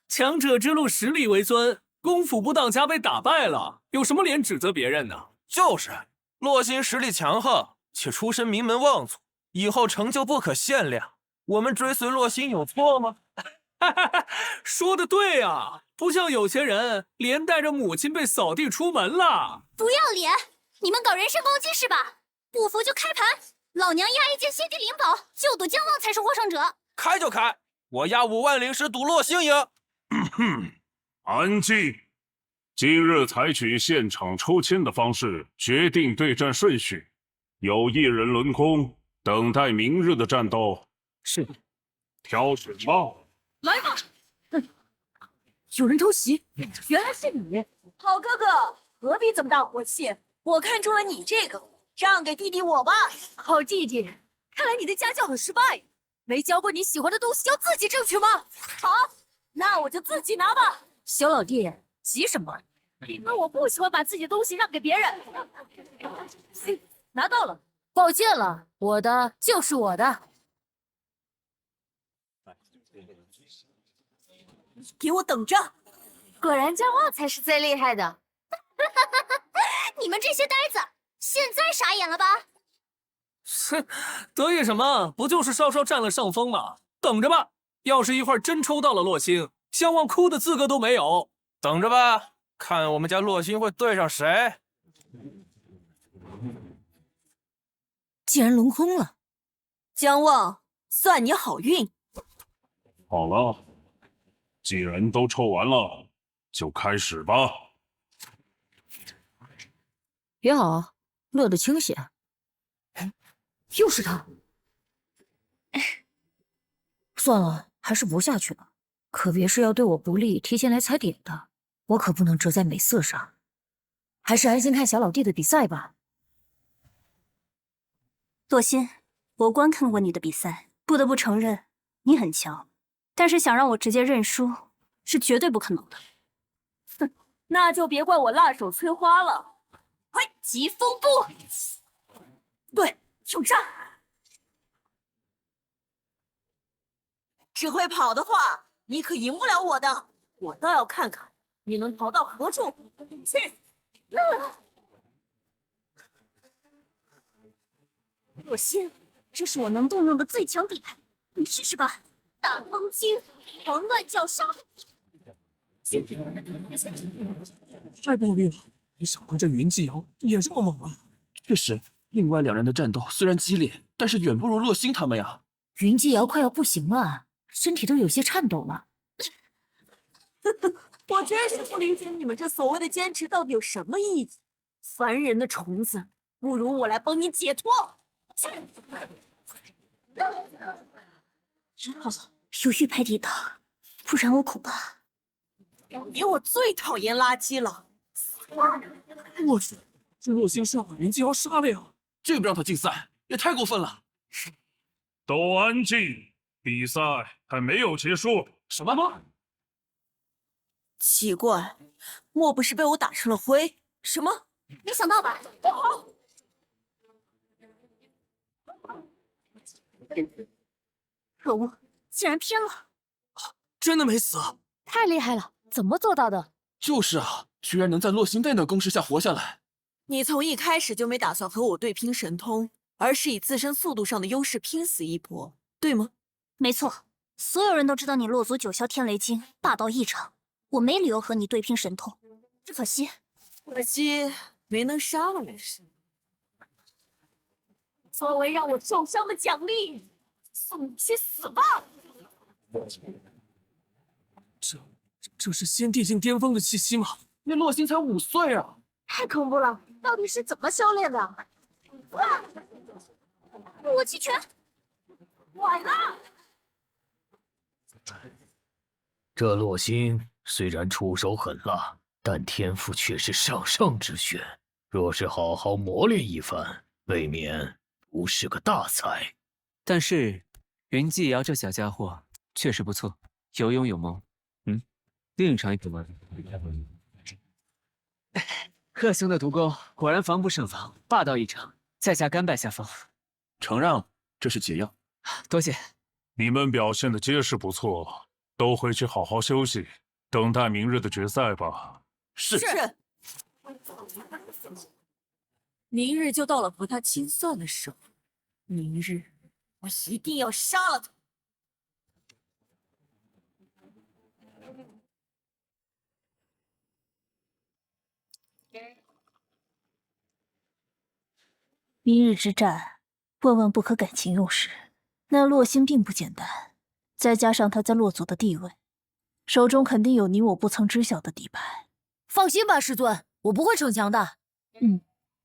强者之路实力为尊，功夫不当家被打败了，有什么脸指责别人呢？就是，洛星实力强横，且出身名门望族，以后成就不可限量。我们追随洛星有错吗？说的对啊，不像有些人连带着母亲被扫地出门了。不要脸！你们搞人身攻击是吧？不服就开盘，老娘压一件仙帝灵宝，就赌江望才是获胜者。开就开，我压5万零食赌洛星赢。安静！今日采取现场抽签的方式决定对战顺序，有1人轮空，等待明日的战斗。是，挑选吧。来吧！有人偷袭，原来是你，好哥哥，何必这么大火气？我看中了你这个，让给弟弟我吧。好弟弟，看来你的家教很失败，没教过你喜欢的东西要自己争取吗？好，那我就自己拿吧。小老弟，急什么？因为我不喜欢把自己的东西让给别人。拿到了，抱歉了，我的就是我的。给我等着！果然江望才是最厉害的。你们这些呆子，现在傻眼了吧？哼，得意什么？不就是稍稍占了上风吗？等着吧，要是一会儿真抽到了洛星，江望哭的资格都没有。等着吧，看我们家洛星会对上谁。既然轮空了，江望，算你好运。好了，既然都抽完了，就开始吧。也好，乐得清闲。又是他。算了，还是不下去了。可别是要对我不利，提前来踩点的，我可不能折在美色上。还是安心看小老弟的比赛吧。洛心，我观看过你的比赛，不得不承认你很强，但是想让我直接认输是绝对不可能的。哼，那就别怪我辣手摧花了。快，疾风步！对，就这。只会跑的话，你可赢不了我的。我倒要看看你能逃到何处去。洛心，这是我能动用的最强底牌，你试试吧。大风惊，狂乱绞杀。太暴力了！没想到这云继瑶也这么猛啊！确实，另外2人的战斗虽然激烈，但是远不如洛星他们呀。云继瑶快要不行了，身体都有些颤抖了。我真是不理解你们这所谓的坚持到底有什么意义。烦人的虫子，不如我来帮你解脱。有玉牌抵挡，不然我恐怕……我最讨厌垃圾了。我去，这洛星是要把云继瑶杀了呀！这不让他竞赛，也太过分了！都安静，比赛还没有结束。什么？奇怪，莫不是被我打成了灰？什么？没想到吧？好。可恶，竟然偏了！真的没死？太厉害了，怎么做到的？就是啊，居然能在洛星贝的攻势下活下来。你从一开始就没打算和我对拼神通，而是以自身速度上的优势拼死一搏，对吗？没错，所有人都知道你洛族九霄天雷经霸道异常，我没理由和你对拼神通，只可惜没能杀了我。作为让我受伤的奖励，送你去死吧！这是先帝境巅峰的气息吗？那洛星才5岁啊！太恐怖了，到底是怎么修炼的？哇！我击拳，崴了！这洛星虽然出手狠辣，但天赋却是上上之选。若是好好磨练一番，未免不是个大才。但是云继瑶这小家伙确实不错，有勇有谋。另尝一口吗？贺兄的毒功果然防不胜防，霸道异常，在下甘拜下风。承让，这是解药。多谢。你们表现的皆是不错，都回去好好休息，等待明日的决赛吧。是。明日就到了和他清算的时候，明日我一定要杀了他。明日之战，万万不可感情用事。那洛星并不简单，再加上他在洛族的地位，手中肯定有你我不曾知晓的底牌。放心吧，师尊，我不会逞强的。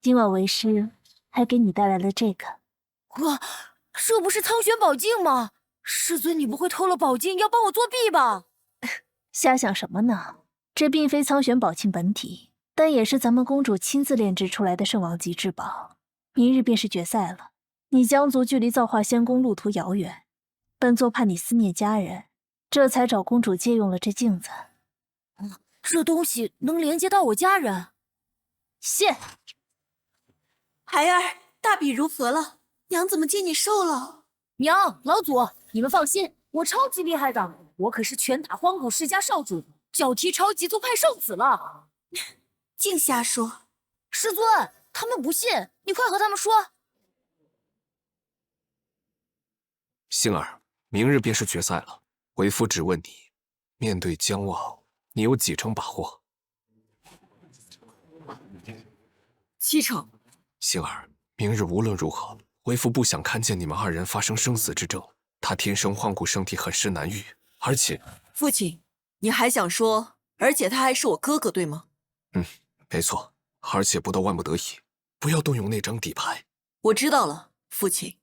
今晚为师还给你带来了这个。哇，这不是苍玄宝镜吗？师尊，你不会偷了宝镜要帮我作弊吧？瞎想什么呢？这并非苍玄宝镜本体，但也是咱们公主亲自炼制出来的圣王级至宝。明日便是决赛了，你疆族距离造化仙宫路途遥远，本座怕你思念家人，这才找公主借用了这镜子。这东西能连接到我家人？谢。孩儿，大比如何了？娘怎么见你瘦了？娘，老祖，你们放心，我超级厉害的，我可是拳打荒古世家少主，脚踢超级族派圣子了。净瞎说！师尊，他们不信，你快和他们说。星儿，明日便是决赛了，为父只问你，面对姜望，你有几成把握？7成。星儿，明日无论如何，为父不想看见你们2人发生生死之争。他天生荒古圣体，很是难遇，而且……父亲，你还想说，而且他还是我哥哥，对吗？没错，而且不到万不得已，不要动用那张底牌。我知道了，父亲。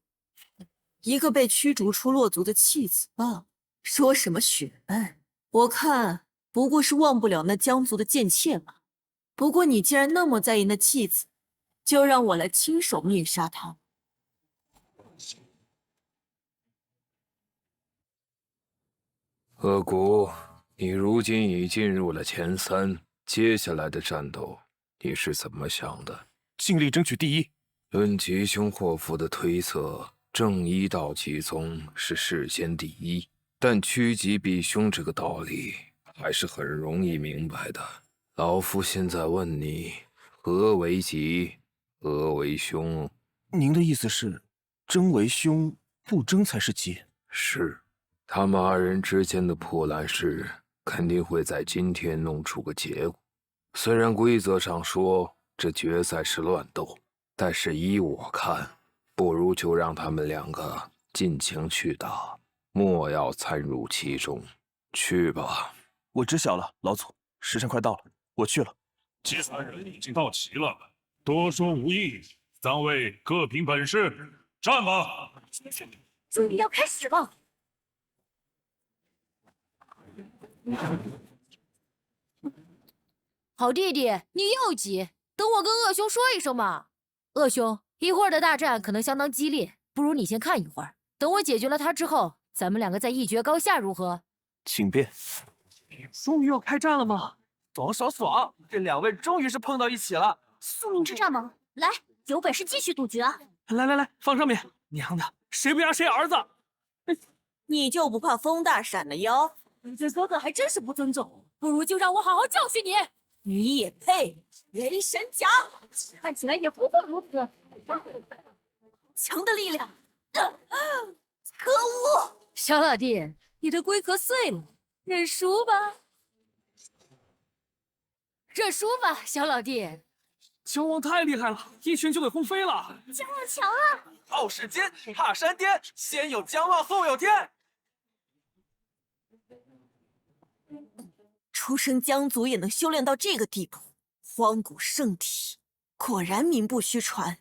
一个被驱逐出洛族的弃子罢了，说什么血恩，我看不过是忘不了那疆族的贱妾吧。不过你既然那么在意那弃子，就让我来亲手灭杀他。恶谷，你如今已进入了前3，接下来的战斗你是怎么想的？尽力争取第一。论吉凶祸福的推测，正一道吉宗是世间第一，但趋吉避凶这个道理还是很容易明白的。老夫现在问你，何为吉，何为凶？您的意思是，争为凶，不争才是吉？是，他们2人之间的破烂事肯定会在今天弄出个结果。虽然规则上说这决赛是乱斗，但是依我看，不如就让他们2个尽情去打，莫要参入其中。去吧。我知晓了，老祖。时辰快到了，我去了。决赛人已经到齐了，多说无益，3位各凭本事，战吧！终于要开始了。好弟弟，你又急，等我跟鄂兄说一声嘛。鄂兄，一会儿的大战可能相当激烈，不如你先看一会儿，等我解决了他之后，咱们2个再一决高下，如何？请便。终于要开战了吗？爽爽爽！这2位终于是碰到一起了。宿命之战吗？来，有本事继续赌局啊！来，放上面！娘的，谁不压谁儿子？你就不怕风大闪了腰？你这哥哥还真是不尊重，不如就让我好好教训你。你也配？雷神甲，看起来也不过如此。强的力量！可恶！小老弟，你的龟壳碎了，认输吧。认输吧，小老弟。姜王太厉害了，一拳就给轰飞了。姜望强啊！傲世间，怕山巅，先有姜望，后有天。出生姜族也能修炼到这个地步，荒古圣体，果然名不虚传。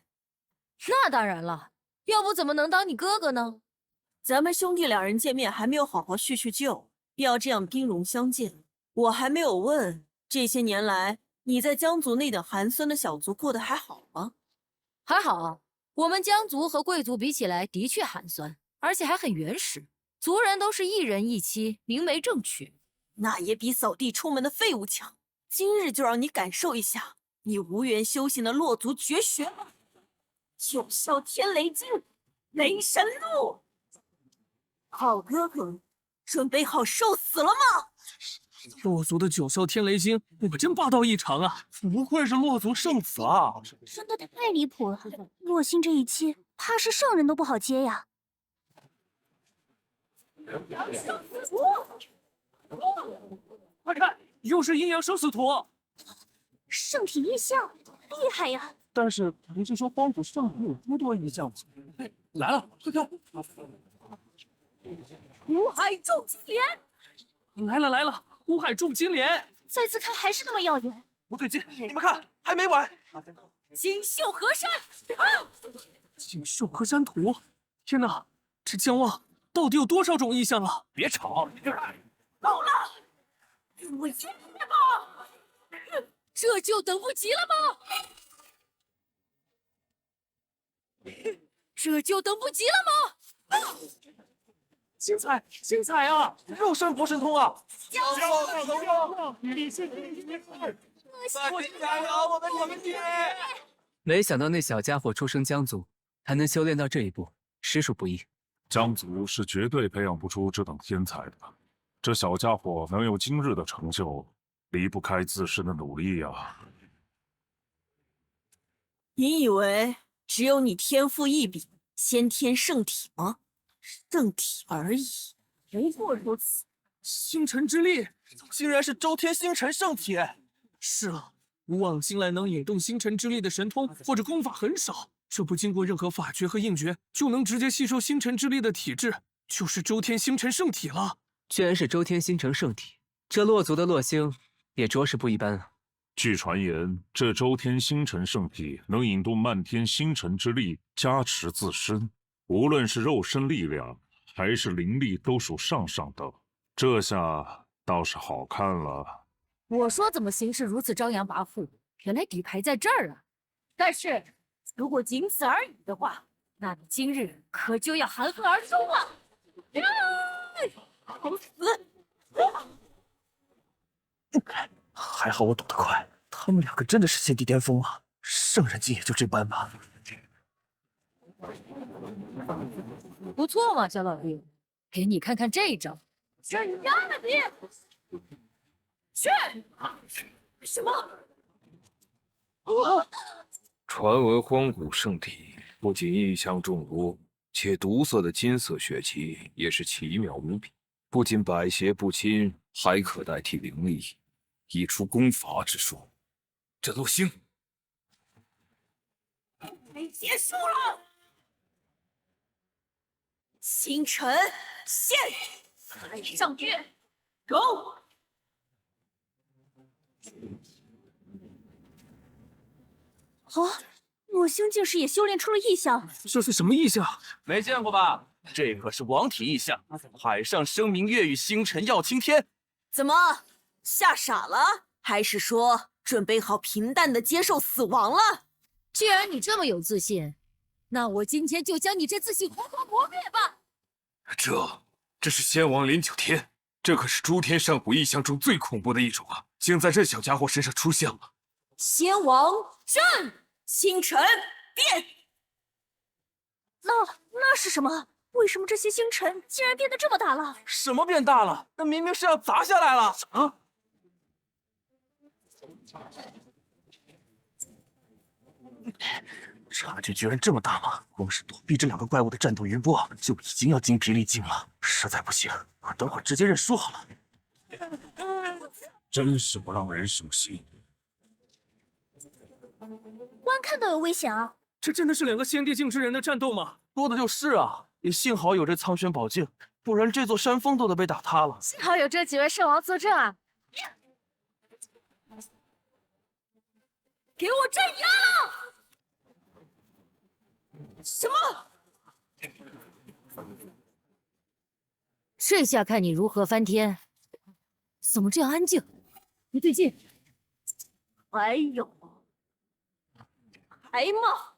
那当然了，要不怎么能当你哥哥呢？咱们兄弟两人见面还没有好好叙叙旧，必要这样兵戎相见。我还没有问，这些年来你在姜族那等寒酸的小族过得还好吗？还好，我们姜族和贵族比起来的确寒酸，而且还很原始，族人都是一人一妻，明媒正娶。那也比扫地出门的废物强。今日就让你感受一下你无缘修行的落族绝学吧！九霄天雷经，雷神路。好哥哥，准备好受死了吗？落族的九霄天雷经果真霸道异常啊！不愧是落族圣子啊！真的太离谱了，洛星这一期，怕是圣人都不好接呀。快看，又是阴阳生死图，圣体异象，厉害呀！但是不是说荒古圣体有多异象吗？来了，快看！五海众金莲来了来了，五海众金莲，再次看还是那么耀眼。不对劲，你们看，还没完！锦绣河山，锦绣河山图，天哪，这姜望到底有多少种意象啊？别吵，你这看。够了，我爷爷吧，这就等不及了吗？这就等不及了吗？精彩，精彩啊！肉身不神通啊！姜望，你是加油，我们爹！没想到那小家伙出生姜族，还能修炼到这一步，实属不易。姜族是绝对培养不出这等天才的。这小家伙能有今日的成就，离不开自身的努力呀。你以为只有你天赋异禀，先天圣体吗？圣体而已，不过如此。星辰之力竟然是周天星辰圣体！是了，古往今来能引动星辰之力的神通或者功法很少，这不经过任何法诀和硬诀就能直接吸收星辰之力的体质，就是周天星辰圣体了。居然是周天星辰圣体，这洛族的洛星也着实不一般啊。据传言，这周天星辰圣体能引动漫天星辰之力，加持自身，无论是肉身力量还是灵力，都属上等。这下倒是好看了。我说怎么行事如此张扬跋扈，原来底牌在这儿啊！但是如果仅此而已的话，那你今日可就要含恨而终了。好死！还好我躲得快，他们两个真的是先帝巅峰啊！圣人境也就这般吧。不错嘛，小老弟，给你看看这一招。镇压了你！去！什么？传闻荒古圣体不仅异象众多，且独色的金色血气也是奇妙无比，不仅百邪不侵，还可代替灵力，以出功法之说。这洛星没结束了！星辰现，海上月，Go！哦，洛星竟是也修炼出了异象。这是什么异象？没见过吧？这可是王体异象，海上生明月与星辰耀青天。怎么吓傻了？还是说准备好平淡的接受死亡了？既然你这么有自信，那我今天就将你这自信活活磨灭吧！这是仙王临九天，这可是诸天上古异象中最恐怖的一种啊！竟在这小家伙身上出现了。仙王震，星辰变。那是什么？为什么这些星辰竟然变得这么大了？什么变大了？那明明是要砸下来了！啊！差距居然这么大吗？光是躲避这2个怪物的战斗余波就已经要精疲力尽了，实在不行，我等会儿直接认输好了。真是不让人省心。观看都有危险啊！这真的是2个先帝境之人的战斗吗？说的就是啊，也幸好有这苍玄宝镜，不然这座山峰都得被打塌了。幸好有这几位圣王坐镇啊！给我镇压！什么？这下看你如何翻天！怎么这样安静？不对劲！还有，还吗？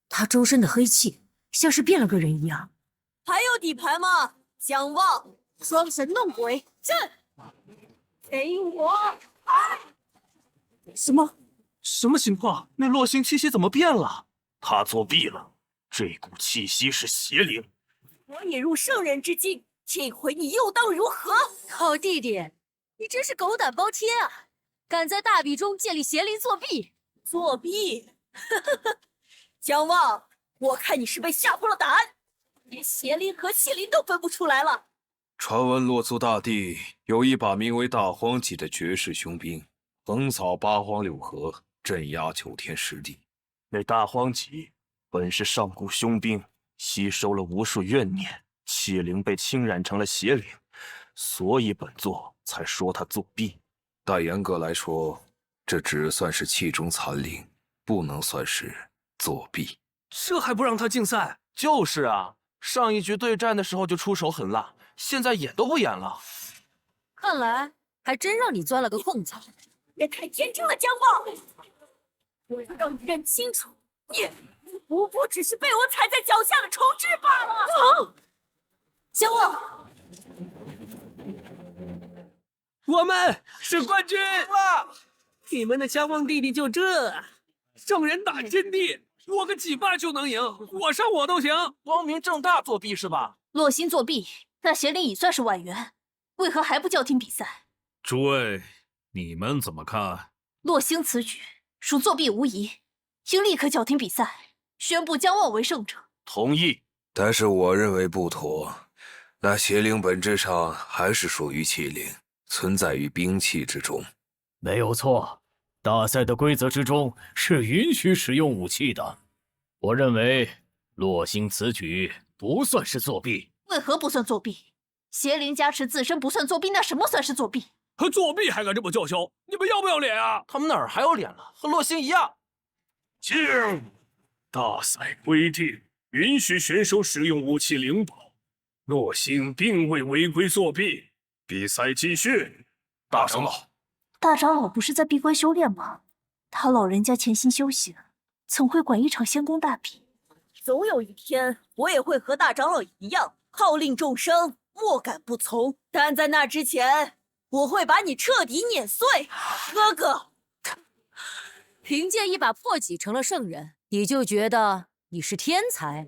他周身的黑气像是变了个人一样。还有底牌吗？蒋望，装神弄鬼，朕！给我！什么情况？那洛星气息怎么变了？他作弊了，这股气息是邪灵。我引入圣人之境，这回你又当如何？好弟弟，你真是狗胆包天啊！敢在大比中建立邪灵作弊！作弊！蒋望，我看你是被吓破了胆，连邪灵和气灵都分不出来了。传闻洛族大地有一把名为大荒戟的绝世凶兵，横扫八荒六合，镇压9天10地。那大荒戟本是上古凶兵，吸收了无数怨念，气灵被侵染成了邪灵，所以本座才说他作弊。但严格来说，这只算是气中残灵，不能算是作弊。这还不让他竞赛？就是啊，上一局对战的时候就出手狠辣，现在演都不演了。看来还真让你钻了个空子。也太天真了，蒋望！我要让你认清楚，你不过只是被我踩在脚下的虫豸罢了。蒋望，我们是冠军！哇！你们的姜望弟弟就这，圣人打天地，我个几把就能赢，我上我都行。光明正大作弊是吧？洛星作弊，那邪灵已算是婉约，为何还不叫停比赛？诸位，你们怎么看？洛星此举属作弊无疑，应立刻叫停比赛，宣布姜望为胜者。同意。但是我认为不妥，那邪灵本质上还是属于气灵，存在于兵器之中。没有错，大赛的规则之中是允许使用武器的。我认为洛星此举不算是作弊。为何不算作弊？邪灵加持自身不算作弊，那什么算是作弊？和作弊还敢这么叫嚣？你们要不要脸啊？他们哪儿还有脸了？和洛星一样。静！大赛规定允许选手使用武器灵宝，洛星并未违规作弊，比赛继续。大长老，大长老不是在闭关修炼吗？他老人家潜心修行，怎会管一场仙宫大比？总有一天，我也会和大长老一样，号令众生，莫敢不从。但在那之前，我会把你彻底碾碎，哥哥。凭借一把破戟成了圣人，你就觉得你是天才？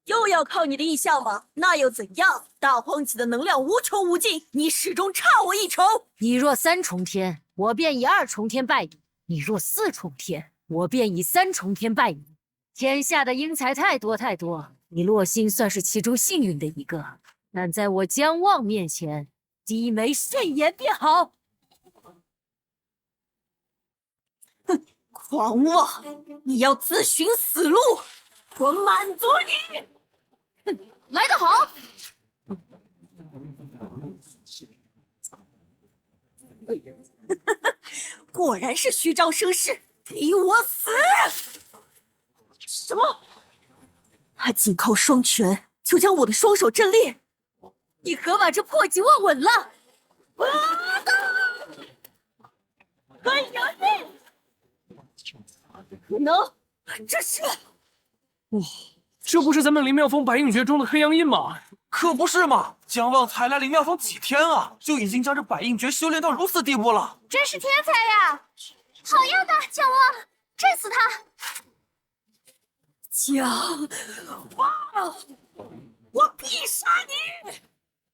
又要靠你的意象吗？那又怎样？大荒戟的能量无穷无尽，你始终差我一筹。你若3重天，我便以2重天败你；你若4重天，我便以3重天败你。天下的英才太多太多，你洛星算是其中幸运的一个，但在我姜望面前，低眉顺眼便好。哼，狂妄！你要自寻死路，我满足你！哼，来得好！果然是虚张声势，给我死！什么？他仅靠双拳就将我的双手震裂，你可把这破戟握稳了！快赢你！不能，这是……这不是咱们林妙峰白映诀中的黑阳印吗？可不是嘛！姜望才来灵妙峰几天啊，就已经将这百应诀修炼到如此地步了，真是天才呀！好样的，姜望，震死他！姜望，我必杀你！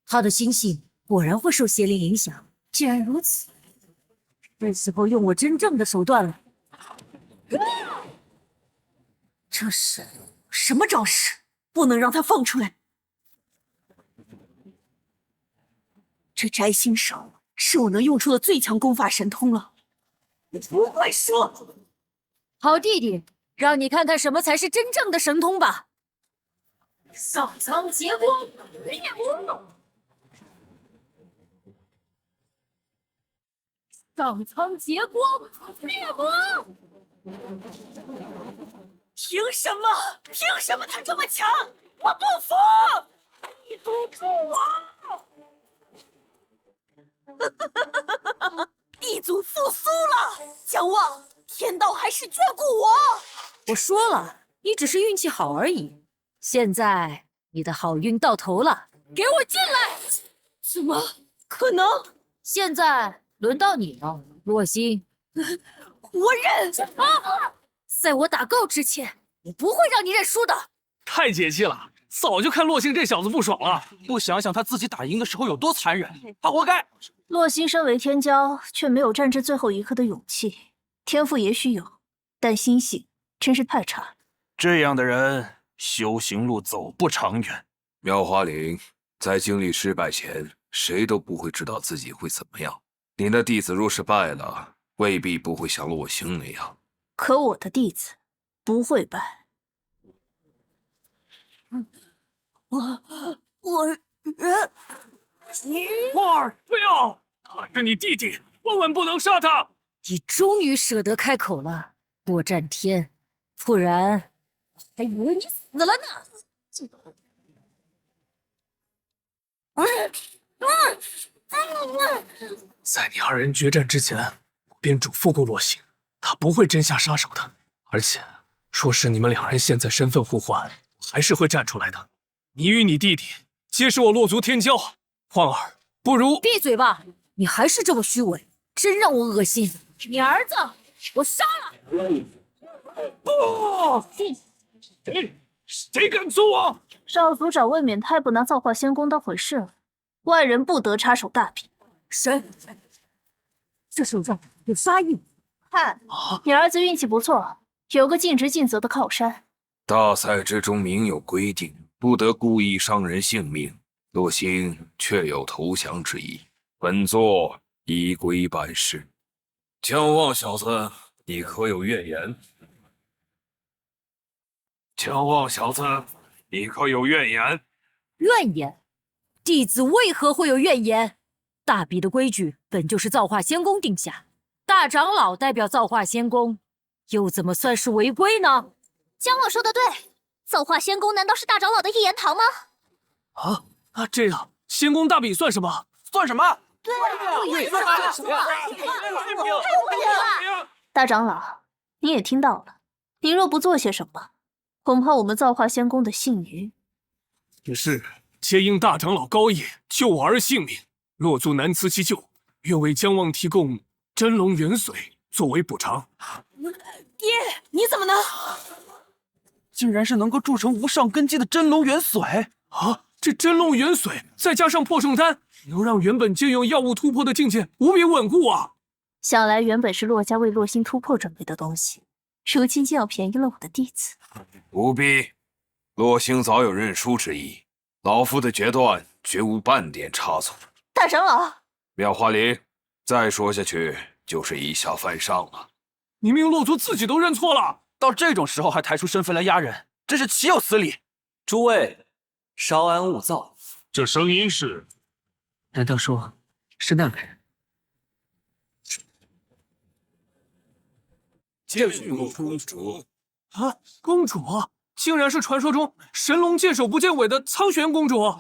他的心性果然会受邪灵影响。既然如此，是时候用我真正的手段了。这是什么招式？不能让他放出来！这摘星手是我能用出的最强功法神通了。不会说，好弟弟，让你看看什么才是真正的神通吧！上苍结光，灭魔！上苍结光，灭魔！凭什么？凭什么他这么强？我不服！你堵住我！地祖复苏了，姜望，天道还是眷顾我。我说了，你只是运气好而已。现在你的好运到头了，给我进来！怎么可能？现在轮到你了，若曦。我认！在我打够之前，我不会让你认输的。太解气了！早就看洛星这小子不爽了。不想想他自己打赢的时候有多残忍，他活该。洛星身为天骄，却没有战至最后一刻的勇气。天赋也许有，但心性真是太差了。这样的人，修行路走不长远。妙华岭在经历失败前，谁都不会知道自己会怎么样。你的弟子若是败了，未必不会像洛星那样。可我的弟子不会败。我忍。花儿，不要！他是你弟弟，万万不能杀他！你终于舍得开口了，霍战天，不然还以为你死了呢。在你二人决战之前，我便嘱咐过洛星，他不会真下杀手的。而且，说是你们两人现在身份互换，我还是会站出来的。你与你弟弟皆是我洛族天骄，焕儿，不如闭嘴吧！你还是这么虚伪，真让我恶心。你儿子，我杀了！不！谁敢阻我？少族长未免太不拿造化仙宫当回事了，外人不得插手大比。谁？这手上有杀意。看，你儿子运气不错，有个尽职尽责的靠山。大赛之中明有规定，不得故意伤人性命。洛星确有投降之意，本座依规办事。姜望小子，你可有怨言？姜望小子，你可有怨言？怨言？弟子为何会有怨言？大比的规矩本就是造化仙宫定下，大长老代表造化仙宫，又怎么算是违规呢？姜望说的对，造化仙宫难道是大长老的一言堂吗？这样仙宫大比算什么？算什么？对大长老，你也听到了，您若不做些什么，恐怕我们造化仙宫的信誉。是，皆因大长老高义救我儿性命，洛族难辞其咎，愿为姜望提供真龙元髓作为补偿。爹，你怎么能？竟然是能够铸成无上根基的真龙元髓啊！这真龙元髓再加上破圣丹，能让原本借用药物突破的境界无比稳固啊！想来原本是洛家为洛星突破准备的东西，如今竟要便宜了我的弟子。不必，洛星早有认输之意，老夫的决断绝无半点差错。大长老，妙华林，再说下去就是以下犯上了。明明洛族自己都认错了，到这种时候还抬出身份来压人，真是岂有此理！诸位，稍安勿躁。这声音是？难道说是那个人？剑公主啊！公主，竟然是传说中神龙见首不见尾的苍玄公主。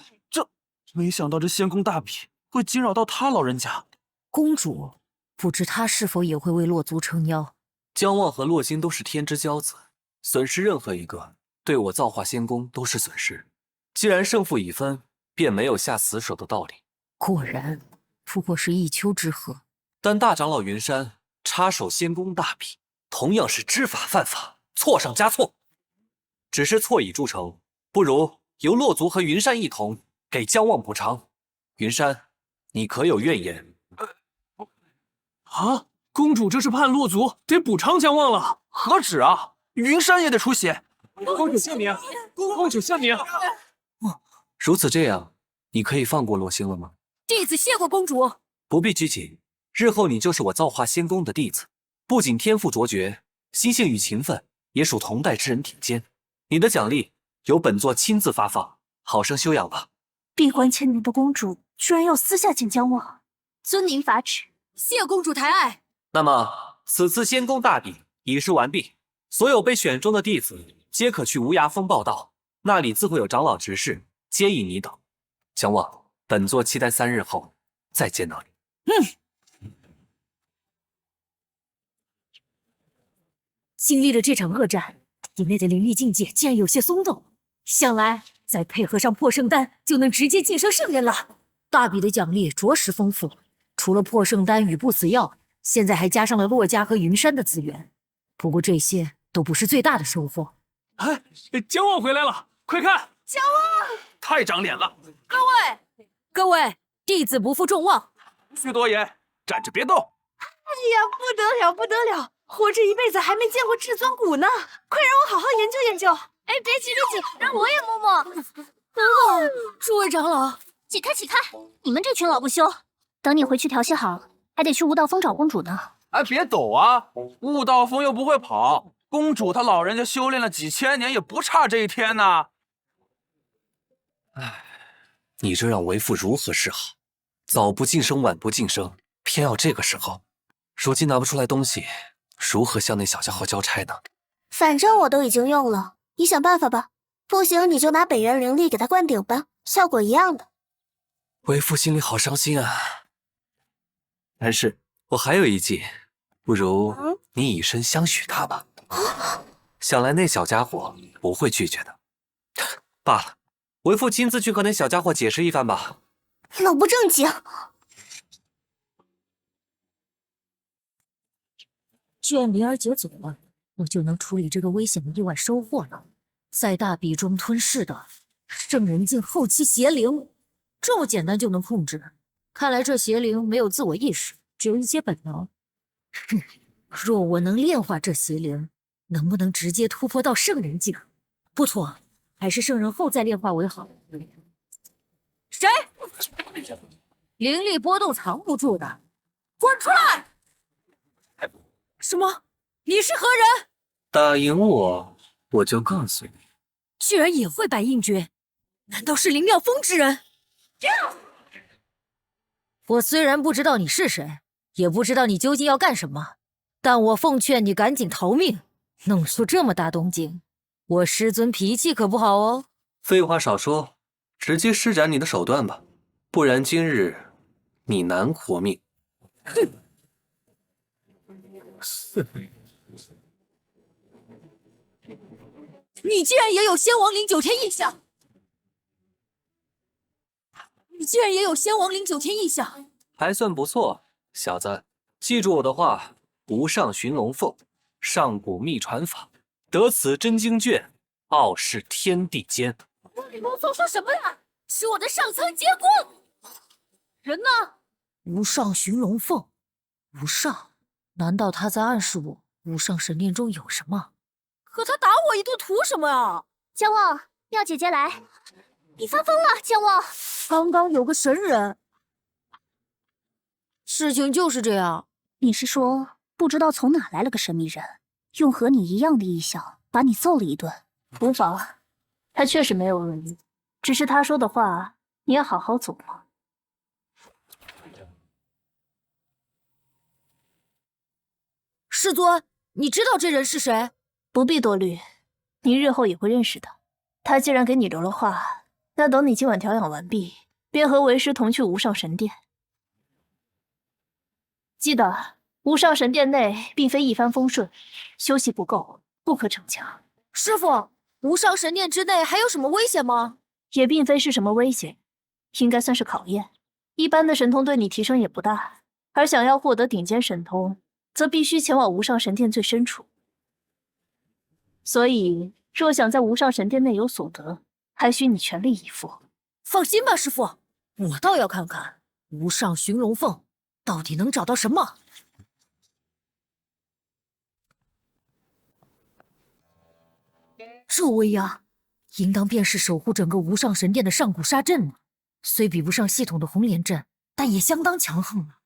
没想到这仙宫大比会惊扰到他老人家。公主，不知她是否也会为洛族撑腰？姜望和洛星都是天之骄子，损失任何一个，对我造化仙宫都是损失。既然胜负已分，便没有下死手的道理。果然，不过是一丘之貉。但大长老云山插手仙宫大比，同样是知法犯法，错上加错。只是错已铸成，不如由洛族和云山一同给姜望补偿。云山，你可有怨言？啊！公主这是判洛族得补偿姜望了？何止啊，云山也得出血。公主限免，公主限免。如此这样，你可以放过洛星了吗？弟子谢过公主。不必拘谨，日后你就是我造化仙宫的弟子，不仅天赋卓绝，心性与勤奋也属同代之人顶尖。你的奖励由本座亲自发放，好生休养吧。闭关千年的公主居然要私下见姜望，遵您法旨。谢公主抬爱。那么此次仙宫大比仪式完毕，所有被选中的弟子皆可去无涯峰报道，那里自会有长老执事接引你等。姜望，本座期待3日后再见到你。经历了这场恶战，体内的灵力境界竟然有些松动，想来再配合上破圣丹，就能直接晋升圣人了。大比的奖励着实丰富，除了破圣丹与不死药，现在还加上了洛家和云山的资源。不过这些都不是最大的收获。哎，姜望回来了，快看！姜望太长脸了！各位，弟子不负众望。许多言，站着别动！哎呀，不得了，不得了！活这一辈子还没见过至尊骨呢，快让我好好研究研究。哎，别急别急，让我也摸摸。诸位长老，起开起开！你们这群老不休，等你回去调息好，还得去无道峰找公主呢。哎，别抖啊！悟道峰又不会跑，公主她老人家修炼了几千年，也不差这一天呢。唉，你这让为父如何是好？早不晋升，晚不晋升，偏要这个时候。如今拿不出来东西，如何向那小家伙交差呢？反正我都已经用了，你想办法吧。不行你就拿北元灵力给他灌顶吧，效果一样的。为父心里好伤心啊。但是我还有一计，不如你以身相许他吧。想来那小家伙不会拒绝的。罢了，为父亲自去和那小家伙解释一番吧。老不正经。既然灵儿姐走了，我就能处理这个危险的意外收获了。在大比中吞噬的圣人境后期邪灵，这么简单就能控制。看来这邪灵没有自我意识，只有一些本能。哼，若我能炼化这邪灵，能不能直接突破到圣人境？不妥，还是圣人后再炼化为好。谁？灵力波动藏不住的，滚出来！什么？你是何人？打赢我，我就告诉你。居然也会摆硬诀，难道是灵妙峰之人？我虽然不知道你是谁，也不知道你究竟要干什么，但我奉劝你赶紧逃命，弄出这么大动静，我师尊脾气可不好哦。废话少说，直接施展你的手段吧，不然今日你难活命。哼！你居然也有仙王灵9天异象！你居然也有仙王灵9天异象！还算不错，小子，记住我的话，无上寻龙凤，上古秘传法，得此真经卷，傲视天地间。龙凤说什么呀？是我的上苍结果。人呢？无上寻龙凤，无上？难道他在暗示我无上神殿中有什么？可他打我一顿图什么呀？姜望，妙姐姐来！你发疯了，姜望！刚刚有个神人。事情就是这样。你是说不知道从哪来了个神秘人，用和你一样的异象把你揍了一顿？无妨，他确实没有恶意，只是他说的话你要好好琢磨。师尊，你知道这人是谁？不必多虑，你日后也会认识的。他既然给你留了话，那等你今晚调养完毕，便和为师同去无上神殿。记得，无上神殿内并非一帆风顺，休息不够，不可逞强。师傅，无上神殿之内还有什么危险吗？也并非是什么危险，应该算是考验。一般的神通对你提升也不大，而想要获得顶尖神通，则必须前往无上神殿最深处。所以，若想在无上神殿内有所得，还需你全力以赴。放心吧，师傅，我倒要看看无上寻龙凤到底能找到什么。这威压，应当便是守护整个无上神殿的上古杀阵了。虽比不上系统的红莲阵，但也相当强横了。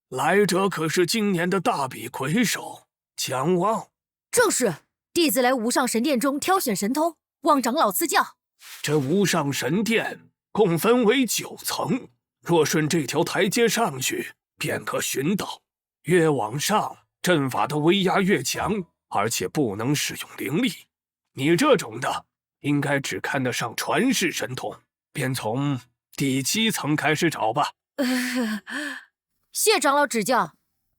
来者可是今年的大比魁首强旺。正是，弟子来无上神殿中挑选神通，望长老赐教。这无上神殿共分为9层，若顺这条台阶上去，便可寻到。越往上，阵法的威压越强，而且不能使用灵力。你这种的，应该只看得上传世神通，便从第7层开始找吧。谢长老指教，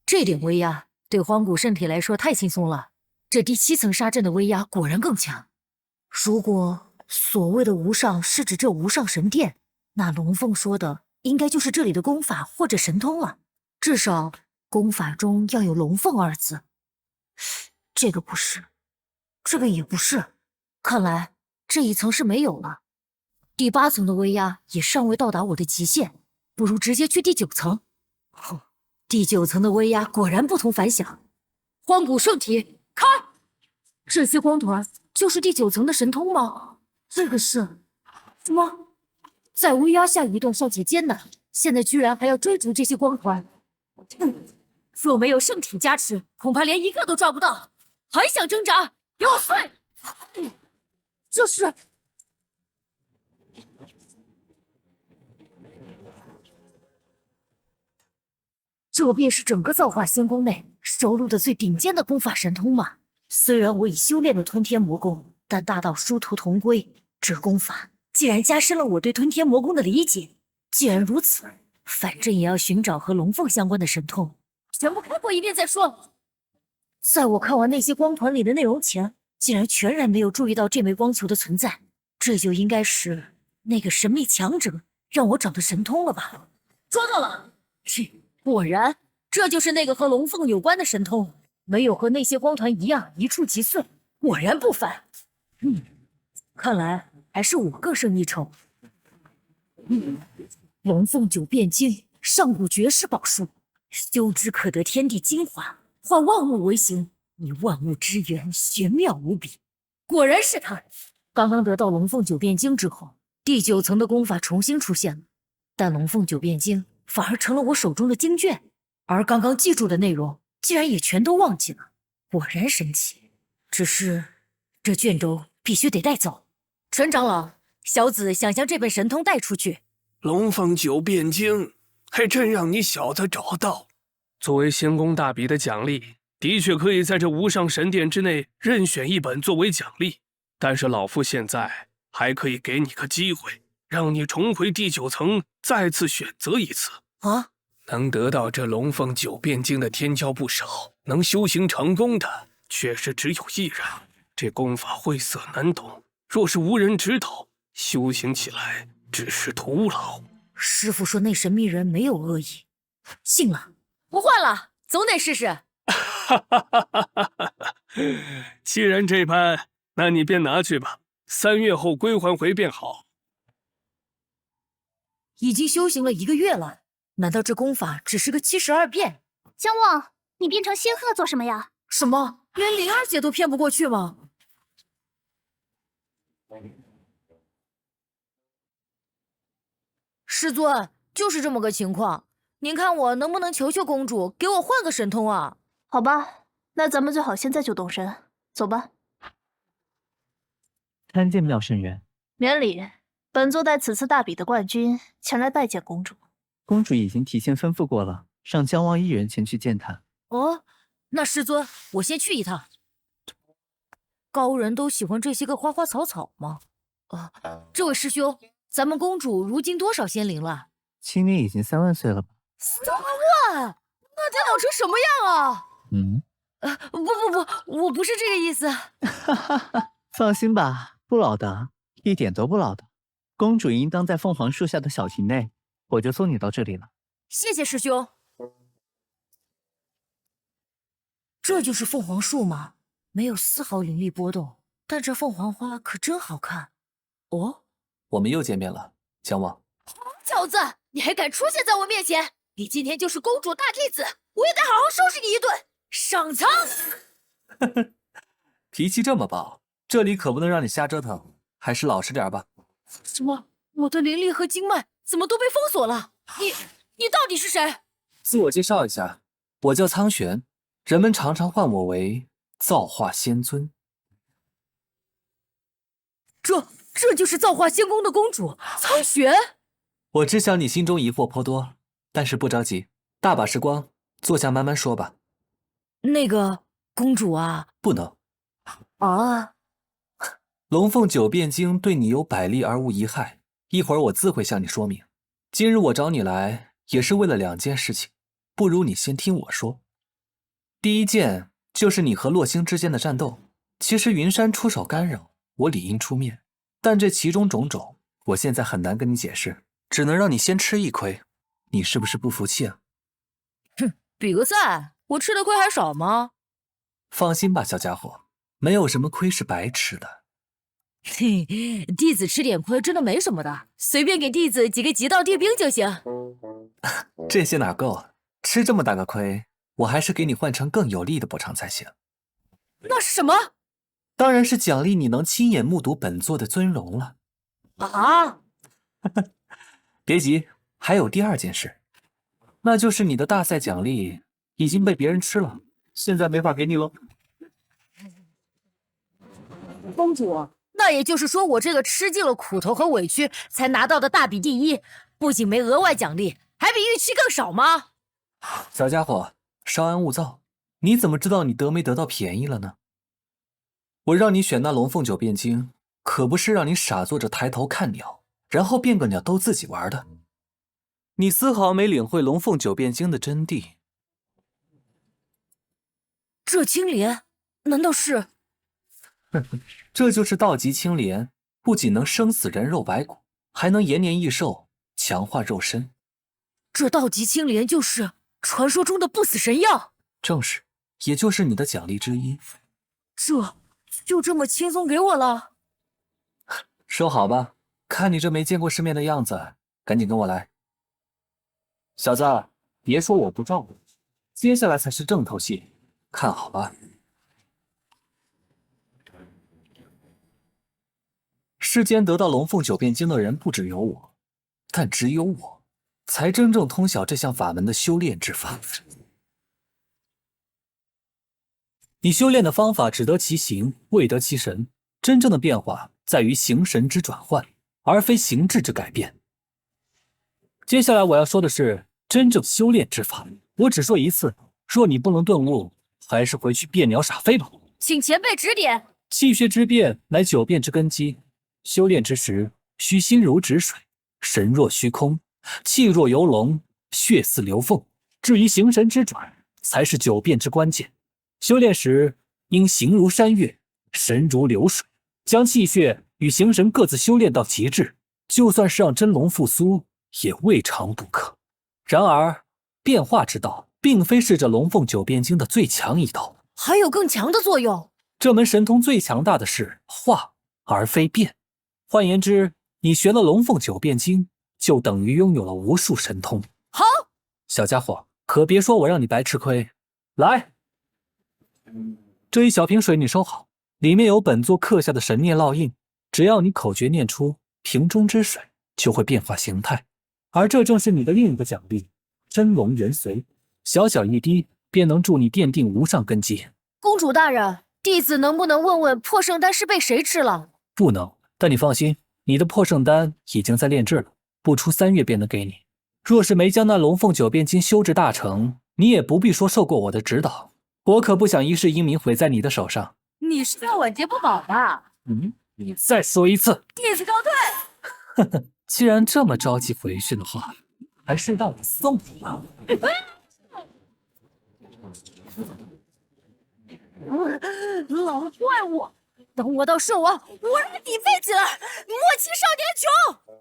这点威压对荒古圣体来说太轻松了。这第7层杀阵的威压果然更强。如果所谓的无上是指这无上神殿，那龙凤说的应该就是这里的功法或者神通了。至少功法中要有龙凤2字。这个不是，这个也不是，看来这一层是没有了。第8层的威压也尚未到达我的极限，不如直接去第9层。哼，第9层的威压果然不同凡响。荒古圣体开！这些光团就是第9层的神通吗？这个是什么？在威压下移动尚且艰难，现在居然还要追逐这些光团。若没有圣体加持，恐怕连一个都抓不到。还想挣扎？给我碎！这是……这便是整个造化仙宫内收录的最顶尖的功法神通嘛。虽然我已修炼了吞天魔功，但大道殊途同归，这功法既然加深了我对吞天魔功的理解。既然如此，反正也要寻找和龙凤相关的神通，全部开过一遍再说。在我看完那些光团里的内容前，竟然全然没有注意到这枚光球的存在，这就应该是那个神秘强者让我找的神通了吧？抓到了！果然，这就是那个和龙凤有关的神通，没有和那些光团一样一触即碎，果然不凡。看来还是我更胜一筹。龙凤九变经，上古绝世宝术，修之可得天地精华，化万物为形，以万物之源，玄妙无比。果然是他！刚刚得到龙凤九变经之后，第9层的功法重新出现了，但龙凤九变经反而成了我手中的经卷，而刚刚记住的内容竟然也全都忘记了，果然神奇。只是这卷轴必须得带走。陈长老，小子想将这本神通带出去。龙凤九变经还真让你小子找到。作为仙宫大比的奖励，的确可以在这无上神殿之内任选一本作为奖励，但是老夫现在还可以给你个机会，让你重回第9层，再次选择一次。啊！能得到这龙凤九变经的天骄不少，能修行成功的却是只有1人。这功法晦涩难懂，若是无人指导，修行起来只是徒劳。师傅说那神秘人没有恶意，信了。不换了，总得试试。既然这般，那你便拿去吧，3月后归还回便好。已经修行了1个月了，难道这功法只是个72变？江望，你变成仙鹤做什么呀？什么？连灵儿姐都骗不过去吗？师尊，就是这么个情况，您看我能不能求求公主给我换个神通啊？好吧，那咱们最好现在就动身，走吧。参见妙圣元。免礼，本座带此次大比的冠军前来拜见公主。公主已经提前吩咐过了，让江王1人前去见她。哦，那师尊，我先去一趟。高人都喜欢这些个花花草草吗？这位师兄，咱们公主如今多少仙灵了？青年已经3万岁了吧？3万？那得老成什么样啊？不，我不是这个意思。放心吧，不老的，一点都不老的。公主应当在凤凰树下的小亭内，我就送你到这里了。谢谢师兄。这就是凤凰树吗？没有丝毫灵力波动，但这凤凰花可真好看。哦，我们又见面了，姜望。小子，你还敢出现在我面前？你今天就是公主大弟子，我也得好好收拾你一顿。上苍！脾气这么暴，这里可不能让你瞎折腾，还是老实点吧。什么？我的灵力和经脉怎么都被封锁了？你到底是谁？自我介绍一下，我叫苍玄，人们常常唤我为造化仙尊。这就是造化仙宫的公主苍玄。我知晓你心中疑惑颇多，但是不着急，大把时光，坐下慢慢说吧。那个公主啊，不能。啊！龙凤九变经对你有百利而无一害，一会儿我自会向你说明。今日我找你来，也是为了2件事情，不如你先听我说。第一件就是你和洛星之间的战斗，其实云山出手干扰，我理应出面，但这其中种种，我现在很难跟你解释，只能让你先吃一亏。你是不是不服气啊？哼，比个赛，我吃的亏还少吗？放心吧，小家伙，没有什么亏是白吃的。嘿，弟子吃点亏真的没什么的，随便给弟子几个极道地兵就行。这些哪够？吃这么大个亏，我还是给你换成更有利的补偿才行。那是什么？当然是奖励你能亲眼目睹本座的尊容了。啊！别急，还有第2件事，那就是你的大赛奖励已经被别人吃了，现在没法给你了。公主，那也就是说我这个吃尽了苦头和委屈才拿到的大比第一，不仅没额外奖励，还比预期更少吗？小家伙，稍安勿躁，你怎么知道你得没得到便宜了呢？我让你选那龙凤九变经，可不是让你傻坐着抬头看鸟，然后变个鸟逗自己玩的。你丝毫没领会龙凤九变经的真谛。这青莲难道是？这就是道极青莲，不仅能生死人肉白骨，还能延年益寿，强化肉身。这道极青莲就是传说中的不死神药。正是，也就是你的奖励之一。就这么轻松给我了？收好吧，看你这没见过世面的样子，赶紧跟我来。小子，别说我不照顾你，接下来才是正头戏，看好了。世间得到龙凤九变经的人不只有我，但只有我才真正通晓这项法门的修炼之法。你修炼的方法只得其形，未得其神。真正的变化在于形神之转换，而非形质之改变。接下来我要说的是真正修炼之法，我只说一次，若你不能顿悟，还是回去变鸟傻飞吧。请前辈指点。气血之变乃九变之根基，修炼之时，须心如止水，神若虚空，气若游龙，血似流凤。至于形神之转，才是九变之关键。修炼时，应形如山岳，神如流水，将气血与形神各自修炼到极致，就算是让真龙复苏，也未尝不可。然而，变化之道，并非是这龙凤九变经的最强一道，还有更强的作用。这门神通最强大的是化，而非变。换言之，你学了龙凤九变经，就等于拥有了无数神通。好，小家伙，可别说我让你白吃亏。来，这一小瓶水你收好，里面有本座刻下的神念烙印，只要你口诀念出瓶中之水，就会变化形态。而这正是你的另一个奖励，真龙元髓，小小一滴便能助你奠定无上根基。公主大人，弟子能不能问问破圣丹是被谁吃了？不能，但你放心，你的破圣丹已经在炼制了，不出3月便能给你。若是没将那龙凤九变经修至大成，你也不必说受过我的指导，我可不想一世英名毁在你的手上。你是要晚节不保吧？你再说一次。弟子告退。既然这么着急回去的话，还是让我送你吧。老怪物，等我到圣王，我让你抵废起来！魔气少年穷。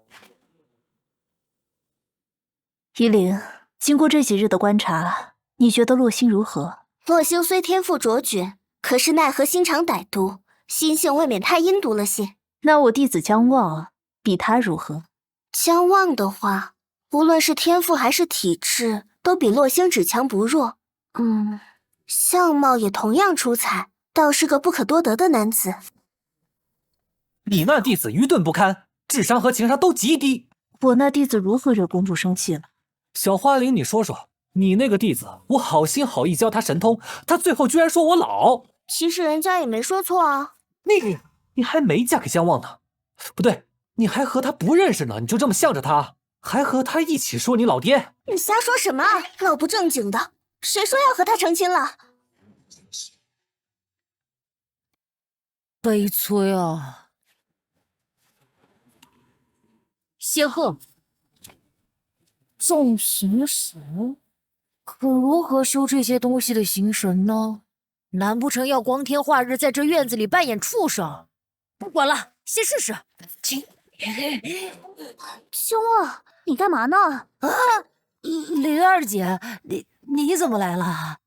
依灵，经过这几日的观察，你觉得洛星如何？洛星虽天赋卓绝，可是奈何心肠歹毒，心性未免太阴毒了些。那我弟子江望比他如何？江望的话，无论是天赋还是体质，都比洛星只强不弱。相貌也同样出彩，倒是个不可多得的男子。你那弟子愚钝不堪，智商和情商都极低。我那弟子如何惹公主生气了？小花灵，你说说，你那个弟子，我好心好意教他神通，他最后居然说我老。其实人家也没说错啊。你还没嫁给江望呢，不对，你还和他不认识呢，你就这么向着他，还和他一起说你老爹？你瞎说什么？老不正经的，谁说要和他成亲了？悲催啊！仙鹤，众行石，可如何修这些东西的形神呢？难不成要光天化日在这院子里扮演畜生？不管了，先试试。兄啊，你干嘛呢？灵儿姐，你怎么来了？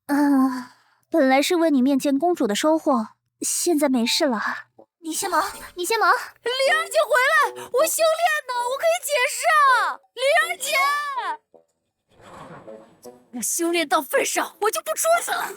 本来是问你面见公主的收获，现在没事了。你先忙，你先忙。灵儿姐回来，我修炼呢，我可以解释啊。灵儿姐，我修炼到份上，我就不出去了。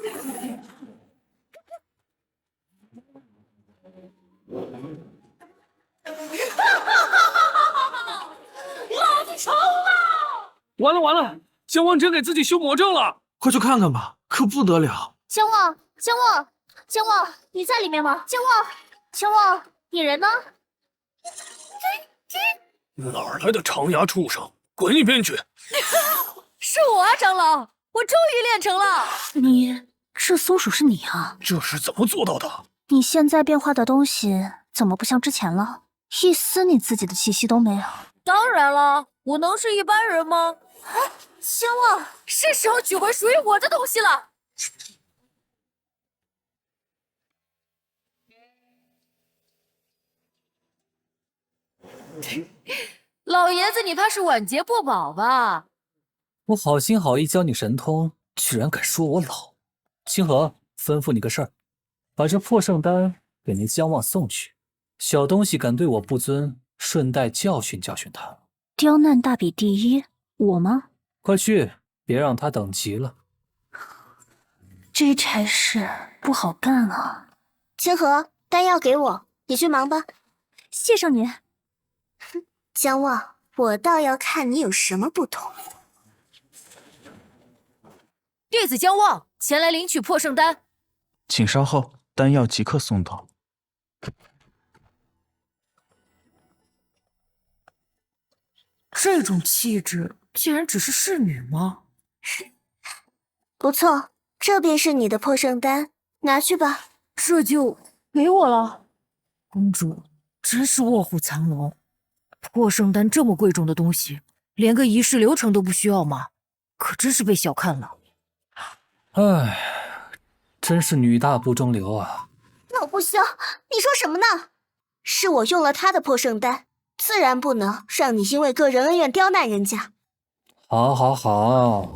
老子冲了！完了，江望真给自己修魔咒了！快去看看吧，可不得了！江望，你在里面吗？江望，你人呢？哪儿来的长牙畜生，滚一边去！是我啊，长老，我终于练成了。这松鼠是你啊？这是怎么做到的？你现在变化的东西怎么不像之前了？一丝你自己的气息都没有。当然了，我能是一般人吗？江望，是时候取回属于我的东西了。老爷子，你怕是晚节不保吧？我好心好意教你神通，居然敢说我老。清河，吩咐你个事儿，把这破圣丹给那江望送去。小东西敢对我不尊，顺带教训教训他。刁难大比第一，我吗？快去，别让他等急了。这差事不好干啊。清河，丹药给我，你去忙吧。谢上你。江望，我倒要看你有什么不同。弟子江望前来领取破圣丹。请稍后，丹药即刻送到。这种气质，竟然只是侍女吗？不错，这便是你的破圣丹，拿去吧。这就给我了。公主真是卧虎藏龙，破圣丹这么贵重的东西，连个仪式流程都不需要吗？可真是被小看了。唉，真是女大不中留啊！老不肖，你说什么呢？是我用了他的破圣丹，自然不能让你因为个人恩怨刁难人家。好，